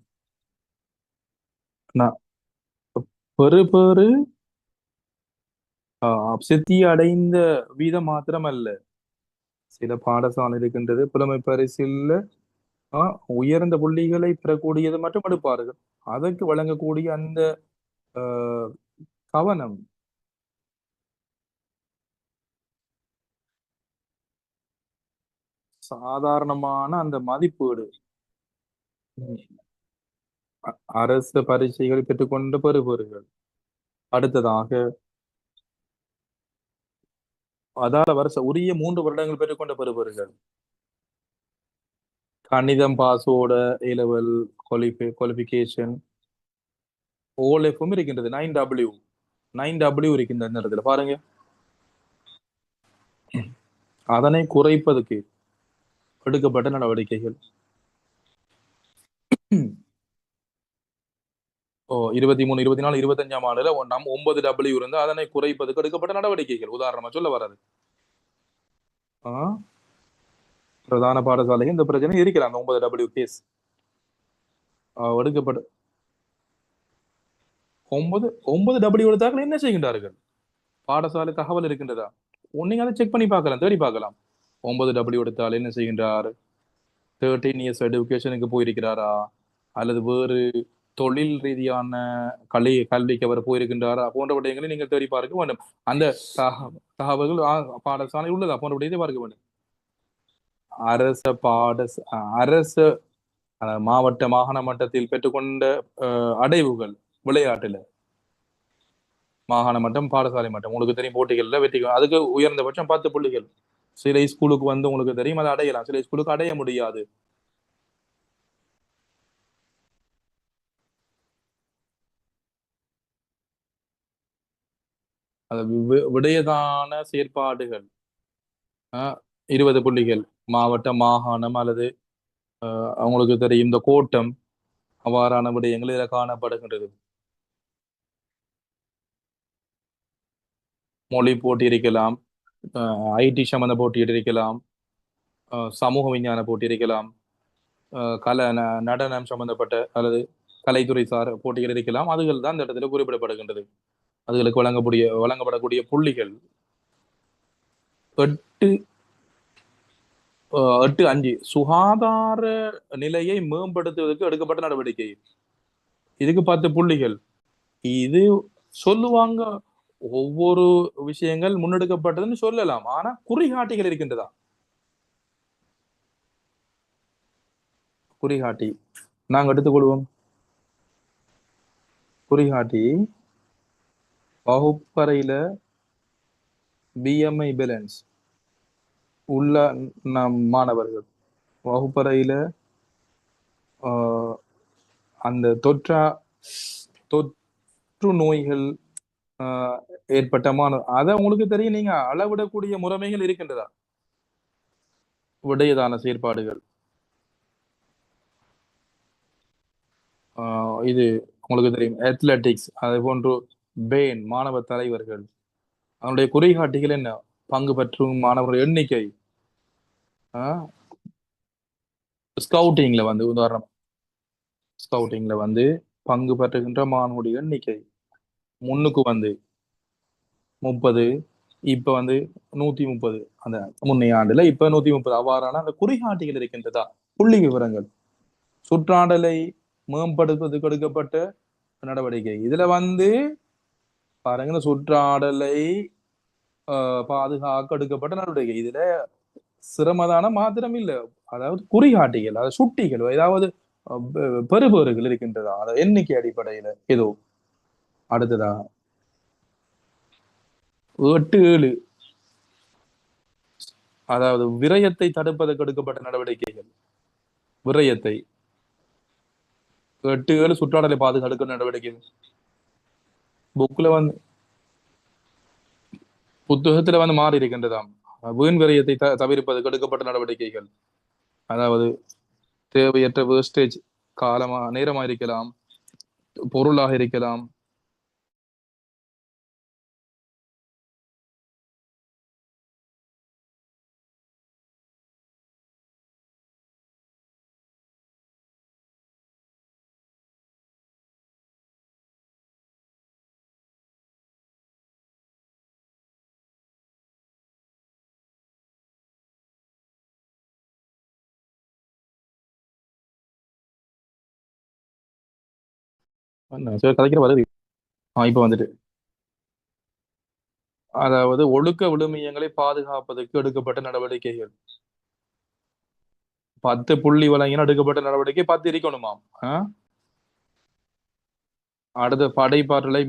பெறுபேறு சித்தி அடைந்த வீதம் மாத்திரமல்ல, சில பாடசாலை இருக்கின்றது புலமை பரிசில் உயர்ந்த புள்ளிகளை பெறக்கூடியது மட்டும் எடுப்பார்கள். அதற்கு வழங்கக்கூடிய அந்த கவனம், சாதாரணமான அந்த மதிப்பீடு, அரசு பரீட்சைகள் பெற்றுக்கொண்ட பெறுபேறுகள். அடுத்ததாக அதால உரிய 3 வருடங்கள் பெற்றுக்கொண்ட பெறுபேறுகள். கணிதம் பாஸோட A-level குவாலிஃபிகேஷன் ஓலெஃபும் இருக்கின்றது. 9W இருக்கின்ற இந்த இடத்துல பாருங்க. அதனை குறைப்பதற்கு எடுக்கப்பட்ட நடவடிக்கைகள். 23, 24, 25ஆம் ஆண்டுல 9W இருந்து அதனை குறைப்பதற்கு எடுக்கப்பட்ட நடவடிக்கைகள். உதாரணமா சொல்ல வராது. பிரதான பாடசாலைகள் இந்த பிரச்சனை இருக்கலாம். 9W கேஸ் எடுக்கப்பட்ட 9W எடுத்தார்கள் என்ன செய்கின்றார்கள்? பாடசாலை தகவல் இருக்கின்றதா? நீங்க அதை செக் பண்ணி பார்க்கலாம், தேடி பார்க்கலாம். 9W எடுத்தால் என்ன செய்கின்றார்? 13 இயர்ஸ் எடுக்கேஷனுக்கு போயிருக்கிறாரா, அல்லது வேறு தொழில் ரீதியான கல்விக்கு அவர் போயிருக்கின்றாரா போன்ற விடயங்களை நீங்கள் தேடி பார்க்க வேண்டும். அந்த தகவல்கள் பாடசாலை உள்ளதா போன்ற விடயத்தை பார்க்க வேண்டும். அரசு மாவட்ட மாகாண மட்டத்தில் பெற்றுக்கொண்ட அடைவுகள் விளையாட்டுல, மாகாண மட்டம் பாடசாலை மட்டம் உங்களுக்கு தெரியும், போட்டிகள்ல வெற்றி, அதுக்கு உயர்ந்தபட்சம் 10 புள்ளிகள். சில ஸ்கூலுக்கு உங்களுக்கு தெரியும் அதை அடையலாம், சில ஸ்கூலுக்கு அடைய முடியாது. விடயதான செயற்பாடுகள் 20 புள்ளிகள் மாவட்ட மாகாணம் அல்லது அவங்களுக்கு தெரியும் இந்த கோட்டம் அவ்வாறான விடயங்கள் இதில் காணப்படுகின்றது. மொழி போட்டி இருக்கலாம், ஐடி சம்பந்த போட்டி இருக்கலாம், சமூக விஞ்ஞான போட்டி இருக்கலாம், நடனம் சம்பந்தப்பட்ட அல்லது கலைத்துறை சார் போட்டிகள் இருக்கலாம். அதுகள் தான் இந்த இடத்துல குறிப்பிடப்படுகின்றது. அதுகளுக்கு வழங்கப்படக்கூடிய புள்ளிகள் 8.5 சுகாதார நிலையை மேம்படுத்துவதற்கு எடுக்கப்பட்ட நடவடிக்கை. இதுக்கு 10 புள்ளிகள். இது சொல்லுவாங்க ஒவ்வொரு விஷயங்கள் முன்னெடுக்கப்பட்டதுன்னு சொல்லலாம். ஆனா குறிகாட்டிகள் இருக்கின்றதா? குறிகாட்டி நாங்க எடுத்துக்கொள்வோம். குறிகாட்டி வகுப்பறையில பிஎம்ஐ பேலன்ஸ் உள்ள நம் மாணவர்கள் வகுப்பறையில அந்த தொற்று நோய்கள் ஏற்பட்ட அதை உங்களுக்கு தெரியும். நீங்க அளவிடக்கூடிய முறைமைகள் இருக்கின்றதா? விடயதான செயற்பாடுகள் இது உங்களுக்கு தெரியும். அத்லெட்டிக்ஸ் அது போன்று பேன் மாணவ தலைவர்கள் அதனுடைய குறிகாட்டிகள் என்ன? பங்கு பெற்றும் மாணவர்கள் எண்ணிக்கை, ஸ்கவுட்டிங்ல வந்து உதாரணம் ஸ்கவுட்டிங்ல வந்து பங்கு பெற்றுகின்ற மாணவனுடைய எண்ணிக்கை முன்னுக்கு வந்து 30, இப்ப வந்து 130, அந்த முன்னைய ஆண்டுல இப்ப 130 அவ்வாறான அந்த குறிகாட்டிகள் இருக்கின்றதா? புள்ளி விவரங்கள் சுற்றாடலை மேம்படுத்துவதற்கு எடுக்கப்பட்ட நடவடிக்கை. இதுல வந்து பாருங்க, சுற்றாடலை பாதுகாக்க எடுக்கப்பட்ட நடவடிக்கை. இதுல சிரமதான மாத்திரம் இல்ல, அதாவது குறிகாட்டிகள், அதாவது சுட்டிகள், ஏதாவது பெறுபேறுகள் இருக்கின்றதா? அதாவது எண்ணிக்கை அடிப்படையில ஏதோ. அடுத்ததா 8.7 அதாவது விரயத்தை தடுப்பதற்கு எடுக்கப்பட்ட நடவடிக்கைகள். விரயத்தை 8.7 சுற்றாடலை பாதுகாக்க நடவடிக்கைகள். புக்ல வந்து புத்தகத்துல வந்து மாறி இருக்கின்றதாம். வீண் விரயத்தை தவிர்ப்பதற்கு எடுக்கப்பட்ட நடவடிக்கைகள். அதாவது தேவையற்ற வேஸ்டேஜ் நேரமா இருக்கலாம், பொருளாக இருக்கலாம். கதைக்கிற வருது. இப்ப வந்துட்டு அதாவது ஒழுக்க விழுமியங்களை பாதுகாப்பதற்கு எடுக்கப்பட்ட நடவடிக்கைகள். 10 புள்ளி வழங்கின எடுக்கப்பட்ட நடவடிக்கை 10 இருக்கணுமாம். அடுத்த படைப்பாற்றலை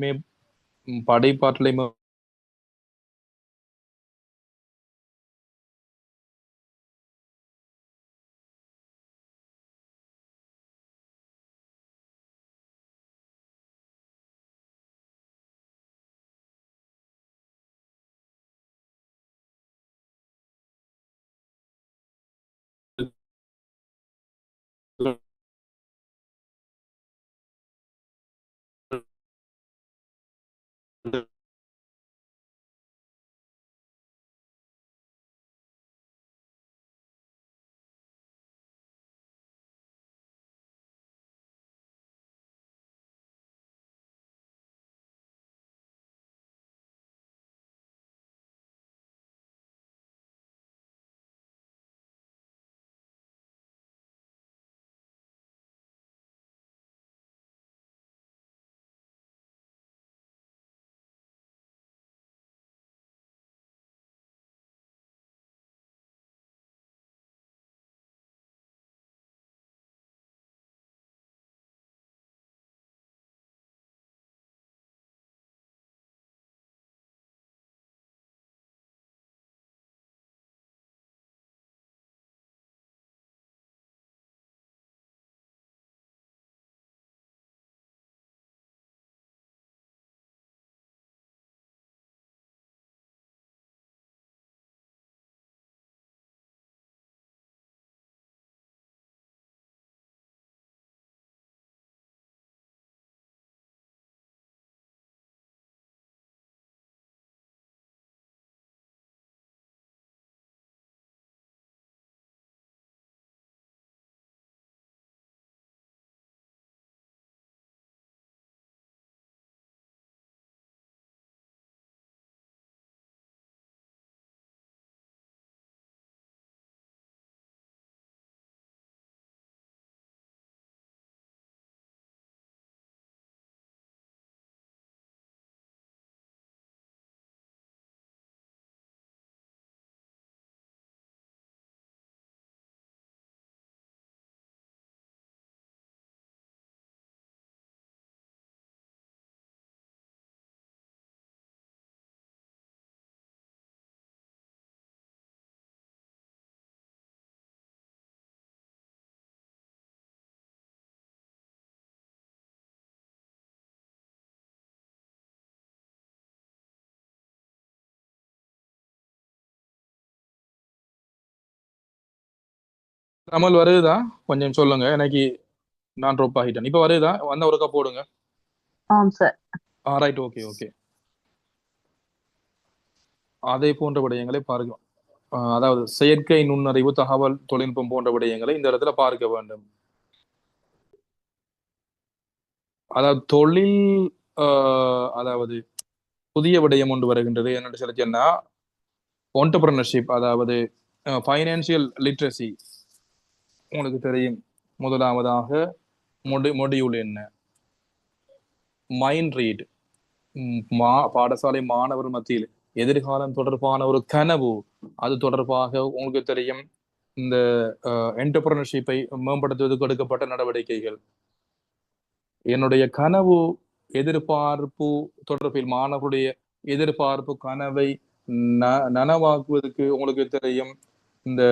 கமல் வருதா? கொஞ்சம் சொல்லுங்க. எனக்கு நான் ட்ராப் ஆகிட்டேன். இப்ப வருதா? வந்த ஒருக்கா போடுங்க. ஆம் சார். Right, okay okay. அதே போன்ற விடயங்களை பார்க்க, அதாவது செயற்கை நுண்ணறிவு, தகவல் தொழில்நுட்பம் போன்ற விடயங்களை இந்த இடத்துல பார்க்க வேண்டும். அதாவது தொழில், அதாவது புதிய விடயம் ஒன்று வருகின்றது. என்னென்னு சொல்லிச்சேன்னா ஒன்டர்பிரினர்ஷிப், அதாவது ஃபைனான்சியல் லிட்ரஸி. உங்களுக்கு தெரியும், முதலாவதாக மொடியூல் என்ன, மைண்ட் ரீட், பாடசாலை மாணவர் மத்தியில் எதிர்காலம் தொடர்பான ஒரு கனவு, அது தொடர்பாக உங்களுக்கு தெரியும் இந்த என்டர்பிரினர்ஷிப்பை மேம்படுத்துவதற்கு எடுக்கப்பட்ட நடவடிக்கைகள். என்னுடைய கனவு எதிர்பார்ப்பு தொடர்பில் மாணவருடைய எதிர்பார்ப்பு கனவை நனவாக்குவதற்கு உங்களுக்கு தெரியும் இந்த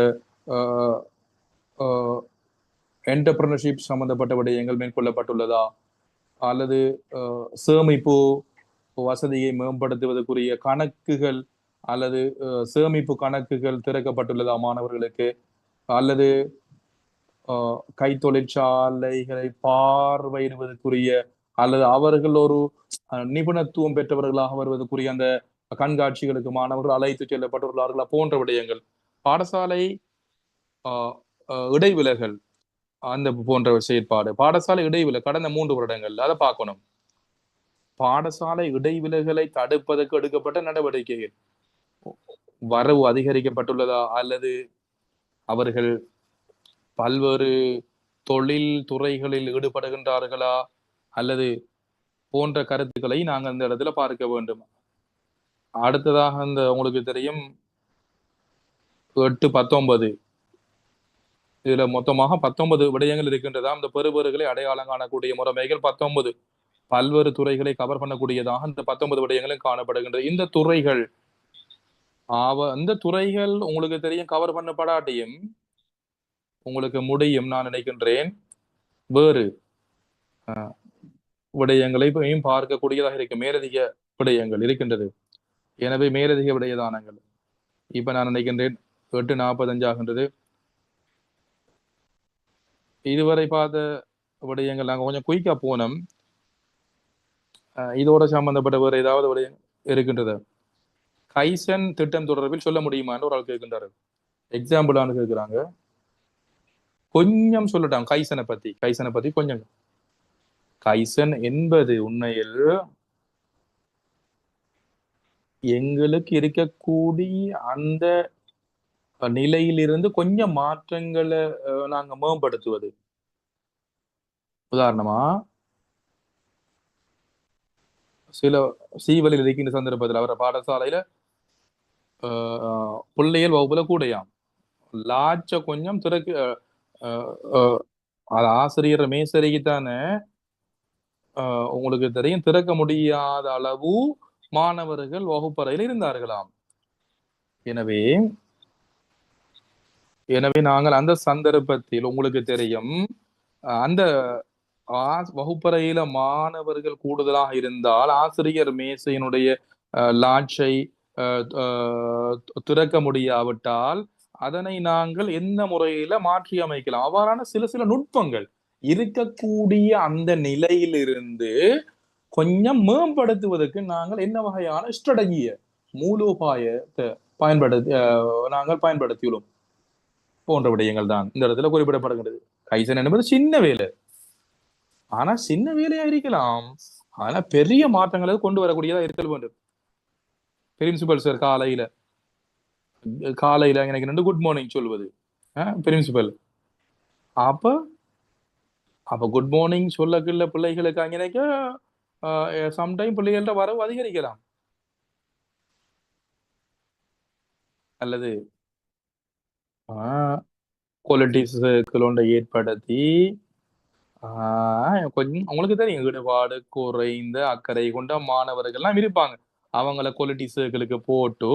என்டர்பிரினர்ஷிப் சம்பந்தப்பட்ட விடயங்கள் மேற்கொள்ளப்பட்டுள்ளதா, அல்லது சேமிப்பு வசதியை மேம்படுத்துவதற்குரிய கணக்குகள் அல்லது சேமிப்பு கணக்குகள் திறக்கப்பட்டுள்ளதா மாணவர்களுக்கு, அல்லது கை தொழிற்சாலைகளை பார்வையிடுவதற்குரிய அல்லது அவர்கள் ஒரு நிபுணத்துவம் பெற்றவர்களாக வருவதற்குரிய அந்த கண்காட்சிகளுக்கு மாணவர்கள் அழைத்து செல்லப்பட்டுள்ளார்களா போன்ற விடயங்கள். பாடசாலை இடைவிலகல், அந்த போன்ற செயற்பாடு. பாடசாலை இடைவிலகல் கடந்த 3 வருடங்கள் அதை பார்க்கணும். பாடசாலை இடைவிலகலை தடுப்பதற்கு எடுக்கப்பட்ட நடவடிக்கைகள், வரவு அதிகரிக்கப்பட்டுள்ளதா, அல்லது அவர்கள் பல்வேறு தொழில் துறைகளில் ஈடுபடுகின்றார்களா, அல்லது போன்ற கருத்துக்களை நாங்கள் இந்த இடத்துல பார்க்க வேண்டும். அடுத்ததாக இந்த உங்களுக்கு தெரியும் 8-19, இதுல மொத்தமாக 19 விடயங்கள் இருக்கின்றதா. இந்த பெறுபேறுகளை அடையாளம் காணக்கூடிய முறைமைகள் 19 பல்வேறு துறைகளை கவர் பண்ணக்கூடியதாக இந்த 19 விடயங்களும் காணப்படுகின்றது. இந்த துறைகள் உங்களுக்கு தெரியும் கவர் பண்ணப்படாட்டியும் உங்களுக்கு முடியும், நான் நினைக்கின்றேன், வேறு விடயங்களை பார்க்கக்கூடியதாக இருக்கு. மேலதிக விடயங்கள் இருக்கின்றது. எனவே மேலதிக விடயதானங்கள் இப்ப நான் நினைக்கின்றேன் 8:45 ஆகின்றது. இதுவரை பார்த்த விடயங்கள் நாங்கள் கொஞ்சம் குயிக்கா போனோம். இதோட சம்பந்தப்பட்ட வேறு ஏதாவது விடயம் இருக்கின்றது? கைசன் திட்டம் தொடர்பில் சொல்ல முடியுமான்னு ஒரு ஆள் கேட்கின்றாரு. எக்ஸாம்பிளானு கேட்கிறாங்க. கொஞ்சம் சொல்லட்டாங்க கைசனை பத்தி கொஞ்சம். கைசன் என்பது உண்மையில் எங்களுக்கு இருக்கக்கூடிய அந்த நிலையிலிருந்து கொஞ்சம் மாற்றங்களை நாங்க மேம்படுத்துவது. உதாரணமா, சில சீவலில் இருக்கின்ற சந்தர்ப்பத்தில் அவர பாடசாலையில பிள்ளைகள் வகுப்புல கூடையாம் லாச்ச கொஞ்சம் திறக்கு, அது ஆசிரியர் மேசரிக்குத்தானே உங்களுக்கு தெரியும், திறக்க முடியாத அளவு மாணவர்கள் வகுப்பறையில் இருந்தார்களாம். எனவே நாங்கள் அந்த சந்தர்ப்பத்தில் உங்களுக்கு தெரியும் அந்த வகுப்பறையில மாணவர்கள் கூடுதலாக இருந்தால் ஆசிரியர் மேசையினுடைய லாட்சை திறக்க முடியாவிட்டால் அதனை நாங்கள் எந்த முறையில மாற்றி அமைக்கலாம். அவ்வாறான சில நுட்பங்கள் இருக்கக்கூடிய அந்த நிலையிலிருந்து கொஞ்சம் மேம்படுத்துவதற்கு நாங்கள் என்ன வகையான ஸ்ட்ராட்டஜிய மூலோபாயத்தை நாங்கள் பயன்படுத்தியுள்ளோம் போன்ற விடயங்கள் தான் இந்த இடத்துல குறிப்பிடப்படுகிறது. கைசன் என்பது சின்ன வேலை, ஆனா சின்ன வேலையா இருக்கலாம், ஆனா பெரிய மாற்றங்களை கொண்டு வரக்கூடியதா இருக்க வேண்டும். பிரின்சிபல் சார் காலையில எனக்கு 2 குட் மார்னிங் சொல்வது பிரின்சிபல். அப்ப குட் மார்னிங் சொல்லக்குள்ள பிள்ளைகளுக்கு அங்கே சம்டைம் பிள்ளைகள்ட்ட வரவு அதிகரிக்கலாம், அல்லது குவாலிட்டிஸ்களை ஏற்படுத்தி கொஞ்சம் உங்களுக்கு தெரியும் ஈடுபாடு குறைந்த அக்கறை கொண்ட மாணவர்கள் எல்லாம் இருப்பாங்க, அவங்கள குவாலிட்டி சர்க்கிளுக்கு போட்டு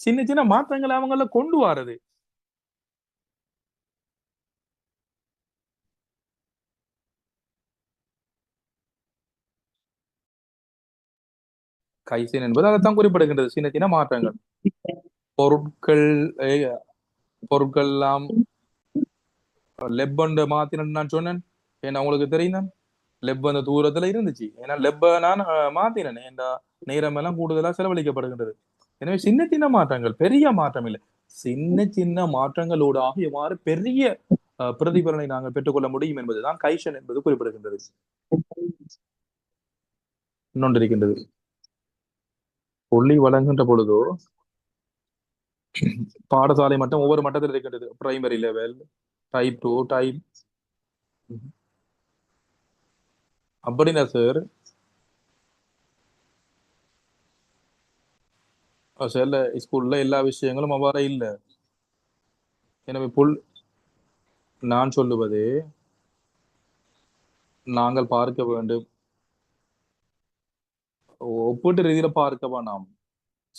சின்ன சின்ன மாற்றங்களை அவங்கள கொண்டு வரது. கைசன் என்பது அதைத்தான் குறிப்பிடுகின்றது, சின்ன சின்ன மாற்றங்கள். பொருட்கள் எல்லாம் லெப்பண்ட மாத்தினேன்னு நான் சொன்னேன். ஏன்னா உங்களுக்கு தெரியும் லெப் அந்த தூரத்துல இருந்துச்சு. ஏன்னா லெப்ப நான் மாத்தினேன். ஏன்னா நேரம் எல்லாம் கூடுதலா செலவழிக்கப்படுகின்றது. எனவே சின்ன சின்ன மாற்றங்கள், பெரிய மாற்றம் இல்லை, சின்ன சின்ன மாற்றங்களோடாக எவ்வாறு பெரிய பிரதிபலனை நாங்கள் பெற்றுக்கொள்ள முடியும் என்பதுதான் கைஷன் என்பது குறிப்பிடுகின்றது. இன்னொன்று இருக்கின்றது, புள்ளி வழங்குகின்ற பொழுதோ பாடசாலை மட்டம் ஒவ்வொரு மட்டத்தில் இருக்கின்றது. பிரைமரி லெவல், டைப் 2, டைப் அப்படின்னா சார் சில ஸ்கூல்ல எல்லா விஷயங்களும் அவ்வாறு இல்லை. எனவே நான் சொல்லுவது, நாங்கள் பார்க்க வேண்டும், ஒப்பீட்டு ரீதியில பார்க்க வேணாம்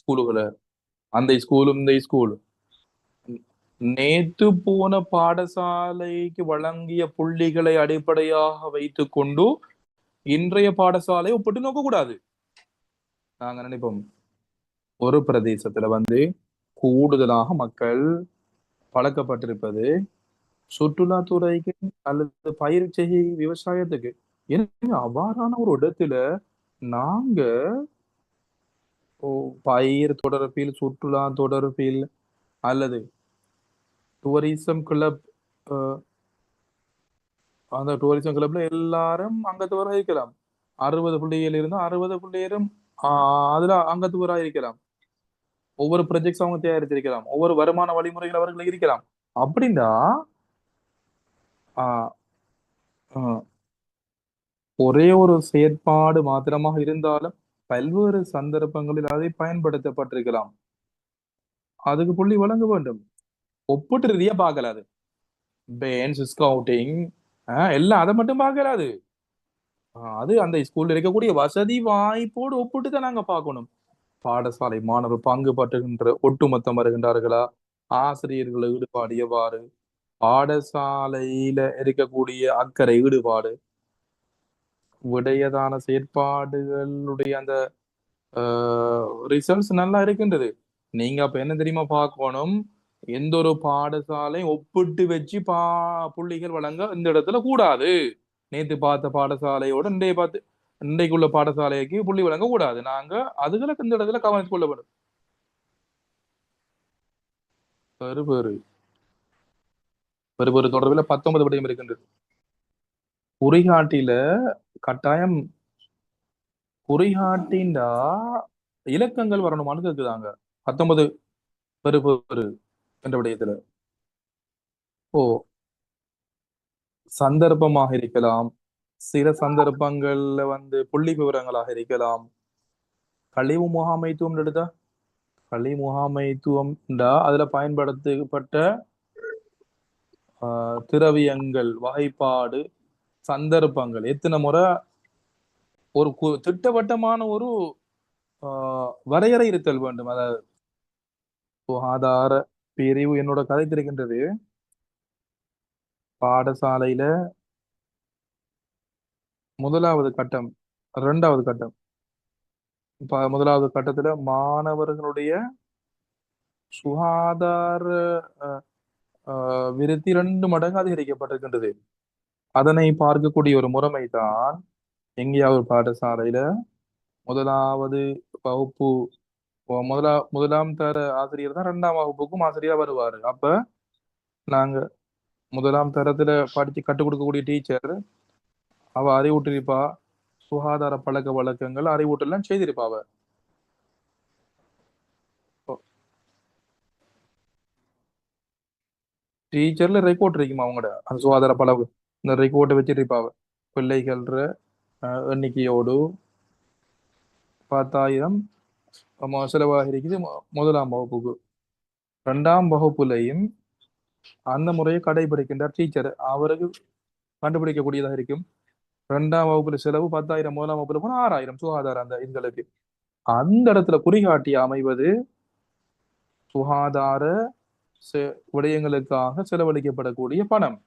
ஸ்கூலுகளை. அந்த ஸ்கூலும் இந்த ஸ்கூல் நேத்து போன பாடசாலைக்கு வழங்கிய புள்ளிகளை அடிப்படையாக வைத்துக் கொண்டு இன்றைய பாடசாலை ஒப்பிட்டு நோக்க கூடாது. நாங்க நினைப்போம், ஒரு பிரதேசத்துல கூடுதலாக மக்கள் பழக்கப்பட்டிருப்பது சுற்றுலாத்துறைக்கு அல்லது பயிர் செய்கை விவசாயத்துக்கு. எனவே அவ்வாறான ஒரு இடத்துல நாங்க பயிர் தொடர்பில், சுற்றுலா தொடர்பில் அல்லது டூரிசம் கிளப், அந்த டூரிசம் கிளப்ல எல்லாரும் அங்கத்தவராக இருக்கலாம். 60 புள்ளிகள் இருந்தா 60 புள்ளிகளும் அதுல அங்கத்தவராக இருக்கலாம். ஒவ்வொரு ப்ரொஜெக்ட்ஸ் அவங்க தயாரித்திருக்கலாம். ஒவ்வொரு வருமான வழிமுறைகள் அவர்கள் இருக்கலாம். அப்படின்னா ஒரே ஒரு செயற்பாடு மாத்திரமாக இருந்தாலும் பல்வேறு சந்தர்ப்பங்களில் அதை பயன்படுத்தப்பட்டிருக்கலாம். அதுக்கு புள்ளி வழங்க வேண்டும். ஒப்பிட்டு ரீதியா பார்க்கலாது. பேன்ஸ், ஸ்கவுட்டிங் எல்லாம் அதை மட்டும் பார்க்கலாது. அது அந்த ஸ்கூல்ல இருக்கக்கூடிய வசதி வாய்ப்போடு ஒப்பிட்டு தான் நாங்க பார்க்கணும். பாடசாலை மாணவர் பங்கு பற்றுகின்ற ஒட்டுமொத்தம் வருகின்றார்களா, ஆசிரியர்கள் ஈடுபாடு எவ்வாறு, பாடசாலையில இருக்கக்கூடிய அக்கறை, ஈடுபாடு, விடையதான செயற்பாடுகளுடைய அந்த ரிசல்ட்ஸ் நல்லா இருக்கின்றது. நீங்க அப்ப என்ன தெரியுமா பார்க்கணும், எந்த ஒரு பாடசாலை ஒப்பிட்டு வச்சு புள்ளிகள் வழங்க இந்த இடத்துல கூடாது. நேத்து பார்த்த பாடசாலையோட இன்றைக்குள்ள பாடசாலைக்கு புள்ளி வழங்க கூடாது. நாங்க அதுகளுக்கு இந்த இடத்துல கவனித்துக் கொள்ள வேண்டும். பெரு தொடர்பில் 19 விடயம் இருக்கின்றது. குறிகாட்டில கட்டாயம் குறிகாட்டின்டா இலக்கங்கள் வரணுமான்னு கேக்குதாங்க 19 பெரு என்ற விடயத்துல. சந்தர்ப்பமாக இருக்கலாம், சில சந்தர்ப்பங்கள்ல புள்ளி விவரங்களாக இருக்கலாம். கழிவு முகாமைத்துவம் எடுத்தா, கழிவு முகாமைத்துவம் அதுல பயன்படுத்தப்பட்ட திரவியங்கள் வகைப்பாடு, சந்தர்ப்பங்கள், எத்தனை முறை ஒரு திட்டவட்டமான ஒரு வரையறை இருத்தல் வேண்டும். அதாவது சுகாதார பிரிவு என்னோட கதை தெரிகின்றது. பாடசாலையில முதலாவது கட்டம், 2வது கட்டம். முதலாவது கட்டத்துல மாணவர்களுடைய சுகாதார விருத்தி 2 மடங்கு அதிகரிக்கப்பட்டிருக்கின்றது. அதனை பார்க்கக்கூடிய ஒரு முறைமை தான் எங்கேயாவது பாடசாலையில முதலாவது வகுப்பு முதலாம் தர ஆசிரியர் தான் 2ஆம் வகுப்புக்கும் ஆசிரியரா வருவாரு. அப்ப நாங்க முதலாம் தரத்துல படிச்சு கற்றுக் கொடுக்கக்கூடிய டீச்சர் அவ அறிவுற்றிருப்பா, சுகாதார பழக்க வழக்கங்கள் அறிவூட்டெல்லாம் செய்திருப்பா. அவ டீச்சர்ல ரெக்கார்ட் இருக்குமா அவங்களோட அந்த சுகாதார பழகு, இந்த ரெக்கார்டை வச்சிருப்பாவ. பிள்ளைகள்ற எண்ணிக்கையோடு 10,000 செலவாக இருக்குது முதலாம் வகுப்புக்கு. 2ஆம் வகுப்புலையும் அந்த முறையை கடைபிடிக்கின்றார் டீச்சர். அவருக்கு கண்டுபிடிக்கக்கூடியதாக இருக்கும். 2ஆம் வகுப்புல செலவு 10,000, முதலாம் வகுப்புல போனா 6,000 சுகாதார அந்த இதுகளுக்கு. அந்த இடத்துல குறிகாட்டி அமைவது சுகாதார விடயங்களுக்காக செலவழிக்கப்படக்கூடிய பணம்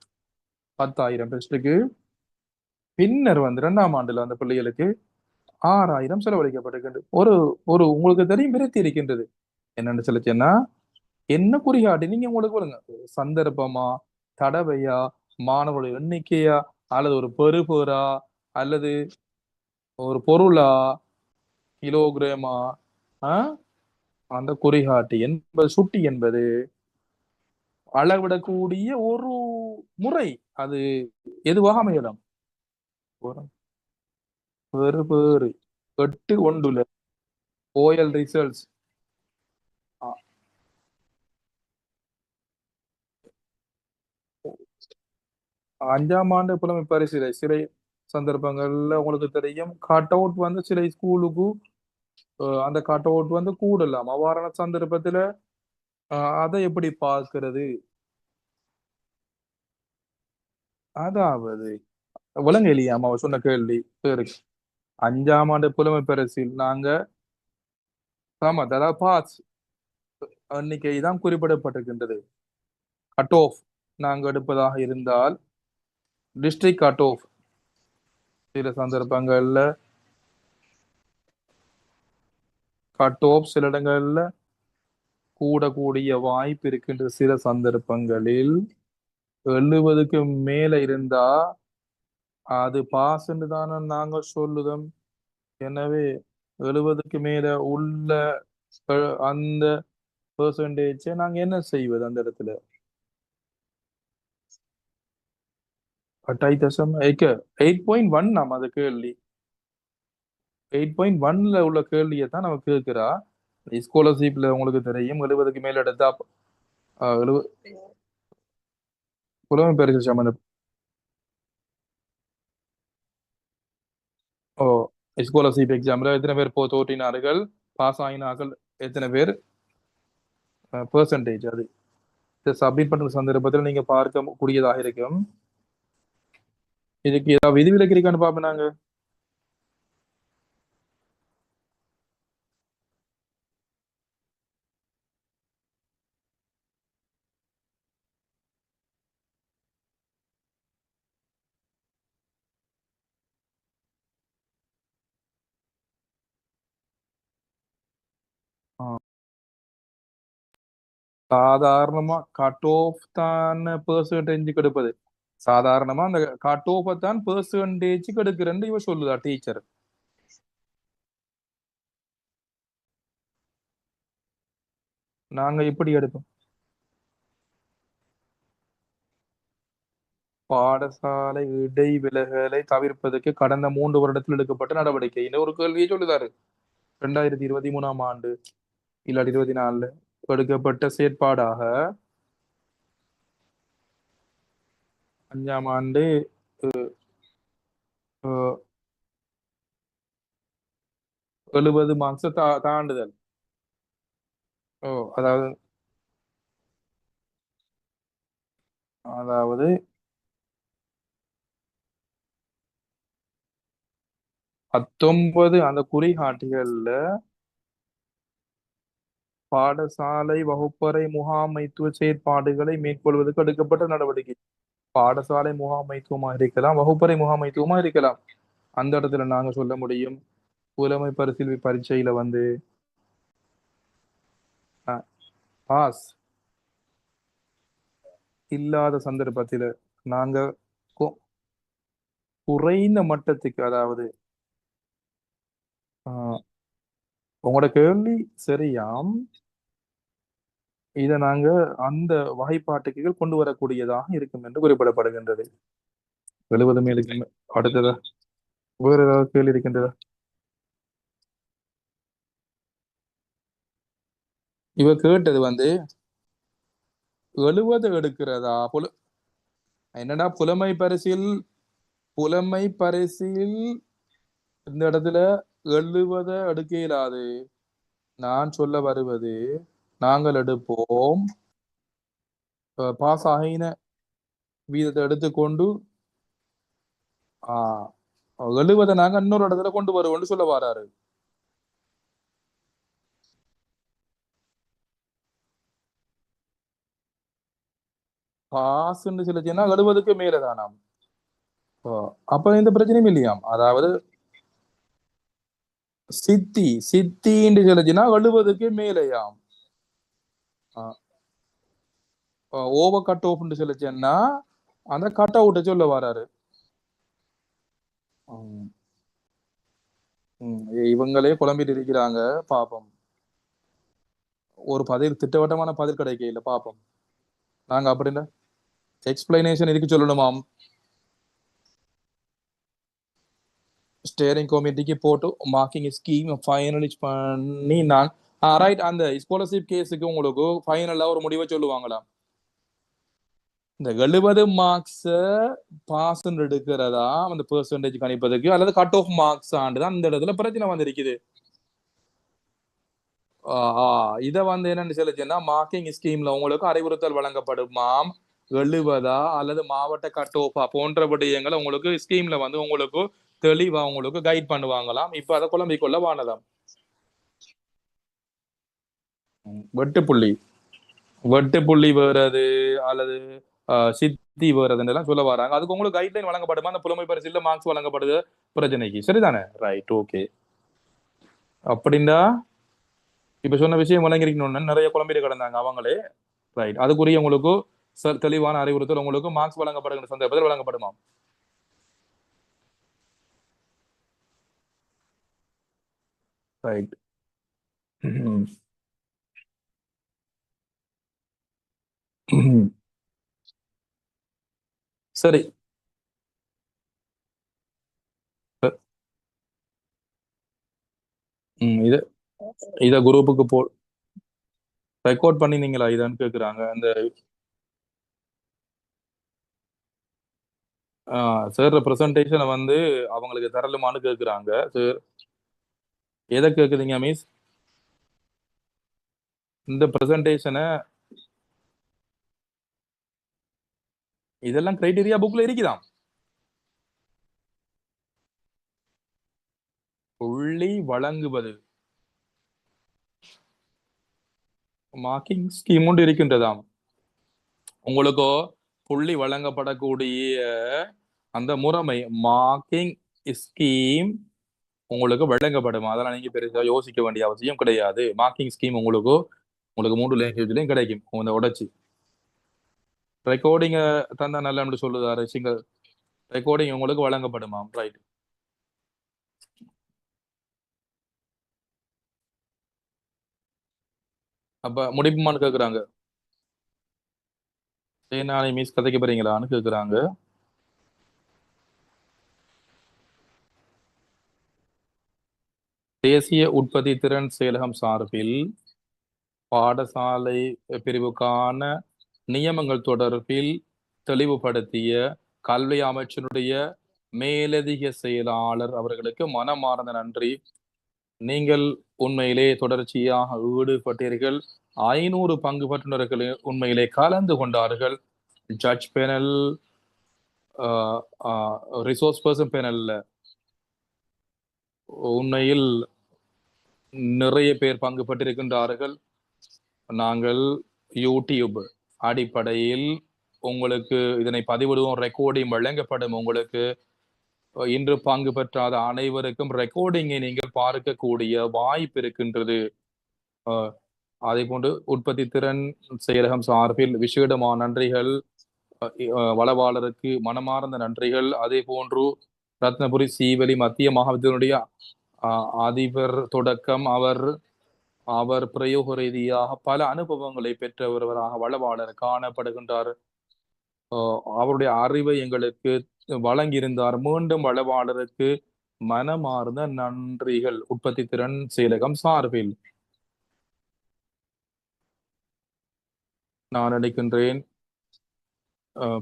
10,000 டெஸ்டுக்கு. பின்னர் 2ஆம் ஆண்டுல அந்த பிள்ளைகளுக்கு 6,000 செலவழிக்கப்பட்டிருக்கின்றது. ஒரு உங்களுக்கு தெரியும் விருத்தி இருக்கின்றது. என்னன்னு சொல்லிச்சேன்னா, என்ன குறிகாட்டி நீங்க உங்களுக்கு பாருங்க, சந்தர்ப்பமா, தடவையா, மாணவர்களுடைய எண்ணிக்கையா அல்லது ஒரு பெறுபேறா அல்லது ஒரு பொருளா கிலோகிராமா அந்த குறிகாட்டி என்பது சுட்டி என்பது அளவிடக்கூடிய ஒரு முறை. அது எதுவாக அமையலாம்? வேறு வேறு 8 ஓயல் ரிசல்ட்ஸ் 5ஆம் ஆண்டு புலமை பரிசிலை சில சந்தர்ப்பங்கள்ல உங்களுக்கு தெரியும் கட் அவுட் வந்து சில ஸ்கூலுக்கு அந்த கட் அவுட் வந்து கூடலாம். அவ்வாறான சந்தர்ப்பத்துல அதை எப்படி பார்க்கிறது? அதாவது விலங்கு இல்லையாமா அவர் சொன்ன கேள்வி பேருக்கு 5ஆம் ஆண்டு புலமை பரிசில் நாங்க அதாவது பாஸ் எண்ணிக்கை தான் குறிப்பிடப்பட்டிருக்கின்றது. கட் ஆஃப் நாங்க எடுப்பதாக இருந்தால் டிஸ்ட்ரிக்ட் கட் ஆஃப் சில சந்தர்ப்பங்கள்ல கட் ஆஃப் சில இடங்கள்ல கூடக்கூடிய வாய்ப்பு இருக்கின்ற சில சந்தர்ப்பங்களில் 70க்கு மேல இருந்தா அது பாஸ்ன்னு தானே நாங்க சொல்லுதோம். எனவே 70க்கு மேல உள்ள அந்த பெர்சன்டேஜை நாங்க என்ன செய்வது அந்த இடத்துல? 8.1 நாம் அது கேள்வி 8.1ல உள்ள கேள்வியை தான் நம்ம கேட்கிறா. ஸ்காலர்ஷிப்ல உங்களுக்கு தெரியும் 70க்கு மேல எடுத்தா புலமை பரிசு சம்பந்தம் ஸ்காலர்ஷிப் எக்ஸாம்ல எத்தனை பேர் தோற்றினார்கள், பாஸ் ஆகினார்கள், எத்தனை பேர் பெர்சன்டேஜ் அது சப்மிட் பண்ற சந்தர்ப்பத்தில் நீங்க பார்க்க கூடியதாக இருக்கும். இதுக்கு ஏதாவது விதிவிலக்கு இருக்கான்னு பாப்போம் நாங்க. சாதாரணமா கட் ஆஃப் தான் பெர்சன்டேஜ் எடுப்பது. சாதாரணமா அந்த கட் ஆஃப் தான் பெர்சன்டேஜ் எடுக்கிறேன்னு இவ சொல்லுதா டீச்சர். நாங்க இப்படி எடுப்போம். பாடசாலை இடைவிலகலை தவிர்ப்பதற்கு கடந்த 3 வருடத்தில் எடுக்கப்பட்ட நடவடிக்கை. இந்த ஒரு கேள்வியை சொல்லுதாரு. 2023ஆம் ஆண்டு இல்லாட்டி 24 எடுக்கப்பட்ட செயற்பாடாக 5ஆம் ஆண்டு 70 மார்க்ஸ் தாண்டுதல். அதாவது அதாவது 19 அந்த குறிகாட்டிகள்ல பாடசாலை வகுப்பறை முகாமைத்துவ செயற்பாடுகளை மேற்கொள்வதற்கு எடுக்கப்பட்ட நடவடிக்கை. பாடசாலை முகாமைத்துவமா இருக்கலாம், வகுப்பறை முகாமைத்துவமா இருக்கலாம். அந்த இடத்துல நாங்க சொல்ல முடியும் புலமை பரிசீல்வி பரீட்சையில வந்து பாஸ் இல்லாத சந்தர்ப்பத்தில் நாங்க குறைந்த மட்டத்துக்கு, அதாவது உங்களோட கேள்வி சரியாம், இதை நாங்க அந்த வகைப்பாட்டுக்கு கொண்டு வரக்கூடியதாக இருக்கும் என்று குறிப்பிடப்படுகின்றது. 70 மேலுக்கு அடுத்ததா வேற ஏதாவது கேள்வி இருக்கின்றதா? இவ கேட்டது வந்து 70 எடுக்கிறதா என்னடா புலமை பரிசில் இந்த இடத்துல 70 எடுக்க இயலாது. நான் சொல்ல வருவது நாங்கள் எடுப்போம் பாஸ் ஆகின வீதத்தை எடுத்துக்கொண்டு 70 நாங்க இன்னொரு இடத்துல கொண்டு வருவோம்னு சொல்ல வராரு. பாஸ்ன்னு சொல்லிச்சுன்னா 70க்கு மேலதானாம். அப்ப எந்த பிரச்சனையும் இல்லையாம். அதாவது சித்தின்னு சொல்லிச்சுன்னா 70க்கு மேலையாம். ஓவர் கட் ஆஃப்னு சொல்லிச்சேன்னா அந்த கட் அவுட்டை சொல்ல வராரு. ம். ம். இவங்களே குழம்பிட்டு இருக்கிறாங்க. பாப்போம். ஒரு பதில் திட்டவட்டமான பதில் கிடைக்கல. பாப்போம். நாங்க அப்படின்னா எக்ஸ்பிளனேஷன் இதுக்கு சொல்லணுமாம். ஸ்டேரிங் கமிட்டிக்கு போட்டு மார்க்கிங் ஸ்கீம் ஃபைனலைஸ் பண்ணி நான் ரைட் அந்த ஸ்காலர்ஷிப் கேஸுக்கு உங்களுக்கு ஃபைனலா ஒரு முடிவை சொல்லுவாங்களாம். இந்த 70 மார்க்ஸ் பாஸ் எடுக்கிறதா அந்த பெர்சன்டேஜ் கணிப்பதற்கு அல்லது கட் ஆஃப் மார்க்ஸ் ஆண்டு தான் இந்த இடத்துல பிரச்சனை வந்திருக்குது. இத வந்து என்னன்னு சொல்லுச்சுன்னா மார்க்கிங் ஸ்கீம்ல உங்களுக்கு அறிவுறுத்தல் வழங்கப்படுமாம். 70 அல்லது மாவட்ட கட் ஆஃபா போன்ற விடயங்களை உங்களுக்கு ஸ்கீம்ல வந்து உங்களுக்கு தெளிவா உங்களுக்கு கைட் பண்ணுவாங்களாம். இப்ப அதை குழம்பிக் கொள்ள வானதாம். வெட்டுப்புள்ளி வெட்டுப்புள்ளி வேறது அல்லது சித்தி வேறதுன்னு எல்லாம் சொல்ல வராங்க. அதுக்கு உங்களுக்கு கைட்லைன் வழங்கப்படுமா அந்த புலமை பரிசில மார்க்ஸ் வழங்கப்படுது பிரச்சனைக்கு சரிதானே? Right okay. அப்படின்னா இப்ப சொன்ன விஷயம் வழங்கிருக்கணும்னு நிறைய குழம்பிட்டு கிடந்தாங்க அவங்களே. ரைட் அதுக்குரிய உங்களுக்கு தெளிவான அறிவுறுத்தல் உங்களுக்கு மார்க்ஸ் வழங்கப்படுகிற சந்தர்ப்பத்தில் வழங்கப்படுமா? ரைட். சரி. இது இத குரூப்புக்கு ரெக்கார்ட் பண்ணினீங்களா இதான்னு கேக்குறாங்க. அந்த சார் பிரசன்டேஷனை வந்து அவங்களுக்கு தரலுமான்னு கேக்குறாங்க. சார் எதை கேக்குறீங்க மிஸ்? இந்த பிரசன்டேஷனை இதெல்லாம் கிரைட்டீரியா புக்ல இருக்குதாம். புள்ளி வழங்குவது மார்க்கிங் ஸ்கீம் ஒன்று இருக்கின்றதாம். உங்களுக்கோ புள்ளி வழங்கப்படக்கூடிய அந்த முறைமை மார்க்கிங் ஸ்கீம் உங்களுக்கு வழங்கப்படும். அதெல்லாம் நீங்க பெருசா யோசிக்க வேண்டிய அவசியம் கிடையாது. மார்க்கிங் ஸ்கீம் உங்களுக்கு 3 லாங்குவேஜ்லயும் கிடைக்கும். உங்களை உடைச்சு ரெக்கார்டிங்க தந்தா நல்ல சொல்லுதாரு சிங்கிள் ரெக்கார்டிங் உங்களுக்கு வழங்கப்படுமாம். ரைட். அப்ப முடிப்புமான்னு கேக்குறாங்க. நாளை மிஸ் கதைக்க போறீங்களான்னு கேக்குறாங்க. தேசிய உற்பத்தி திறன் செயலகம் சார்பில் பாடசாலை பிரிவுக்கான நியமங்கள் தொடர்பில் தெளிவுபடுத்திய கல்வி அமைச்சருடைய மேலதிக செயலாளர் அவர்களுக்கு மனமார்ந்த நன்றி. நீங்கள் உண்மையிலே தொடர்ச்சியாக ஈடுபட்டீர்கள். 500 பங்கு பற்றுநர்கள் உண்மையிலே கலந்து கொண்டார்கள். ஜட்ஜ் பேனல் ரிசோர்ஸ் பர்சன் பேனல்ல உண்மையில் நிறைய பேர் பங்கு பெற்றிருக்கின்றார்கள். நாங்கள் யூடியூப் அடிப்படையில் உங்களுக்கு இதனை பதிவிடுவோம். ரெக்கார்டிங் வழங்கப்படும். உங்களுக்கு இன்று பங்கு பெற்றாத அனைவருக்கும் ரெக்கார்டிங்கை நீங்கள் பார்க்கக்கூடிய வாய்ப்பு இருக்கின்றது. அதே போன்று உற்பத்தி திறன் செயலகம் சார்பில் விசேடமான நன்றிகள். வளவாளருக்கு மனமார்ந்த நன்றிகள். அதே போன்று ரத்னபுரி சீவலி மத்திய மகாவித்தியாலய அதிபர் தொடக்கம் அவர் பிரயோக ரீதியாக பல அனுபவங்களை பெற்ற ஒருவராக வளவாளர் காணப்படுகின்றார். அவருடைய அறிவை எங்களுக்கு வழங்கியிருந்தார். மீண்டும் வளவாளருக்கு மனமார்ந்த நன்றிகள் உற்பத்தி திறன் செயலகம் சார்பில். நான் நினைக்கின்றேன்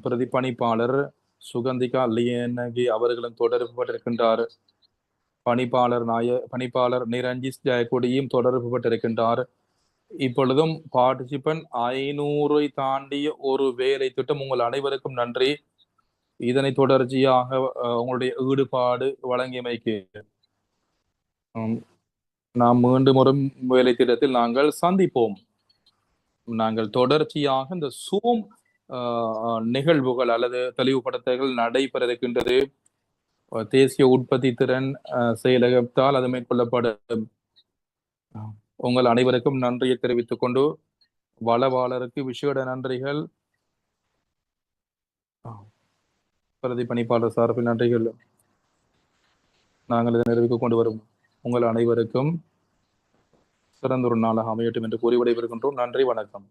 பிரதி பணிப்பாளர் சுகந்திகா லியனகி அவர்களும் தொடர்பு பட்டிருக்கின்றார். பணிப்பாளர் நிரஞ்சித் ஜெயக்கொடியும் தொடர்பு பட்டிருக்கின்றார். இப்பொழுதும் பார்ட்டிசிபென்ட் 500 தாண்டிய ஒரு வேலை திட்டம். உங்கள் அனைவருக்கும் நன்றி. இதனை தொடர்ச்சியாக உங்களுடைய ஈடுபாடு வழங்கியமைக்கு நாம் மீண்டும் ஒரு வேலை திட்டத்தில் நாங்கள் சந்திப்போம். நாங்கள் தொடர்ச்சியாக இந்த சூம் நிகழ்வுகள் அல்லது தெளிவுபடுத்தல்கள் நடைபெற இருக்கின்றது. தேசிய உற்பத்தி திறன் செயலகத்தால் அது மேற்கொள்ளப்படும். உங்கள் அனைவருக்கும் நன்றியை தெரிவித்துக் கொண்டு வளவாளருக்கு விசேட நன்றிகள். பிரதி பணிப்பாளர் சார்பில் நன்றிகள். நாங்கள் இதை நிறைவுக்கு கொண்டு வரும் உங்கள் அனைவருக்கும் சிறந்த ஒரு நாளாக அமையட்டும் என்று கூறி விடைபெறுகின்றோம். நன்றி, வணக்கம்.